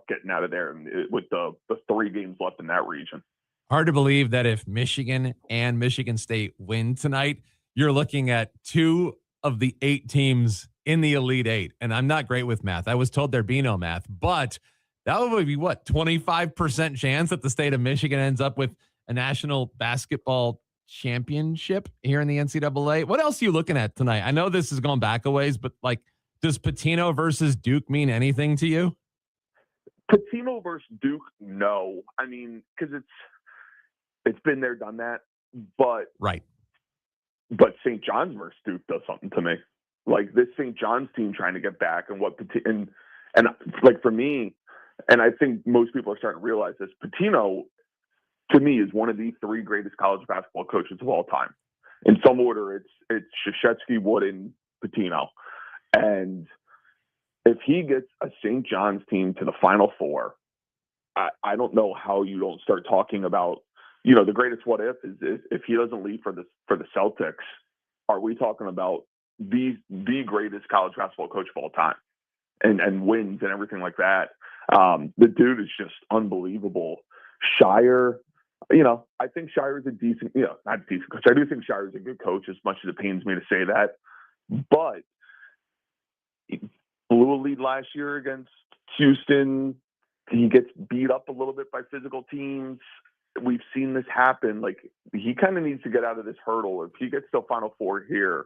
getting out of there with the 3 games left in that region. Hard to believe that if Michigan and Michigan State win tonight, you're looking at 2 of the 8 teams in the Elite 8. And I'm not great with math. I was told there'd be no math, but that would be 25% chance that the state of Michigan ends up with a national basketball championship here in the NCAA. What else are you looking at tonight? I know this is going back a ways, but like, does Pitino versus Duke mean anything to you? Pitino versus Duke, no. I mean, because it's been there, done that. But right. But St. John's versus Duke does something to me. Like this St. John's team trying to get back, and like for me, and I think most people are starting to realize this. Pitino, to me, is one of the 3 greatest college basketball coaches of all time. In some order, it's Krzyzewski, Wooden, Pitino. And if he gets a St. John's team to the Final Four, I don't know how you don't start talking about, the greatest what if is if he doesn't leave for the Celtics, are we talking about the greatest college basketball coach of all time and wins and everything like that? The dude is just unbelievable. Shire, I think Shire is a decent, not decent coach. I do think Shire is a good coach, as much as it pains me to say that, but he blew a lead last year against Houston. He gets beat up a little bit by physical teams. We've seen this happen. Like, he kind of needs to get out of this hurdle. If he gets to Final Four here,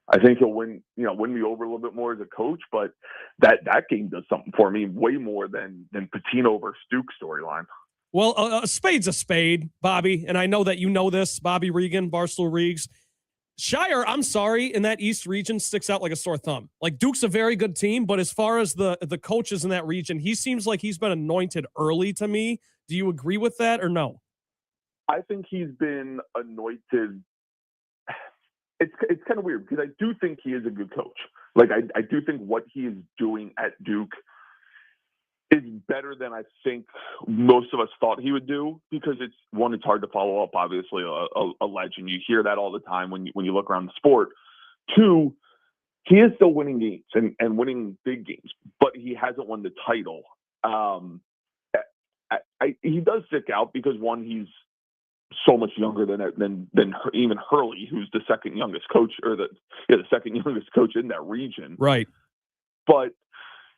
I think he'll win me over a little bit more as a coach. But that game does something for me way more than Pitino versus Duke storyline. Well, a spade's a spade, Bobby. And I know that you know this, Bobby Regan, Barstool Reegs. Shire, I'm sorry, in that East region sticks out like a sore thumb. Like, Duke's a very good team, but as far as the coaches in that region, he seems like he's been anointed early to me. Do you agree with that or no? I think he's been anointed. It's kind of weird because I do think he is a good coach. Like, I do think what he is doing at Duke is better than I think most of us thought he would do, because it's hard to follow up, obviously, a legend. You hear that all the time when you look around the sport. 2, he is still winning games and winning big games, but he hasn't won the title. He does stick out because, one, he's so much younger than even Hurley, who's the second youngest coach, or the second youngest coach in that region. Right. But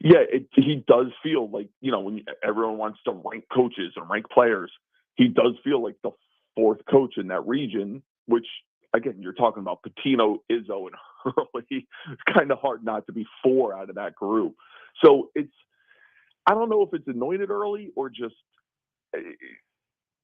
yeah, he does feel like, when everyone wants to rank coaches and rank players, he does feel like the 4th coach in that region, which, again, you're talking about Pitino, Izzo, and Hurley. It's kind of hard not to be 4 out of that group. So I don't know if it's anointed early or just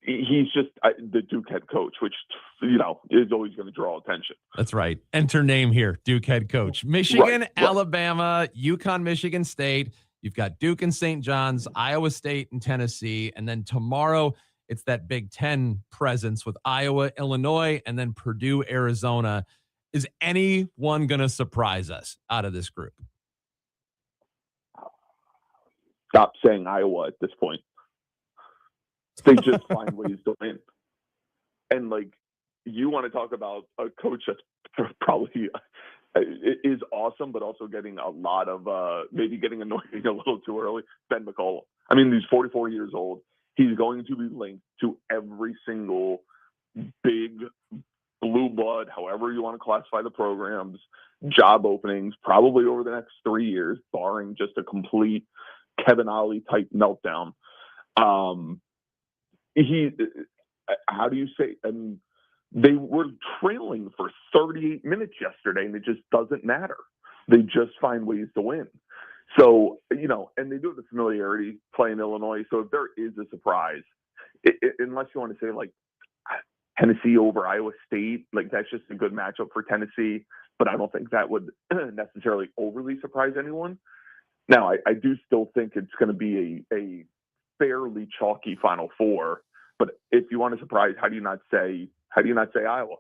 he's just the Duke head coach, which, is always going to draw attention. That's right. Enter name here, Duke head coach. Michigan, right. Alabama, UConn, Michigan State. You've got Duke and St. John's, Iowa State and Tennessee. And then tomorrow, it's that Big Ten presence with Iowa, Illinois, and then Purdue, Arizona. Is anyone going to surprise us out of this group? Stop saying Iowa at this point. They just find ways to win. And, like, you want to talk about a coach that's probably is awesome, but also getting a lot of maybe getting annoying a little too early. Ben McCollum. I mean, he's 44 years old. He's going to be linked to every single big blue blood, however you want to classify the programs, job openings, probably over the next 3 years, barring just a complete Kevin Ollie type meltdown. How do you say? I mean, they were trailing for 38 minutes yesterday, and it just doesn't matter. They just find ways to win. So, and they do have the familiarity playing Illinois. So if there is a surprise, unless you want to say like Tennessee over Iowa State, like that's just a good matchup for Tennessee. But I don't think that would necessarily overly surprise anyone. Now, I do still think it's going to be a fairly chalky Final Four. But if you want to surprise, how do you not say Iowa?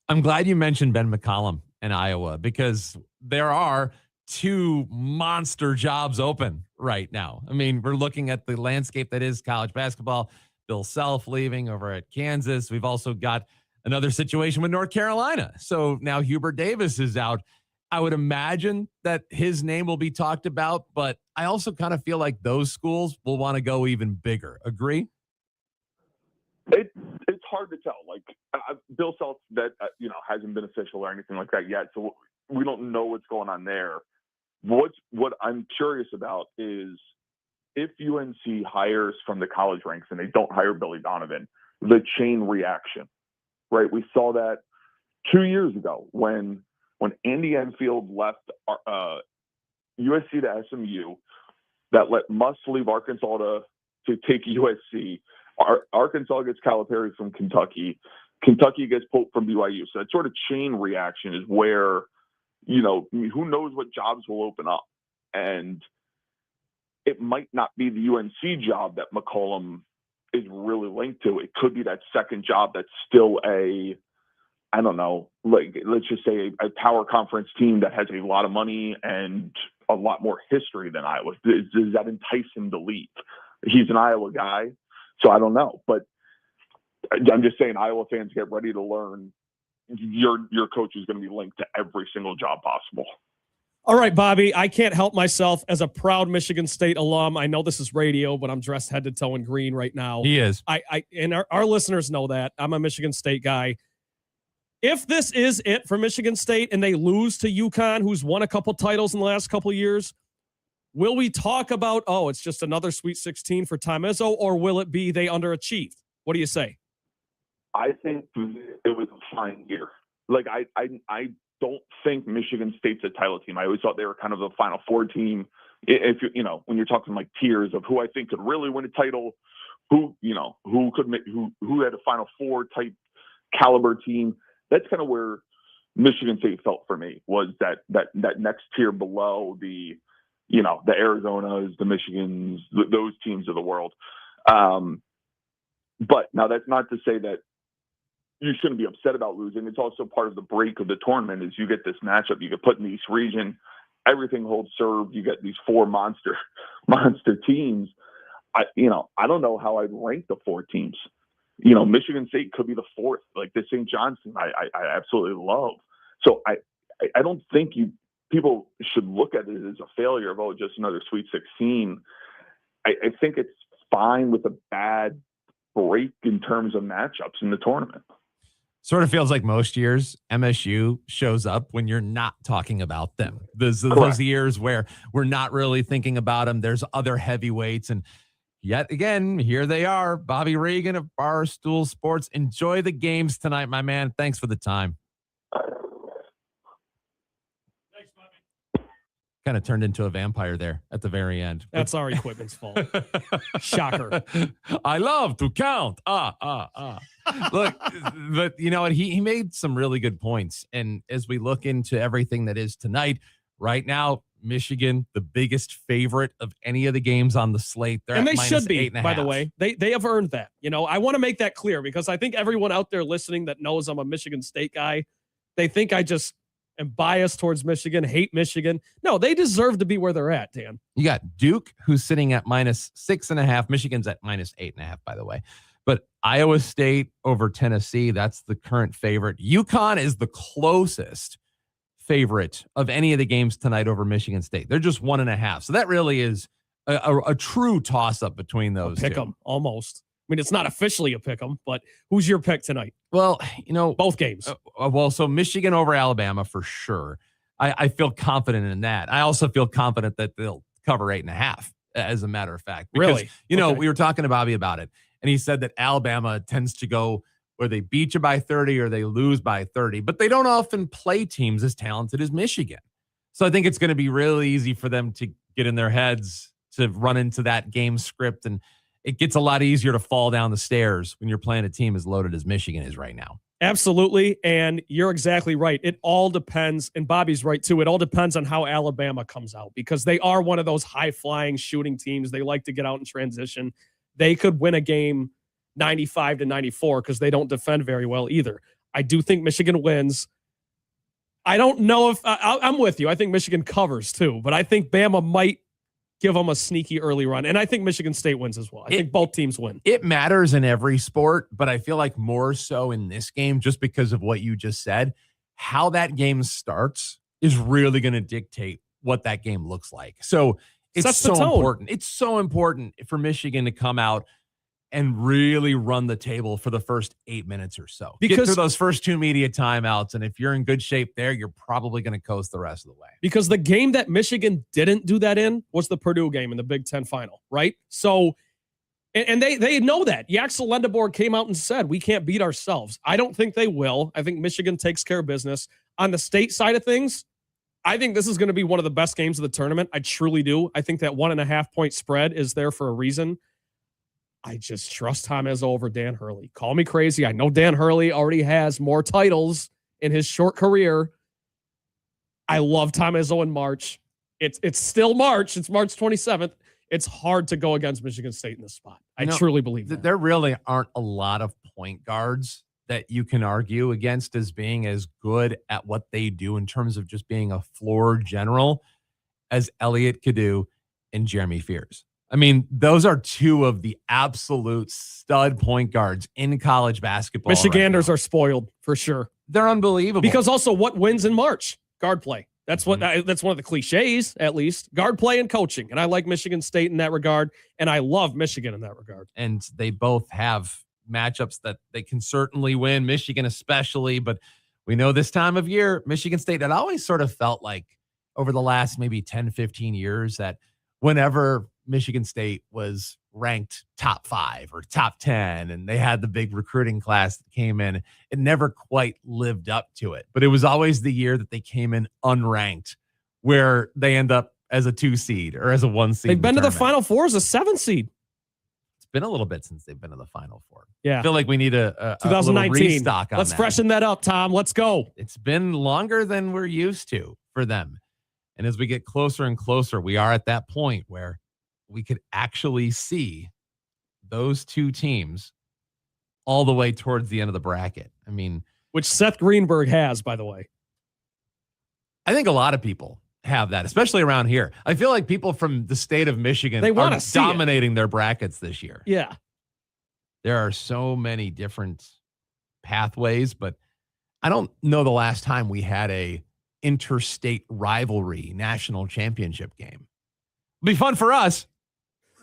I'm glad you mentioned Ben McCollum. and Iowa, because there are two monster jobs open right now. I mean, we're looking at the landscape that is college basketball. Bill Self leaving over at Kansas. We've also got another situation with North Carolina. So now Hubert Davis is out. I would imagine that his name will be talked about, but I also kind of feel like those schools will want to go even bigger. Agree? It's hard to tell. Like Bill Self, that hasn't been official or anything like that yet, so we don't know what's going on there. What I'm curious about is if UNC hires from the college ranks and they don't hire Billy Donovan, the chain reaction, right? We saw that 2 years ago when Andy Enfield left USC to SMU, that let Muss leave Arkansas to take USC. Arkansas gets Calipari from Kentucky. Kentucky gets Pope from BYU. So that sort of chain reaction is where, who knows what jobs will open up. And it might not be the UNC job that McCollum is really linked to. It could be that second job that's still I don't know, like let's just say a power conference team that has a lot of money and a lot more history than Iowa. Does that entice him to leave? He's an Iowa guy, so I don't know. But I'm just saying, Iowa fans, get ready to learn. Your coach is going to be linked to every single job possible. All right, Bobby, I can't help myself as a proud Michigan State alum. I know this is radio, but I'm dressed head to toe in green right now. He is. And our listeners know that. I'm a Michigan State guy. If this is it for Michigan State and they lose to UConn, who's won a couple titles in the last couple of years, will we talk about, it's just another Sweet 16 for Tom Izzo, or will it be they underachieved? What do you say? I think it was a fine year. Like, I don't think Michigan State's a title team. I always thought they were kind of a Final Four team. If when you're talking like tiers of who I think could really win a title, who had a Final Four type caliber team, that's kind of where Michigan State felt for me, was that next tier below the Arizonas, the Michigans, those teams of the world. But now that's not to say that you shouldn't be upset about losing. It's also part of the break of the tournament is you get this matchup. You get put in the East region, everything holds serve. You get these four monster teams. I don't know how I'd rank the four teams. Michigan State could be the fourth, like the St. Johnson. I absolutely love. So I don't think people should look at it as a failure of just another Sweet 16. I think it's fine with a bad break in terms of matchups in the tournament. Sort of feels like most years MSU shows up when you're not talking about them. Those years where we're not really thinking about them. There's other heavyweights, and yet again, here they are. Bobby Regan of Barstool Sports. Enjoy the games tonight, my man. Thanks for the time. Thanks, Bobby. Kind of turned into a vampire there at the very end. That's our equipment's fault. Shocker. I love to count. Look, but you know what? He made some really good points. And as we look into everything that is tonight, right now, Michigan, the biggest favorite of any of the games on the slate. And they should be, by the way. They have earned that. I want to make that clear because I think everyone out there listening that knows I'm a Michigan State guy, they think I just am biased towards Michigan, hate Michigan. No, they deserve to be where they're at, Dan. You got Duke, who's sitting at -6.5. Michigan's at -8.5, by the way. But Iowa State over Tennessee, that's the current favorite. UConn is the closest favorite of any of the games tonight over Michigan State. They're just 1.5. So that really is a true toss-up between those Pick two. 'em, almost. I mean, it's not officially a pick 'em, but who's your pick tonight? Well, both games. So Michigan over Alabama for sure. I feel confident in that. I also feel confident that they'll cover 8.5, as a matter of fact. Because, Really? We were talking to Bobby about it, and he said that Alabama tends to go where they beat you by 30 or they lose by 30, but they don't often play teams as talented as Michigan. So I think it's going to be really easy for them to get in their heads to run into that game script, and it gets a lot easier to fall down the stairs when you're playing a team as loaded as Michigan is right now. Absolutely, and you're exactly right. It all depends, and Bobby's right too, it all depends on how Alabama comes out because they are one of those high-flying shooting teams. They like to get out in transition. They could win a game 95-94 because they don't defend very well either. I do think Michigan wins. I don't know if I'm with you. I think Michigan covers too, but I think Bama might give them a sneaky early run. And I think Michigan State wins as well. I think both teams win. It matters in every sport, but I feel like more so in this game, just because of what you just said, how that game starts is really going to dictate what that game looks like. So it's so important. It's so important for Michigan to come out and really run the table for the first 8 minutes or so. Get through those first 2 media timeouts, and if you're in good shape there, you're probably going to coast the rest of the way. Because the game that Michigan didn't do that in was the Purdue game in the Big Ten final, right? So, and they know that. Yaxel Lendeborg came out and said, we can't beat ourselves. I don't think they will. I think Michigan takes care of business. On the state side of things, I think this is going to be one of the best games of the tournament. I truly do. I think that 1.5 point spread is there for a reason. I just trust Tom Izzo over Dan Hurley. Call me crazy. I know Dan Hurley already has more titles in his short career. I love Tom Izzo in March. It's still March. It's March 27th. It's hard to go against Michigan State in this spot. I truly believe that. There really aren't a lot of point guards that you can argue against as being as good at what they do in terms of just being a floor general as Elliot Kadu and Jeremy Fears. I mean, those are two of the absolute stud point guards in college basketball. Michiganders are spoiled for sure. They're unbelievable. Because also what wins in March? Guard play. That's what that's one of the cliches, at least. Guard play and coaching. And I like Michigan State in that regard. And I love Michigan in that regard. And they both have matchups that they can certainly win, Michigan especially. But we know this time of year, Michigan State, it always sort of felt like over the last maybe 10, 15 years that whenever Michigan State was ranked top 5 or top 10, and they had the big recruiting class that came in, it never quite lived up to it. But it was always the year that they came in unranked, where they end up as a 2 seed or as a 1 seed. They've been to the Final Four as a 7 seed. It's been a little bit since they've been to the Final Four. Yeah. I feel like we need a 2019 little restock on Let's that. freshen that up, Tom. Let's go. It's been longer than we're used to for them. And as we get closer and closer, we are at that point where we could actually see those two teams all the way towards the end of the bracket. I mean, which Seth Greenberg has, by the way. I think a lot of people have that, especially around here. I feel like people from the state of Michigan are dominating their brackets this year. Yeah. There are so many different pathways, but I don't know the last time we had a interstate rivalry national championship game. It'll be fun for us.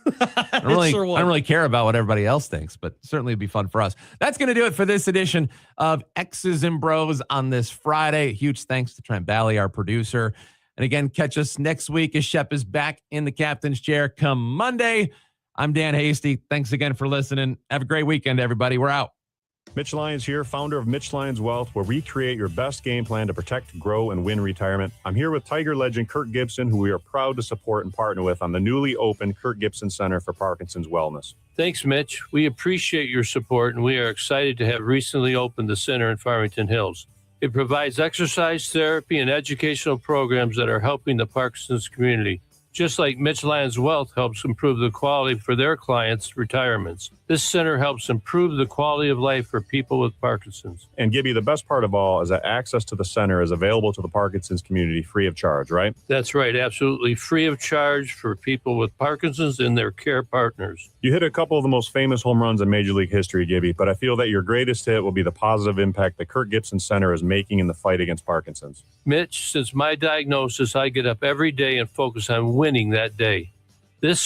I don't really care about what everybody else thinks, but certainly it'd be fun for us. That's going to do it for this edition of X's and Bros on this Friday. Huge thanks to Trent Bally, our producer. And again, catch us next week as Shep is back in the captain's chair come Monday. I'm Dan Hasty. Thanks again for listening. Have a great weekend, everybody. We're out. Mitch Lyons here, founder of Mitch Lyons Wealth, where we create your best game plan to protect, grow, and win retirement. I'm here with Tiger legend Kirk Gibson, who we are proud to support and partner with on the newly opened Kirk Gibson Center for Parkinson's Wellness. Thanks, Mitch. We appreciate your support, and we are excited to have recently opened the center in Farmington Hills. It provides exercise therapy and educational programs that are helping the Parkinson's community, just like Mitch Lyons Wealth helps improve the quality for their clients' retirements. This center helps improve the quality of life for people with Parkinson's. And Gibby, the best part of all is that access to the center is available to the Parkinson's community free of charge, right? That's right, absolutely free of charge for people with Parkinson's and their care partners. You hit a couple of the most famous home runs in Major League history, Gibby, but I feel that your greatest hit will be the positive impact the Kirk Gibson Center is making in the fight against Parkinson's. Mitch, since my diagnosis, I get up every day and focus on winning that day. This